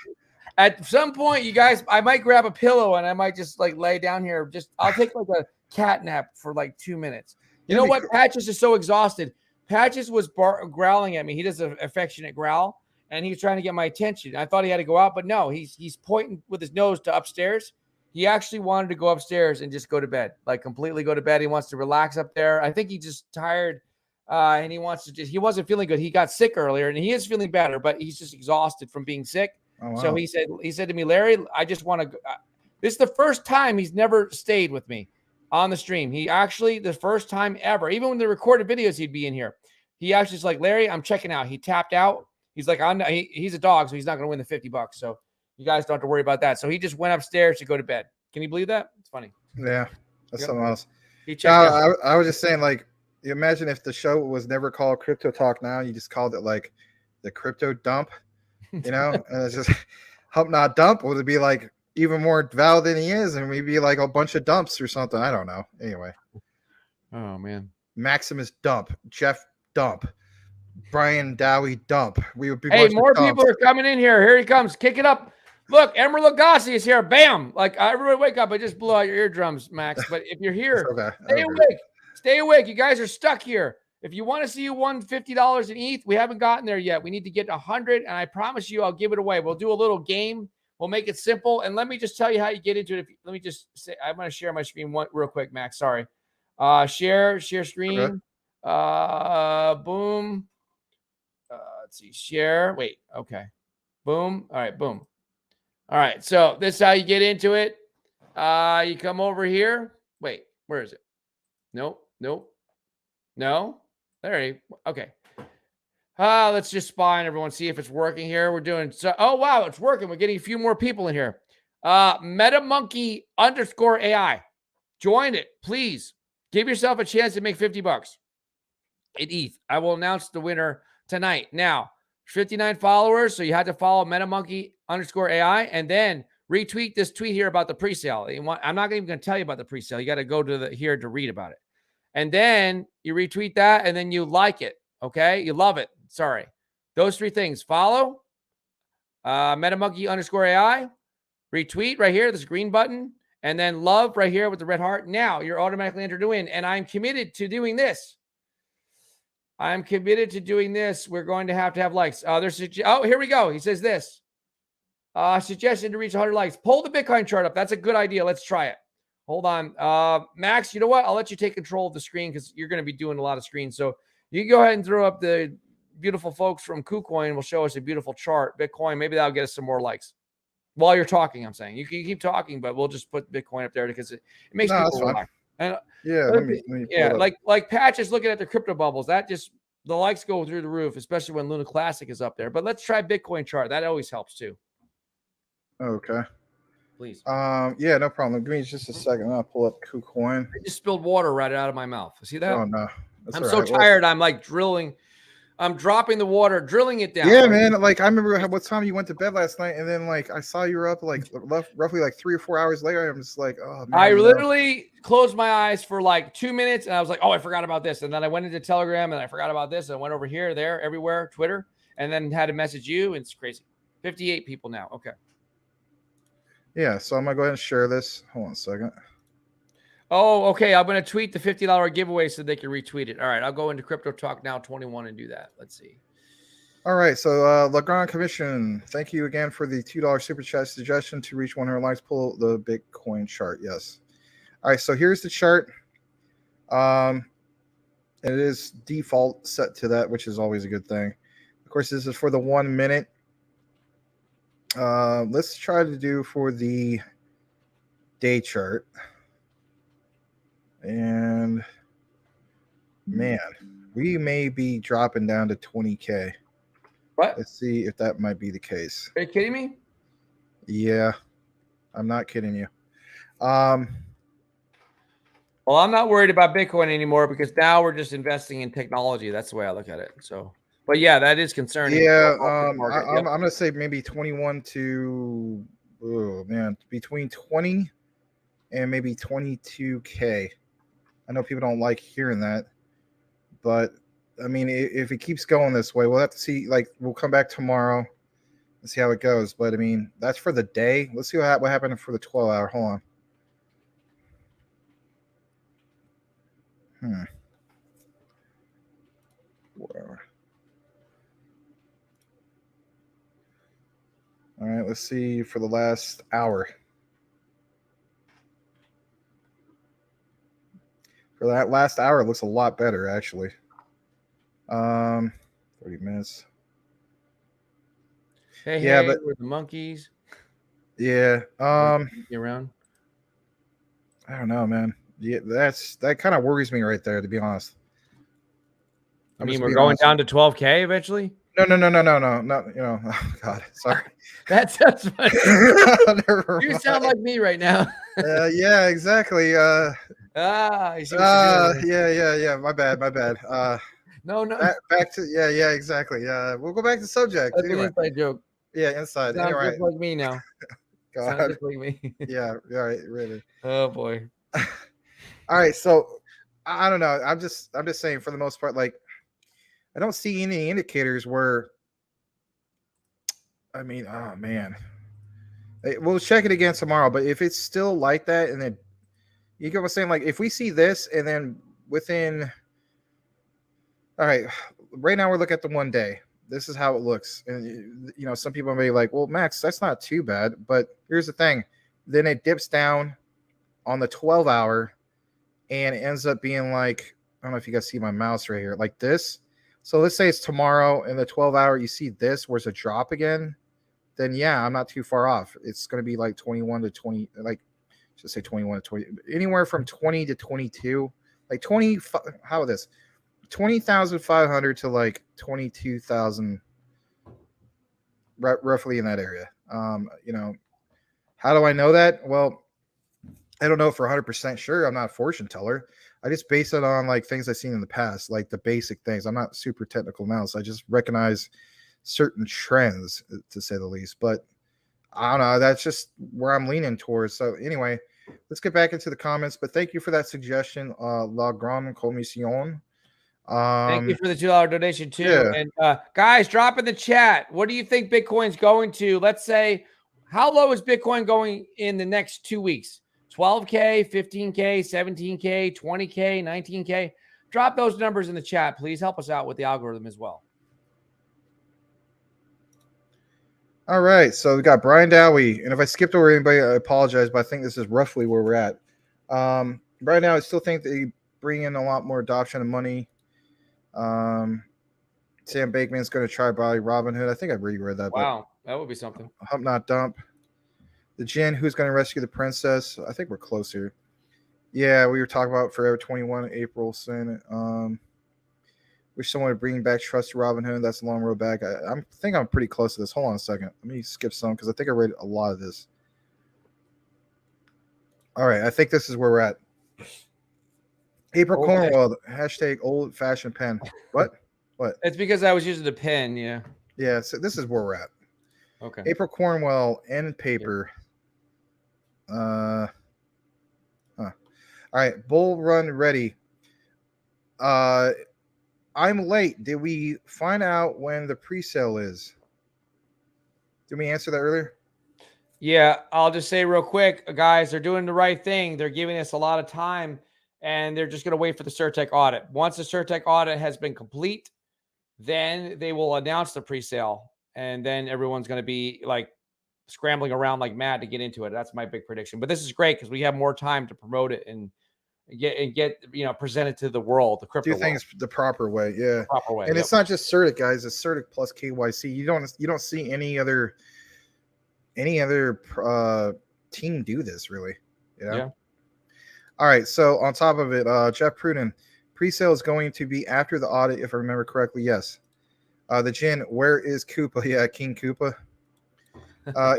S1: at some point, you guys, I might grab a pillow and I might just like lay down here. I'll take like a cat nap for like 2 minutes. You know what? Patches is so exhausted. Patches was growling at me. He does an affectionate growl, and he's trying to get my attention. I thought he had to go out, but no, he's pointing with his nose to upstairs. He actually wanted to go upstairs and just go to bed, like completely go to bed. He wants to relax up there. I think he's just tired, and he wasn't feeling good. He got sick earlier, and he is feeling better, but he's just exhausted from being sick. Oh, wow. So he said to me, Larry, I just want to this is the first time he's never stayed with me on the stream. He actually, the first time ever, even when the recorded videos, he'd be in here. He actually is like, Larry, I'm checking out. He tapped out. He's like, he's a dog, so he's not going to win the $50. So you guys don't have to worry about that. So he just went upstairs to go to bed. Can you believe that? It's funny.
S2: Yeah, that's something else. He checked out. I was just saying, like, you imagine if the show was never called Crypto Talk now, you just called it like the Crypto Dump. And it's just Hump Not Dump. Would it be like even more valid than he is, and maybe like a bunch of dumps or something? I don't know. Anyway.
S1: Oh man.
S2: Maximus Dump. Jeff Dump. Brian Dowie Dump. We would be.
S1: Hey, more people are coming in here. Here he comes. Kick it up. Look, Emerald Lagasse is here. Bam! Like everybody, wake up! I just blew out your eardrums, Max. But if you're here, stay awake. Stay awake. You guys are stuck here. If you want to see who won $50 in ETH, we haven't gotten there yet. We need to get 100, and I promise you I'll give it away. We'll do a little game We'll make it simple. And let me just tell you how you get into it. Let me just say, I'm going to share my screen real quick, Max. Sorry. Share screen. Okay. Boom. Let's see. Share. Wait. Okay. Boom. All right. Boom. All right. So this is how you get into it. You come over here. Wait, where is it? Nope. No. There you go. Okay. Let's just spy on everyone, see if it's working here. We're doing so. Oh, wow, it's working. We're getting a few more people in here. Metamonkey _AI. Join it, please. Give yourself a chance to make $50 in ETH. I will announce the winner tonight. Now, 59 followers, so you had to follow Metamonkey _AI and then retweet this tweet here about the presale. I'm not even going to tell you about the presale. You got to go to here to read about it. And then you retweet that and then you like it. Okay. You love it. Sorry. Those 3 things. Follow Metamonkey _AI, retweet right here, this green button, and then love right here with the red heart. Now you're automatically entered to win. And I'm committed to doing this. We're going to have likes. Here we go. He says this. Suggestion to reach 100 likes. Pull the Bitcoin chart up. That's a good idea. Let's try it. Hold on. Max, you know what? I'll let you take control of the screen because you're going to be doing a lot of screens. So you can go ahead and throw up the beautiful folks from KuCoin will show us a beautiful chart. Bitcoin, maybe that'll get us some more likes. While you're talking, I'm saying. You can keep talking, but we'll just put Bitcoin up there because it makes people relax. And
S2: let me
S1: like Patch is looking at the crypto bubbles. That just the likes go through the roof, especially when Luna Classic is up there. But let's try Bitcoin chart. That always helps too.
S2: Okay.
S1: Please.
S2: Yeah, no problem. Give me just a second. I'll pull up KuCoin.
S1: I just spilled water right out of my mouth. See that?
S2: Oh no.
S1: I'm so tired. I'm like drilling. I'm dropping the water, drilling it down.
S2: Yeah, man. Like I remember what time you went to bed last night, and then like I saw you were up like roughly like 3 or 4 hours later. I'm just like, oh man.
S1: I literally closed my eyes for like 2 minutes, and I was like, oh, I forgot about this. And then I went into Telegram, and I forgot about this. And I went over here, there, everywhere, Twitter, and then had to message you. And it's crazy. 58 people now. Okay.
S2: Yeah, so I'm gonna go ahead and share this. Hold on a second.
S1: Oh, okay. I'm going to tweet the $50 giveaway so they can retweet it. All right. I'll go into Crypto Talk Now 21 and do that. Let's see.
S2: All right. So, Legrand Commission, thank you again for the $2 super chat suggestion to reach 100 likes. Pull the Bitcoin chart. Yes. All right. So here's the chart. It is default set to that, which is always a good thing. Of course, this is for the 1 minute. Let's try to do for the day chart. And man, we may be dropping down to 20K.
S1: What?
S2: Let's see if that might be the case.
S1: Are you kidding me?
S2: Yeah, I'm not kidding you.
S1: Well, I'm not worried about Bitcoin anymore because now we're just investing in technology. That's the way I look at it. So, but yeah, that is concerning.
S2: Yeah, I'm gonna say maybe 21 to between 20 and maybe 22K. I know people don't like hearing that, but I mean, if it keeps going this way, we'll have to see. Like, we'll come back tomorrow and see how it goes. But I mean, that's for the day. Let's see what happened for the 12-hour. Hold on. Whatever. All right, let's see for the last hour. For that last hour, it looks a lot better, actually. 30 minutes.
S1: Hey, but we're the monkeys.
S2: Yeah.
S1: Around.
S2: I don't know, man. Yeah, that kind of worries me right there, to be honest.
S1: I mean, we're going down to 12K eventually?
S2: No. You know, oh God, sorry.
S1: That's funny. You sound like me right now.
S2: Yeah, exactly.
S1: You see what
S2: yeah. My bad.
S1: No.
S2: Back to yeah, exactly. We'll go back to subject.
S1: That's anyway. An inside joke.
S2: Yeah, inside.
S1: Sounds
S2: anyway.
S1: just like me now.
S2: God.
S1: Sounds just like me.
S2: Yeah, right, really.
S1: Oh boy.
S2: All right, so I don't know. I'm just saying, for the most part, like, I don't see any indicators where. I mean, oh man. We'll check it again tomorrow, but if it's still like that, and then you get what I'm saying, like, if we see this and then within, all right, right now we're looking at the 1 day. this is how it looks. And some people may be like, well, Max, that's not too bad. But here's the thing. Then it dips down on the 12-hour, and it ends up being like, I don't know if you guys see my mouse right here, like this. So let's say it's tomorrow, and the 12-hour, you see this, where's a drop again. Then yeah, I'm not too far off. It's going to be like 21 to 20, like just say 21 to 20, anywhere from 20 to 22, like 20. How about this? 20,500 to like 22,000, roughly in that area. How do I know that? Well, I don't know for 100% sure. I'm not a fortune teller. I just base it on like things I've seen in the past, like the basic things. I'm not super technical now, so I just recognize certain trends, to say the least. But I don't know. That's just where I'm leaning towards. So anyway, let's get back into the comments. But thank you for that suggestion, La Grande Commission.
S1: Thank you for the $2 donation too.
S2: Yeah.
S1: And guys, drop in the chat. What do you think Bitcoin's going to? Let's say, how low is Bitcoin going in the next 2 weeks? 12K, 15K, 17K, 20K, 19K. Drop those numbers in the chat, please. Help us out with the algorithm as well.
S2: All right. So we got Brian Dowie. And if I skipped over anybody, I apologize, but I think this is roughly where we're at. Right now, I still think they bring in a lot more adoption of money. Sam Bakeman's going to try by Robinhood. I think I reread that.
S1: Wow, that would be something.
S2: Hump Not Dump. The Jin, who's going to rescue the princess? I think we're close here. Yeah, we were talking about Forever 21, April soon. Wish someone would bring back trust to Robinhood. That's a long road back. I think I'm pretty close to this. Hold on a second. Let me skip some because I think I read a lot of this. All right, I think this is where we're at. April Cornwell, hashtag old fashioned pen. What?
S1: It's because I was using the pen, yeah.
S2: Yeah, so this is where we're at.
S1: Okay.
S2: April Cornwell, end paper. All right, bull run ready. I'm late. Did we find out when the pre-sale is? Did we answer that earlier?
S1: Yeah, I'll just say real quick, guys, they're doing the right thing. They're giving us a lot of time, and they're just going to wait for the CertTech audit. Once the CertTech audit has been complete, then they will announce the pre-sale, and then everyone's going to be like scrambling around like mad to get into it. That's my big prediction. But this is great because we have more time to promote it and get presented to the world, the crypto
S2: do things
S1: world.
S2: the proper way. Yeah,
S1: the proper way.
S2: And It's not just CertTech, guys. It's CertTech plus KYC. You don't see any other team do this really. Yeah. All right. So on top of it, Jeff Pruden, pre-sale is going to be after the audit, if I remember correctly. Yes. The Jin, where is Koopa? Yeah, King Koopa.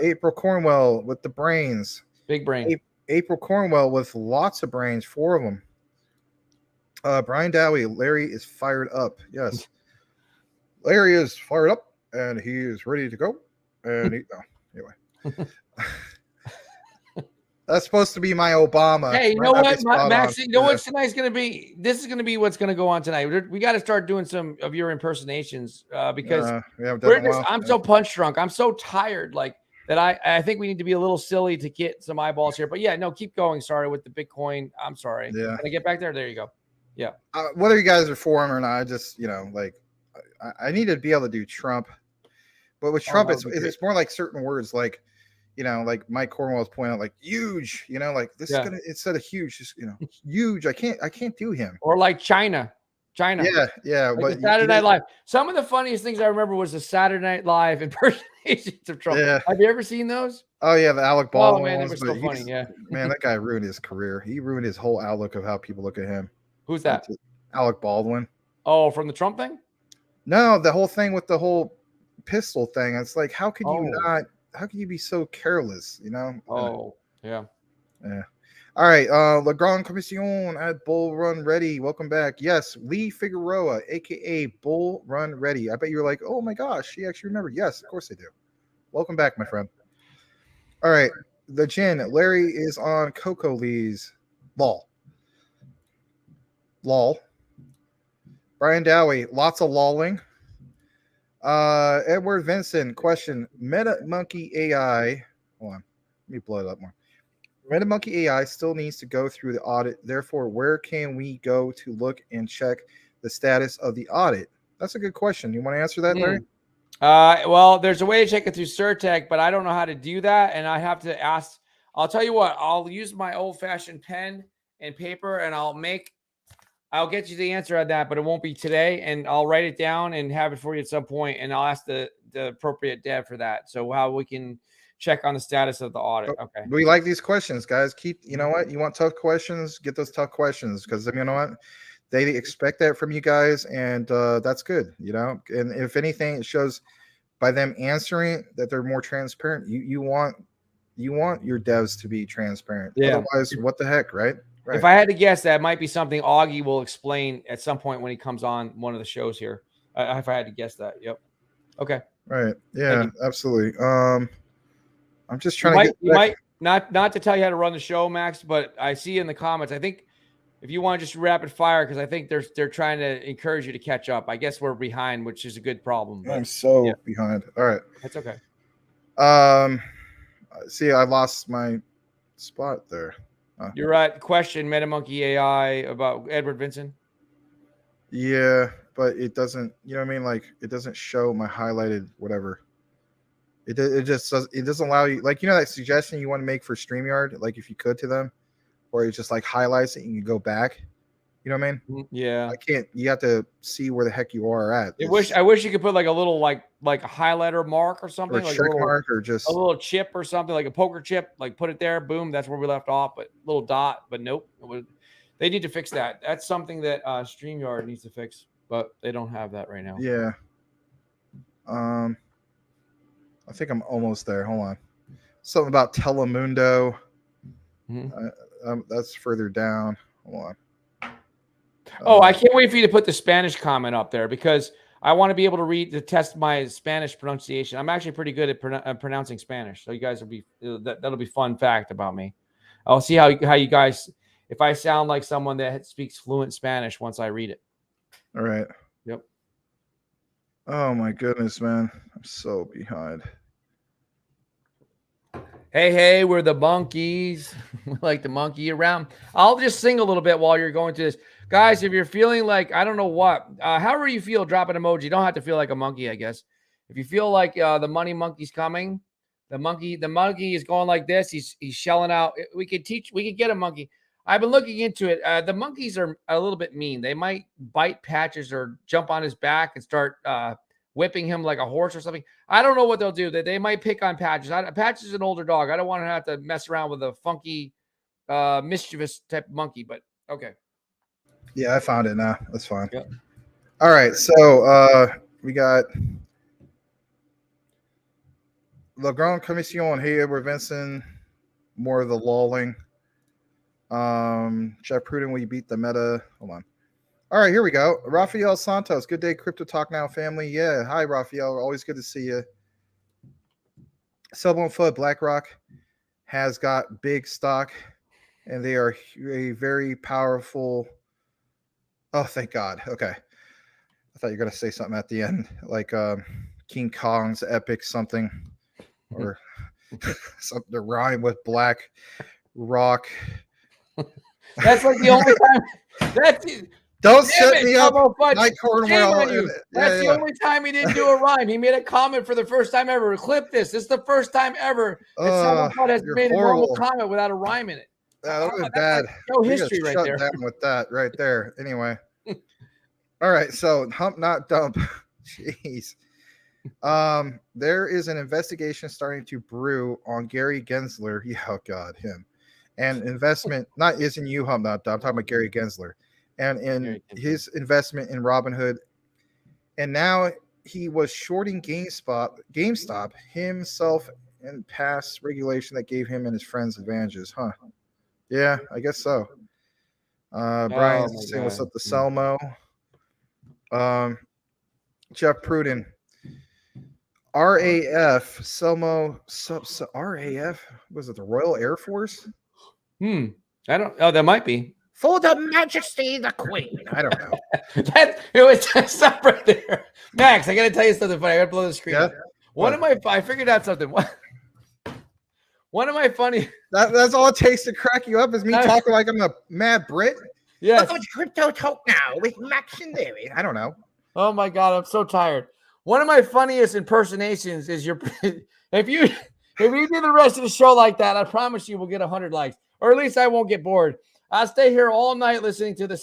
S2: April Cornwell with the brains.
S1: Big brain.
S2: April Cornwell with lots of brains, 4 of them. Brian Dowie, Larry is fired up. Yes. Larry is fired up, and he is ready to go. And anyway. That's supposed to be my Obama.
S1: Hey, you know what, Max? You know what's tonight's going to be? This is going to be what's going to go on tonight. We got to start doing some of your impersonations because I'm so punch drunk. I'm so tired. Like that, I think we need to be a little silly to get some eyeballs here. But yeah, no, keep going. Sorry with the Bitcoin. I'm sorry.
S2: Yeah.
S1: Can I get back there? There you go. Yeah.
S2: Whether you guys are for him or not, I just I need to be able to do Trump. But with Trump, it's more like certain words like. Like Mike Cornwell's pointing out, like huge, like this is gonna, instead of huge, just huge. I can't do him.
S1: Or like China.
S2: Yeah.
S1: Like
S2: but
S1: Saturday Night Live. Some of the funniest things I remember was the Saturday Night Live impersonations of Trump.
S2: Yeah.
S1: Have you ever seen those?
S2: Oh yeah, the Alec Baldwin.
S1: Oh man, they were so funny. Yeah.
S2: Man, that guy ruined his career. He ruined his whole outlook of how people look at him.
S1: Who's that?
S2: Alec Baldwin.
S1: Oh, from the Trump thing?
S2: No, the whole thing with the whole pistol thing. It's like, how could you not? How can you be so careless?
S1: Oh, yeah.
S2: All right. La Grande Commission at Bull Run Ready. Welcome back. Yes, Lee Figueroa, aka Bull Run Ready. I bet you're like, oh my gosh, she actually remembered. Yes, of course they do. Welcome back, my friend. All right. The Jin, Larry is on Coco Lee's Lol. Brian Dowie, lots of lolling. Edward Vincent, question: Metamonkey AI. Hold on, let me blow it up more. Metamonkey AI still needs to go through the audit. Therefore, where can we go to look and check the status of the audit? That's a good question. You want to answer that, Larry?
S1: Well, there's a way to check it through Certec, but I don't know how to do that, and I have to ask. I'll tell you what. I'll use my old-fashioned pen and paper, and I'll get you the answer on that, but it won't be today, and I'll write it down and have it for you at some point, and I'll ask the appropriate dev for that. So how we can check on the status of the audit. Okay.
S2: We like these questions, guys. You know what? You want tough questions? Get those tough questions, because you know what? They expect that from you guys, and that's good, you know. And if anything, it shows by them answering that they're more transparent. You want your devs to be transparent.
S1: Yeah.
S2: Otherwise, what the heck, right?
S1: If I had to guess, that might be something Augie will explain at some point when he comes on one of the shows here. If I had to guess that. Yep. Okay.
S2: Right. Yeah, absolutely. I'm just trying
S1: you might not to tell you how to run the show, Max, but I see in the comments, I think if you want to just rapid fire, because I think they're trying to encourage you to catch up. I guess we're behind, which is a good problem. But,
S2: I'm so behind. All right.
S1: That's okay.
S2: See, I lost my spot there.
S1: You're right. Question Metamonkey AI about Edward Vincent.
S2: Yeah, but it doesn't, you know what I mean? Like, it doesn't show my highlighted whatever. It just does. It doesn't allow you, like, you know, that suggestion you want to make for StreamYard, like if you could to them, or it just like highlights it and you go back. You know what I mean?
S1: Yeah.
S2: I can't. You have to see where the heck you are at.
S1: I wish you could put like a little like a highlighter mark or something,
S2: or
S1: like
S2: check mark, or just
S1: a little chip or something, like a poker chip. Like put it there, boom, that's where we left off. But little dot, but nope. They need to fix that. That's something that StreamYard needs to fix, but they don't have that right now.
S2: Yeah. I think I'm almost there. Hold on. Something about Telemundo. That's further down. Hold on.
S1: Oh, I can't wait for you to put the Spanish comment up there, because I want to be able to test my Spanish pronunciation. I'm actually pretty good at pronouncing Spanish. So you guys that'll be fun fact about me. I'll see how you guys, if I sound like someone that speaks fluent Spanish once I read it.
S2: All right.
S1: Yep.
S2: Oh my goodness, man. I'm so behind.
S1: Hey, we're the monkeys. We like to monkey around. I'll just sing a little bit while you're going through this. Guys, if you're feeling like, I don't know what, however you feel, drop an emoji. You don't have to feel like a monkey, I guess. If you feel like the money monkey's coming, the monkey is going like this. He's shelling out. We could get a monkey. I've been looking into it. The monkeys are a little bit mean. They might bite Patches or jump on his back and start whipping him like a horse or something. I don't know what they'll do. They might pick on Patches. Patches is an older dog. I don't want to have to mess around with a funky, mischievous type of monkey, but okay.
S2: Yeah, I found it now. That's fine.
S1: Yep.
S2: All right. So we got La Grande Commission here. We're Vincent. More of the lolling. Jeff Pruden, will you beat the meta? Hold on. All right, here we go. Rafael Santos. Good day, Crypto Talk Now family. Yeah. Hi, Rafael. Always good to see you. Subone Foot, BlackRock has got big stock, and they are a very powerful. Oh, thank God. Okay. I thought you were going to say something at the end, like King Kong's epic something, or something to rhyme with Black Rock.
S1: That's like the only time.
S2: Don't set me up, Mike Cornwell.
S1: That's the only time he didn't do a rhyme. He made a comment for the first time ever. Clip this. This is the first time ever that someone has made a normal comment without a rhyme in it.
S2: That was bad.
S1: No history right there.
S2: Shut down with that right there. Anyway. All right. So hump, not dump. Jeez. There is an investigation starting to brew on Gary Gensler. Yeah, oh God, him. And investment, isn't you hump, not dump. I'm talking about Gary Gensler. And in his investment in Robinhood. And now he was shorting GameStop himself, and past regulation that gave him and his friends advantages. Huh. Yeah, I guess so. Brian saying what's up to Selmo. Jeff Pruden. RAF, Selmo, RAF, was it the Royal Air Force?
S1: I don't. Oh, that might be.
S2: For the Majesty, the Queen. I don't know.
S1: It was stop right there, Max. I got to tell you something funny. I got to blow the screen. Yeah. I figured out something. One of my funny.
S2: That's all it takes to crack you up is me talking like I'm a mad Brit.
S1: Yeah.
S2: Welcome to Crypto Talk Now with Max and Larry. I don't know.
S1: Oh my God, I'm so tired. One of my funniest impersonations is your if you do the rest of the show like that, I promise you we'll get 100 likes, or at least I won't get bored. I'll stay here all night listening to the.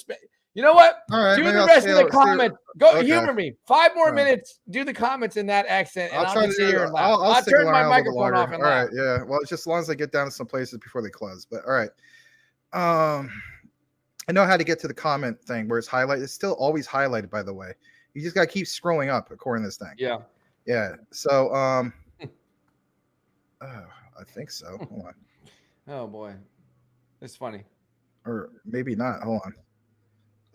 S1: You know what?
S2: All right,
S1: Do
S2: maybe
S1: the
S2: I'll
S1: rest of the comments. Go
S2: okay.
S1: humor me. 5 more
S2: All right.
S1: minutes. Do the comments in that accent, and
S2: I'll try to
S1: just
S2: do
S1: sit here and laugh.
S2: I'll
S1: turn my microphone off and
S2: all
S1: laugh.
S2: right, yeah. Well, it's just as long as I get down to some places before they close. But all right. I know how to get to the comment thing where it's highlighted. It's still always highlighted, by the way. You just gotta keep scrolling up according to this thing.
S1: Yeah.
S2: Yeah. So I think so. Hold on.
S1: Oh boy. It's funny.
S2: Or maybe not. Hold on.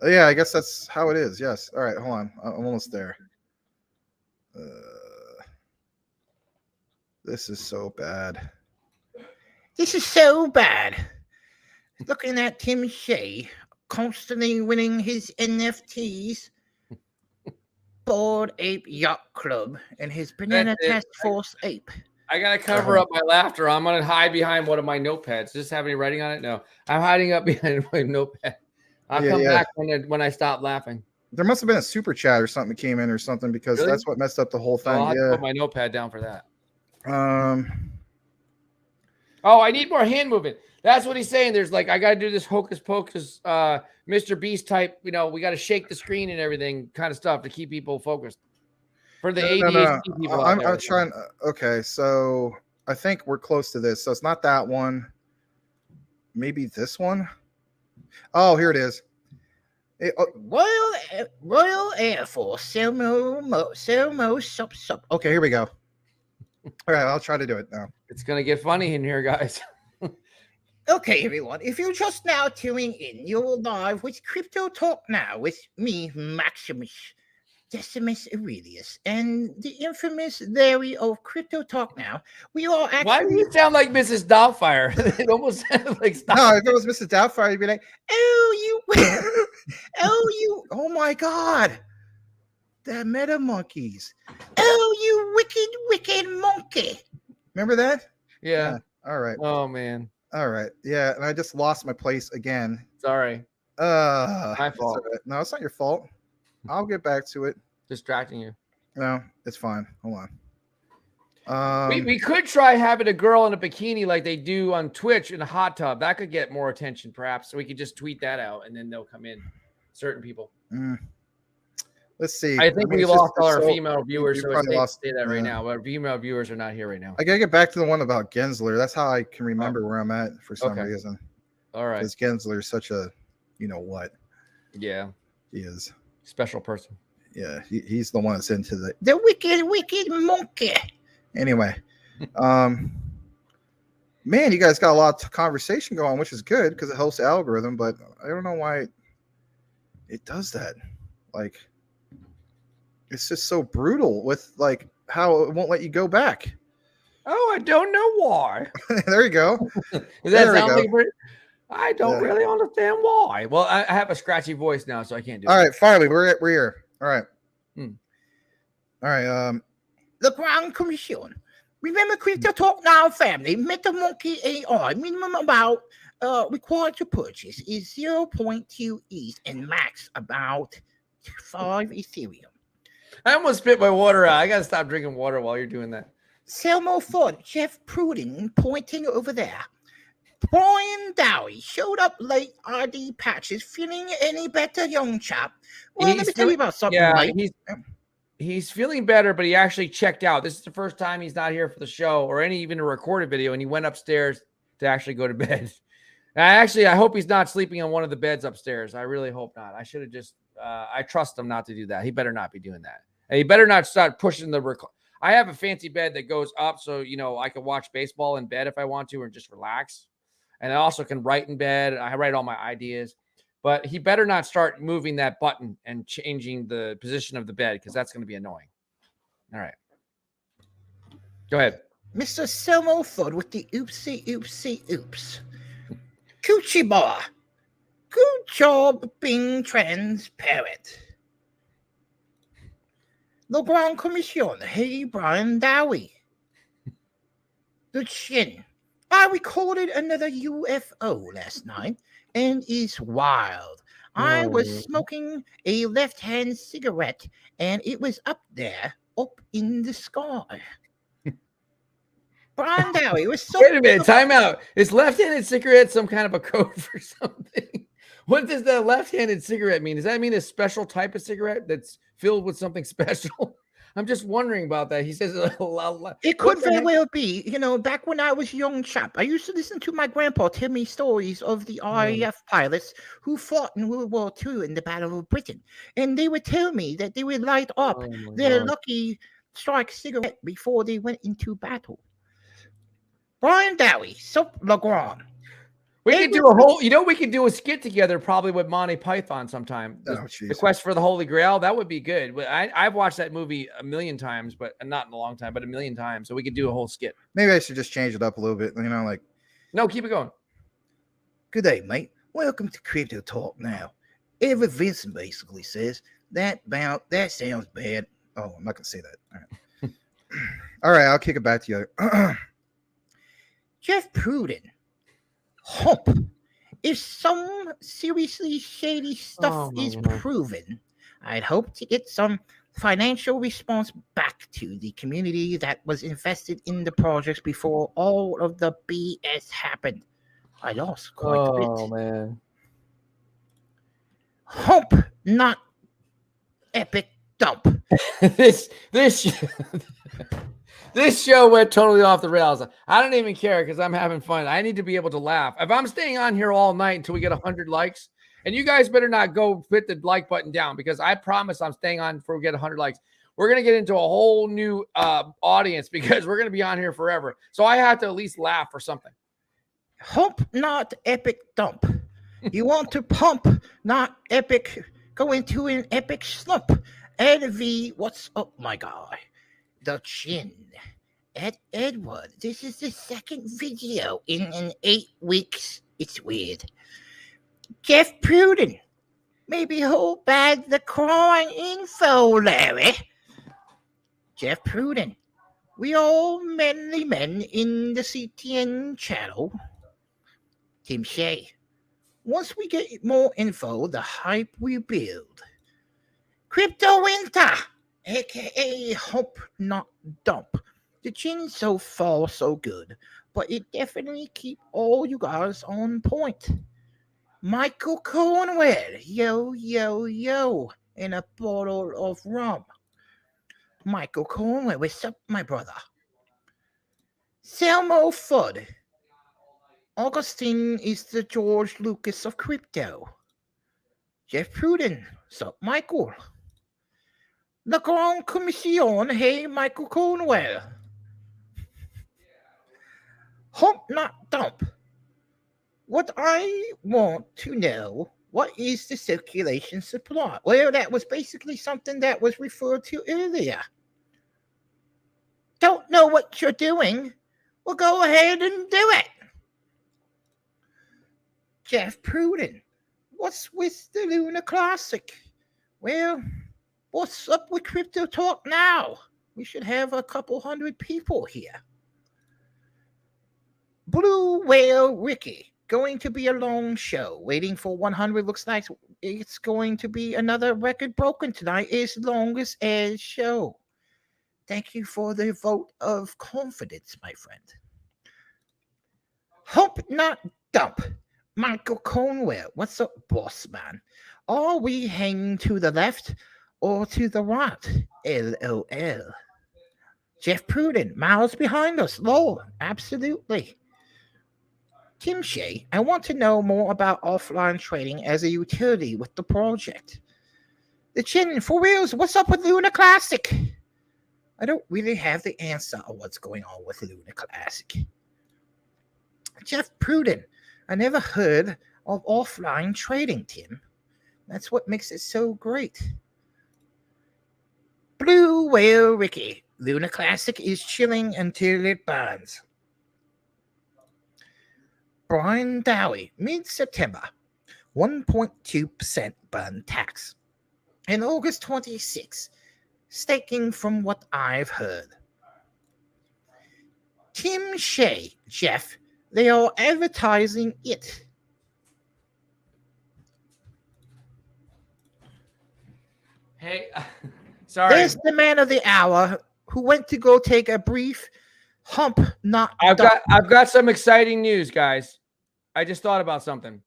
S2: Oh, yeah, I guess that's how it is. Yes. All right, hold on. I'm almost there. This is so bad. This is so bad. Looking at Tim Shea constantly winning his NFTs, Bored Ape Yacht Club, and his Banana Task Force Ape.
S1: I gotta cover up my laughter. I'm gonna hide behind one of my notepads. Does this have any writing on it? No, I'm hiding up behind my notepad. I'll come back when I stop laughing.
S2: There must have been a super chat or something that came in or something because that's what messed up the whole thing.
S1: I'll have to put my notepad down for that.
S2: Oh,
S1: I need more hand movement. That's what he's saying. There's like I got to do this hocus pocus, Mr. Beast type. We got to shake the screen and everything kind of stuff to keep people focused. For the ADHD people,
S2: I'm trying. Okay, so I think we're close to this. So it's not that one. Maybe this one. Oh, here it is. Royal Air Force Selmo sup. Okay, here we go. All right, I'll try to do it now.
S1: It's gonna get funny in here, guys.
S3: Okay, everyone. If you're just now tuning in, you're live with Crypto Talk Now with me, Maximus Decimus Aurelius, and the infamous Larry of Crypto Talk Now. We are actually.
S1: Why do you sound like Mrs. Doubtfire? It almost sounded like.
S2: No, if it was Mrs. Doubtfire, you'd be like, "Oh, you, oh my God, the Metamonkeys!
S3: Oh, you wicked monkey!"
S2: Remember that?
S1: Yeah.
S2: All right.
S1: Oh man.
S2: All right. Yeah, and I just lost my place again.
S1: Sorry.
S2: My fault. No, it's not your fault. I'll get back to it.
S1: Distracting you.
S2: No, it's fine. Hold on.
S1: We could try having a girl in a bikini like they do on Twitch in a hot tub. That could get more attention, perhaps. So we could just tweet that out, and then they'll come in. Certain people.
S2: Let's see.
S1: I think we lost all our female viewers, so it's safe to say that right now. Our female viewers are not here right now.
S2: I gotta get back to the one about Gensler. That's how I can remember where I'm at for some reason.
S1: All right.
S2: Because Gensler is such a, you know what?
S1: Yeah.
S2: He is.
S1: Special person.
S2: Yeah, he's the one that's into
S3: the wicked monkey.
S2: Anyway, man, you guys got a lot of conversation going, which is good because it helps the algorithm. But I don't know why it does that. Like, it's just so brutal with like how it won't let you go back.
S1: Oh, I don't know why.
S2: There you go.
S1: I don't really understand why. Well, I have a scratchy voice now, so I can't do it.
S2: All right, finally, we're here. All right. All right.
S3: The Grand Commission. Remember Crypto Talk Now family. Metamonkey AI. Minimum amount required to purchase is 0.2 ETH and max about 5 Ethereum.
S1: I almost spit my water out. I got to stop drinking water while you're doing that.
S3: Selmo Ford, Jeff Pruden pointing over there. Brian Dowie showed up late. RD patches feeling any better, young chap? Well, let me tell you about something.
S1: Yeah, he's feeling better, but he actually checked out. This is the first time he's not here for the show or even a recorded video, and he went upstairs to actually go to bed. And I hope he's not sleeping on one of the beds upstairs. I really hope not. I should have just. I trust him not to do that. He better not be doing that, and he better not start pushing the. I have a fancy bed that goes up, so I can watch baseball in bed if I want to, or just relax. And I also can write in bed. I write all my ideas. But he better not start moving that button and changing the position of the bed because that's going to be annoying. All right. Go ahead.
S3: Mr. Selmo Ford with the oopsie. Coochie bar. Good job being transparent. The Grand Commission. Hey, Brian Dowie. The chin. I recorded another UFO last night, and it's wild. I was smoking a left-hand cigarette, and it was up there up in the sky. Brian Dowie was so.
S1: Wait a minute, time out. Is left-handed cigarette some kind of a code for something? What does the left-handed cigarette mean? Does that mean a special type of cigarette that's filled with something special? I'm just wondering about that. He says
S3: It could very well be. Back when I was a young chap, I used to listen to my grandpa tell me stories of the RAF pilots who fought in World War II in the Battle of Britain. And they would tell me that they would light up their Lucky Strike cigarette before they went into battle. Brian Dowie, Soap Legrand.
S1: We could do a whole, we could do a skit together probably with Monty Python sometime. The Quest for the Holy Grail. That would be good. I've watched that movie a million times, but not in a long time, but a million times. So we could do a whole skit.
S2: Maybe I should just change it up a little bit.
S1: No, keep it going.
S3: Good day, mate. Welcome to Crypto Talk Now. Every Vincent basically says that sounds bad.
S2: Oh, I'm not going to say that. All right. All right, I'll kick it back to you.
S3: Jeff Pruden. Hump. If some seriously shady stuff is proven, I'd hope to get some financial response back to the community that was invested in the projects before all of the BS happened. I lost quite a bit.
S1: Oh, man.
S3: Hump, not epic dump.
S1: This show went totally off the rails. I don't even care because I'm having fun. I need to be able to laugh. If I'm staying on here all night until we get 100 likes, and you guys better not go put the like button down because I promise I'm staying on before we get 100 likes. We're going to get into a whole new audience because we're going to be on here forever. So I have to at least laugh or something.
S3: Hump, not epic dump. You want to pump, not epic. Go into an epic slump. Ed V, what's up, my guy? The chin. Edward, this is the second video in 8 weeks. It's weird. Jeff Pruden, maybe hold back the crying info, Larry. Jeff Pruden, we all manly men in the CTN channel. Tim Shea, once we get more info, the hype we build. Crypto Winter, aka Hope Not Dump. The chin so far so good, but it definitely keep all you guys on point. Michael Cornwell, yo, yo, yo, and a bottle of rum. Michael Cornwell, what's up, my brother? Selmo Fudd. Augustine is the George Lucas of crypto. Jeff Pruden, sup, Michael? La Grande Commission, hey, Michael Cornwell. Hump not dump. What I want to know, what is the circulation supply? Well, that was basically something that was referred to earlier. Don't know what you're doing? Well, go ahead and do it. Jeff Pruden, what's with the Lunar Classic? Well, what's up with Crypto Talk Now? We should have a couple hundred people here. Blue Whale Ricky, going to be a long show. Waiting for 100 looks like it's going to be another record broken tonight. As long as Ed's show. Thank you for the vote of confidence, my friend. Hope not dump. Michael Cornwell, what's up, boss man? Are we hanging to the left or to the right? LOL. Jeff Pruden, miles behind us. Lol, absolutely. Tim Shea, I want to know more about offline trading as a utility with the project. The Chin, for reals, what's up with Lunar Classic? I don't really have the answer on what's going on with Lunar Classic. Jeff Pruden, I never heard of offline trading, Tim. That's what makes it so great. Blue Whale Ricky, Lunar Classic is chilling until it burns. Brian Dowie, mid-September, 1.2% burn tax. In August 26, staking from what I've heard. Tim Shea, Jeff, they are advertising it.
S1: Hey, Sorry.
S3: There's the man of the hour who went to go take a brief hump.
S1: I've got some exciting news, guys. I just thought about something.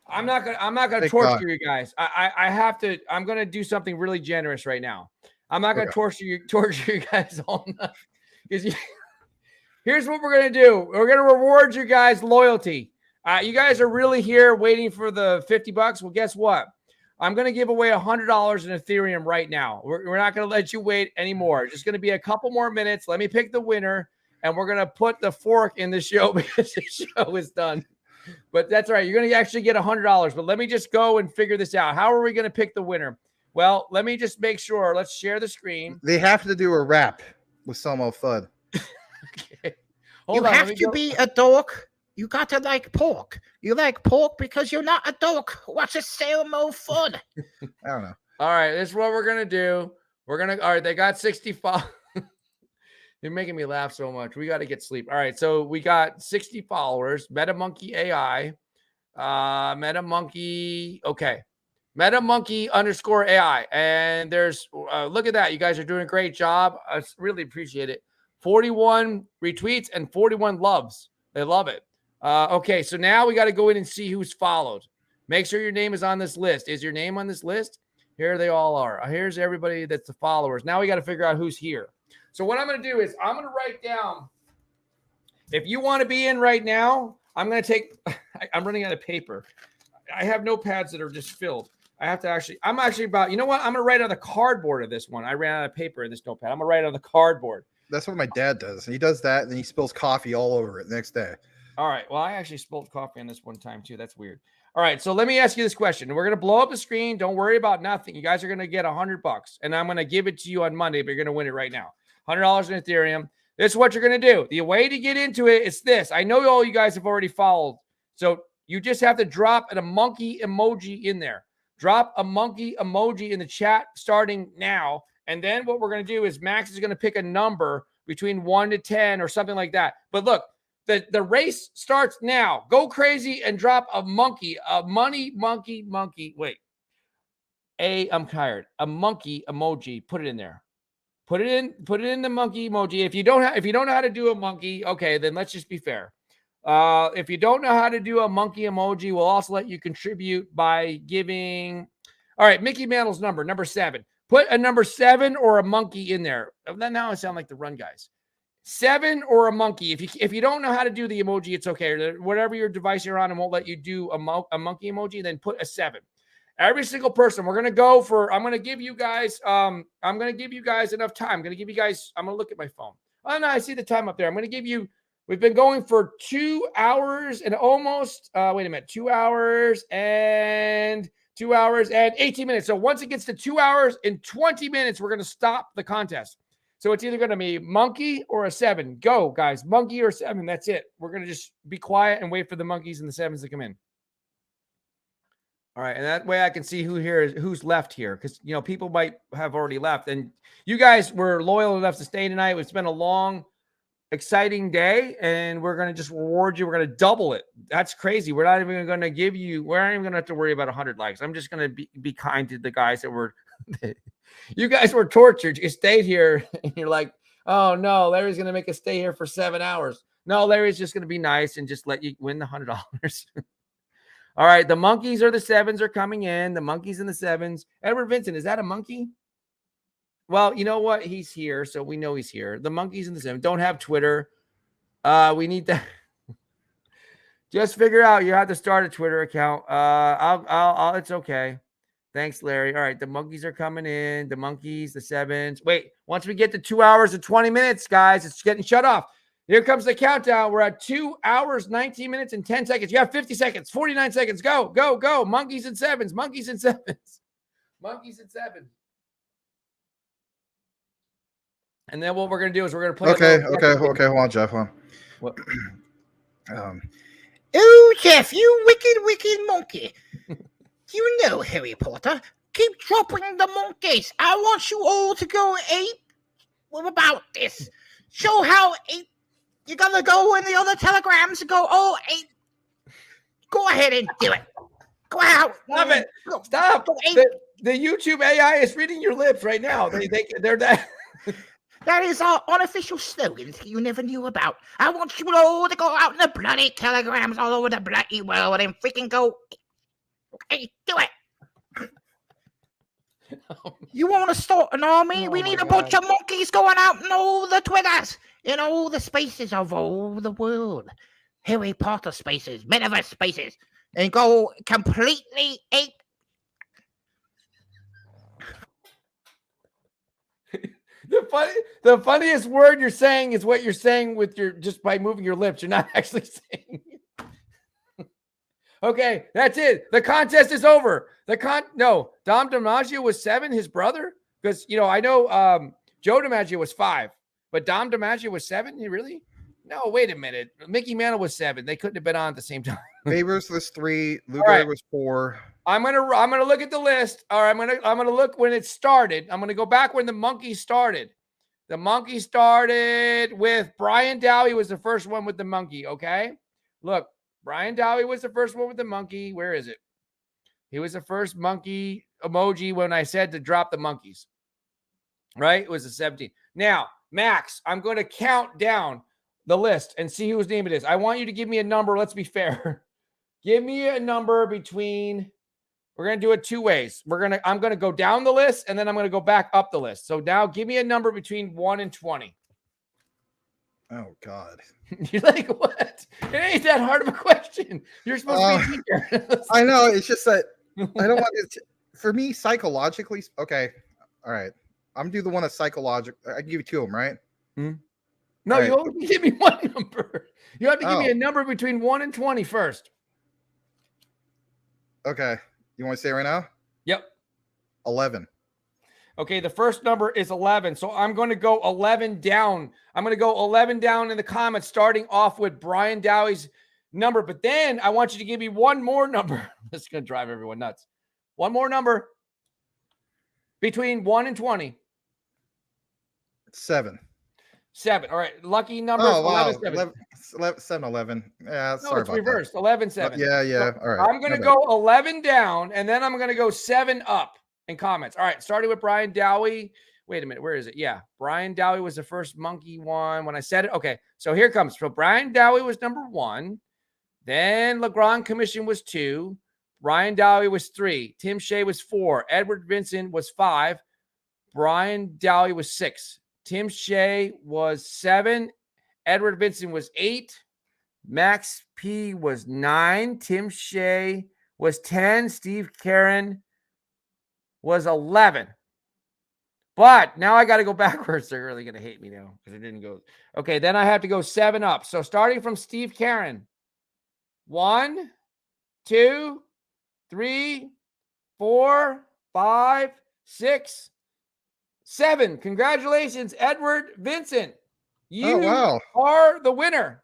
S1: I'm not gonna torture you guys. I have to. I'm gonna do something really generous right now. I'm not gonna torture you guys all night. Because here's what we're gonna do. We're gonna reward you guys loyalty. You guys are really here waiting for the $50. Well, guess what? I'm gonna give away $100 in Ethereum right now. We're not gonna let you wait anymore. It's just gonna be a couple more minutes. Let me pick the winner, and we're gonna put the fork in the show because the show is done. But that's all right. You're going to actually get $100. But let me just go and figure this out. How are we going to pick the winner? Well, let me just make sure. Let's share the screen.
S2: They have to do a rap with Selmo Fudd.
S3: Okay. You have to be a dog. You got to like pork. You like pork because you're not a dog. What's a Selmo Fudd?
S2: I don't know.
S1: All right. This is what we're going to do. All right. They got 65. You're making me laugh so much. We got to get sleep. All right. So we got 60 followers. Metamonkey AI. Metamonkey. Okay. Metamonkey _AI. And there's, look at that. You guys are doing a great job. I really appreciate it. 41 retweets and 41 loves. They love it. Okay. So now we got to go in and see who's followed. Make sure your name is on this list. Is your name on this list? Here they all are. Here's everybody that's the followers. Now we got to figure out who's here. So what I'm going to do is I'm going to write down, if you want to be in right now, I'm going to take, I'm running out of paper. I have notepads that are just filled. I'm actually about, you know what? I'm going to write on the cardboard of this one. I ran out of paper in this notepad. I'm going to write on the cardboard.
S2: That's what my dad does. He does that, and then he spills coffee all over it the next day.
S1: All right. Well, I actually spilled coffee on this one time too. That's weird. All right. So let me ask you this question. We're going to blow up the screen. Don't worry about nothing. You guys are going to get $100, and I'm going to give it to you on Monday, but you're going to win it right now. $100 in Ethereum. This is what you're going to do. The way to get into it is this. I know all you guys have already followed. So you just have to drop a monkey emoji in there. Drop a monkey emoji in the chat starting now. And then what we're going to do is Max is going to pick a number between 1 to 10 or something like that. But look, the race starts now. Go crazy and drop a monkey, monkey. Wait. I'm tired. A monkey emoji. Put it in there. Put it in the monkey emoji. If you don't know how to do a monkey, okay, then let's just be fair. If you don't know how to do a monkey emoji, we'll also let you contribute by giving. All right, Mickey Mantle's number 7. Put a number 7 or a monkey in there. Now I sound like the run guys. 7 or a monkey. If you don't know how to do the emoji, it's okay. Whatever your device you're on and won't let you do a monkey emoji, then put a 7. Every single person, I'm going to give you guys enough time. I'm going to look at my phone. Oh, no, I see the time up there. I'm going to give you, we've been going for 2 hours and almost, 2 hours and 18 minutes. So once it gets to 2 hours and 20 minutes, we're going to stop the contest. So it's either going to be monkey or a 7. Go, guys. Monkey or 7. That's it. We're going to just be quiet and wait for the monkeys and the 7s to come in. All right, and that way I can see who's left here, because people might have already left, and you guys were loyal enough to stay tonight. It's been a long, exciting day, and we're gonna just reward you. We're gonna double it. That's crazy. We're not even gonna give you. We're not even gonna have to worry about 100 likes. I'm just gonna be kind to the guys that were. You guys were tortured. You stayed here, and you're like, oh no, Larry's gonna make us stay here for 7 hours. No, Larry's just gonna be nice and just let you win the $100. All right, the monkeys or the 7s are coming in. The monkeys and the 7s. Edward Vincent, is that a monkey? Well, you know what? He's here, so we know he's here. The monkeys and the 7s don't have Twitter. We need that. Just figure out. You have to start a Twitter account. I'll. It's okay. Thanks, Larry. All right, the monkeys are coming in. The monkeys, the 7s. Wait, once we get to 2 hours and 20 minutes, guys, it's getting shut off. Here comes the countdown. We're at 2 hours, 19 minutes, and 10 seconds. You have 50 seconds, 49 seconds. Go, go, go. Monkeys and 7s, monkeys and 7s. Monkeys and 7s. And then what we're going to do is we're going to play.
S2: Okay. Hold on, Jeff. Hold on.
S1: What?
S3: Oh, Jeff, you wicked monkey. You know Harry Potter. Keep dropping the monkeys. I want you all to go ape. What about this? Show how ape. You gotta go in the other telegrams and go, oh, ape. Go ahead and do it. Go out.
S1: Stop it.
S3: Go,
S1: Stop.
S3: Go ape.
S1: The YouTube AI is reading your lips right now. They're that.
S3: That is our unofficial slogan that you never knew about. I want you all to go out in the bloody telegrams all over the bloody world and freaking go. Okay, do it. You want to start an army?
S1: Oh
S3: We
S1: my
S3: need a
S1: God.
S3: bunch of monkeys going out in all the Twitters, in all the spaces of all the world. Harry Potter spaces, Metaverse spaces, and go completely ape.
S1: The funniest word you're saying is what you're saying with your just by moving your lips. You're not actually saying it. Okay, that's it. The contest is over. No, Dom DiMaggio was 7, his brother. Because I know Joe DiMaggio was 5, but Dom DiMaggio was 7. You really? No, wait a minute. Mickey Mantle was 7. They couldn't have been on at the same time.
S2: Favors was 3. Luger
S1: right.
S2: was 4.
S1: I'm gonna look at the list. All right, I'm gonna look when it started. I'm gonna go back when the monkey started. The monkey started with Brian Dowie was the first one with the monkey. Okay, look, Brian Dowie was the first one with the monkey. Where is it? He was the first monkey emoji when I said to drop the monkeys. Right, it was the 17th. Now, Max, I'm going to count down the list and see whose name it is. I want you to give me a number. Let's be fair. Give me a number between. We're going to do it 2 ways. I'm going to go down the list and then I'm going to go back up the list. So now give me a number between 1 and 20.
S2: Oh God.
S1: You're like, what? It ain't that hard of a question. You're supposed to be here.
S2: I know. It's just that I don't want it for me psychologically. Okay. All right. I'm do the one that's psychological. I can give you 2 of them, right?
S1: No,
S2: right.
S1: you only give me one number. You have to give me a number between 1 and 20 first.
S2: Okay. You want to say it right now?
S1: Yep.
S2: 11.
S1: Okay, the first number is 11. So I'm going to go 11 down. I'm going to go 11 down in the comments, starting off with Brian Dowie's number. But then I want you to give me one more number. This is going to drive everyone nuts. One more number between 1 and 20.
S2: 7.
S1: 7. All right. Lucky number.
S2: Oh, wow.
S1: 11, 7.
S2: 7, 11. Yeah,
S1: No,
S2: sorry
S1: it's
S2: about
S1: reversed. 11, 7.
S2: Yeah.
S1: So
S2: all right.
S1: I'm going to go 11 down, and then I'm going to go 7 up in comments. All right. Starting with Brian Dowie. Wait a minute. Where is it? Yeah. Brian Dowie was the first monkey one when I said it. Okay. So here comes. So Brian Dowie was number 1. Then Legrand Commission was 2. Brian Dowie was 3. Tim Shea was 4. Edward Vincent was 5. Brian Dowie was 6. Tim Shea was 7. Edward Vincent was 8. Max P was 9. Tim Shea was 10. Steve Karen was 11. But now I got to go backwards. They're really going to hate me now because it didn't go. Okay, then I have to go 7 up. So starting from Steve Karen. 1, 2, 3, 4, 5, 6, 7. Congratulations, Edward Vincent. You are the winner.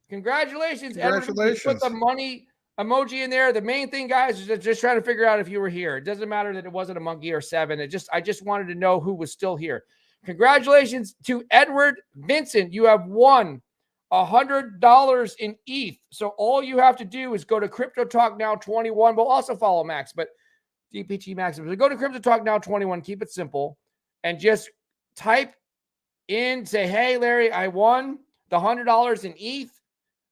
S1: Congratulations, Edward. Put the money emoji in there. The main thing, guys, is just trying to figure out if you were here. It doesn't matter that it wasn't a monkey or 7. I just wanted to know who was still here. Congratulations to Edward Vincent. You have won $100 in ETH. So all you have to do is go to Crypto Talk Now 21. We'll also follow Max, but DPT Max. So go to Crypto Talk Now 21. Keep it simple. And just type in, say, hey, Larry, I won the $100 in ETH,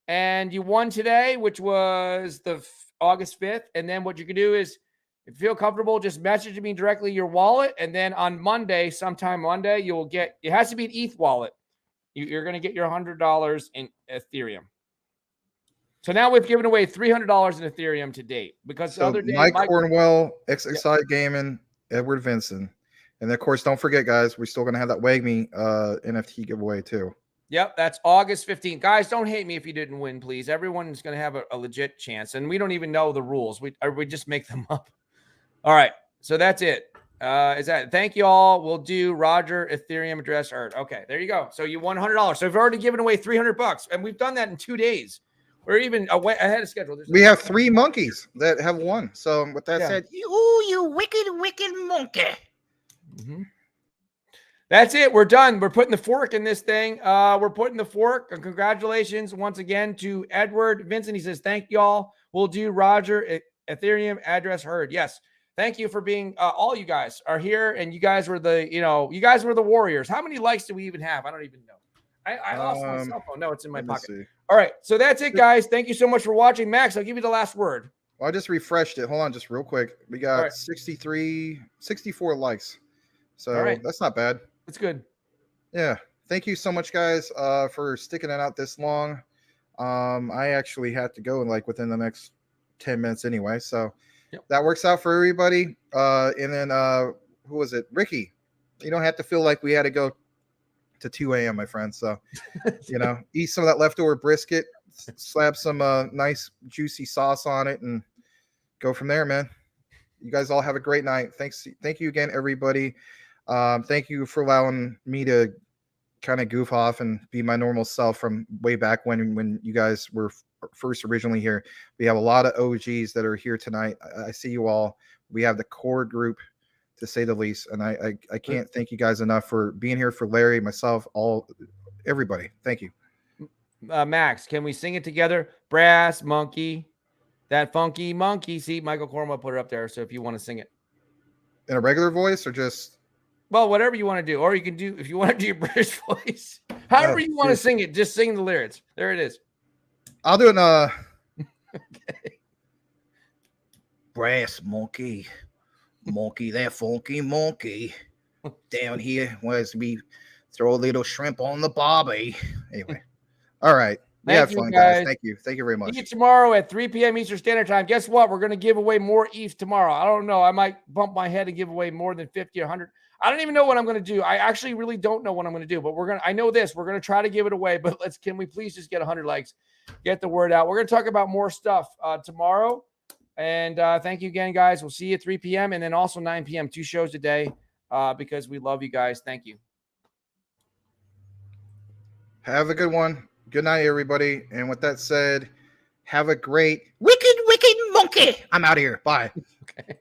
S1: and you won today, which was the August 5th. And then what you can do is, if you feel comfortable, just message me directly your wallet. And then on Monday, sometime Monday, you will get, it has to be an ETH wallet. You're going to get your $100 in Ethereum. So now we've given away $300 in Ethereum to date because the other day,
S2: Mike Cornwell, XXI Gaming, Edward Vincent. And of course, don't forget, guys, we're still going to have that WAGME NFT giveaway too.
S1: Yep, that's August 15th. Guys, don't hate me if you didn't win, please. Everyone's going to have a legit chance, and we don't even know the rules. We just make them up. All right, so that's it. Thank you all. We'll do Roger Ethereum address earned. Okay, there you go. So you won $100. So we've already given away $300, and we've done that in 2 days. We're even ahead of schedule.
S2: We have 3 monkeys that have won. So with that said,
S3: you wicked monkey.
S1: Mm-hmm. That's it. We're done. We're putting the fork in this thing. We're putting the fork. And congratulations once again to Edward Vincent. He says, thank y'all. We'll do Roger Ethereum address heard. Yes. Thank you for being. All you guys are here, and you guys were the warriors. How many likes do we even have? I don't even know. I lost my cell phone. No, it's in my pocket.
S2: See.
S1: All right, so that's it, guys. Thank you so much for watching. Max, I'll give you the last word.
S2: Well, I just refreshed it. Hold on, just real quick. We got
S1: right.
S2: 64 likes. So
S1: right.
S2: That's not bad.
S1: That's good.
S2: Yeah. Thank you so much, guys, for sticking it out this long. I actually had to go within the next 10 minutes anyway. So that works out for everybody. And then who was it? Ricky. You don't have to feel like we had to go to 2 a.m., my friend. So, eat some of that leftover brisket, slap some nice juicy sauce on it, and go from there, man. You guys all have a great night. Thank you again, everybody. Thank you for allowing me to kind of goof off and be my normal self from way back when you guys were first originally here. We have a lot of OGs that are here tonight. I see you all. We have the core group, to say the least, and I can't thank you guys enough for being here, for Larry, myself, everybody. Thank you.
S1: Max, can we sing it together? Brass monkey, that funky monkey. See, Michael Corma put it up there, so if you want to sing it
S2: in a regular voice or just
S1: whatever you want to do, or you can do, if you want to do your British voice, however you want to sing it, just sing the lyrics. There it is.
S2: I'll do it
S3: Okay. Brass monkey, that funky monkey. Down here, as we throw a little shrimp on the barbie. Anyway, all right.
S1: Thank you, guys.
S2: Thank you very much.
S1: See you tomorrow at 3 p.m. Eastern Standard Time. Guess what? We're going to give away more ETH tomorrow. I don't know. I might bump my head and give away more than 50 or 100. I don't even know what I'm going to do. I actually really don't know what I'm going to do, but I know this. We're going to try to give it away, but can we please just get 100 likes, get the word out. We're going to talk about more stuff tomorrow. And thank you again, guys. We'll see you at 3 p.m. and then also 9 p.m. 2 shows a day because we love you guys. Thank you.
S2: Have a good one. Good night, everybody. And with that said, have a great
S3: wicked monkey. I'm out of here. Bye.
S1: Okay.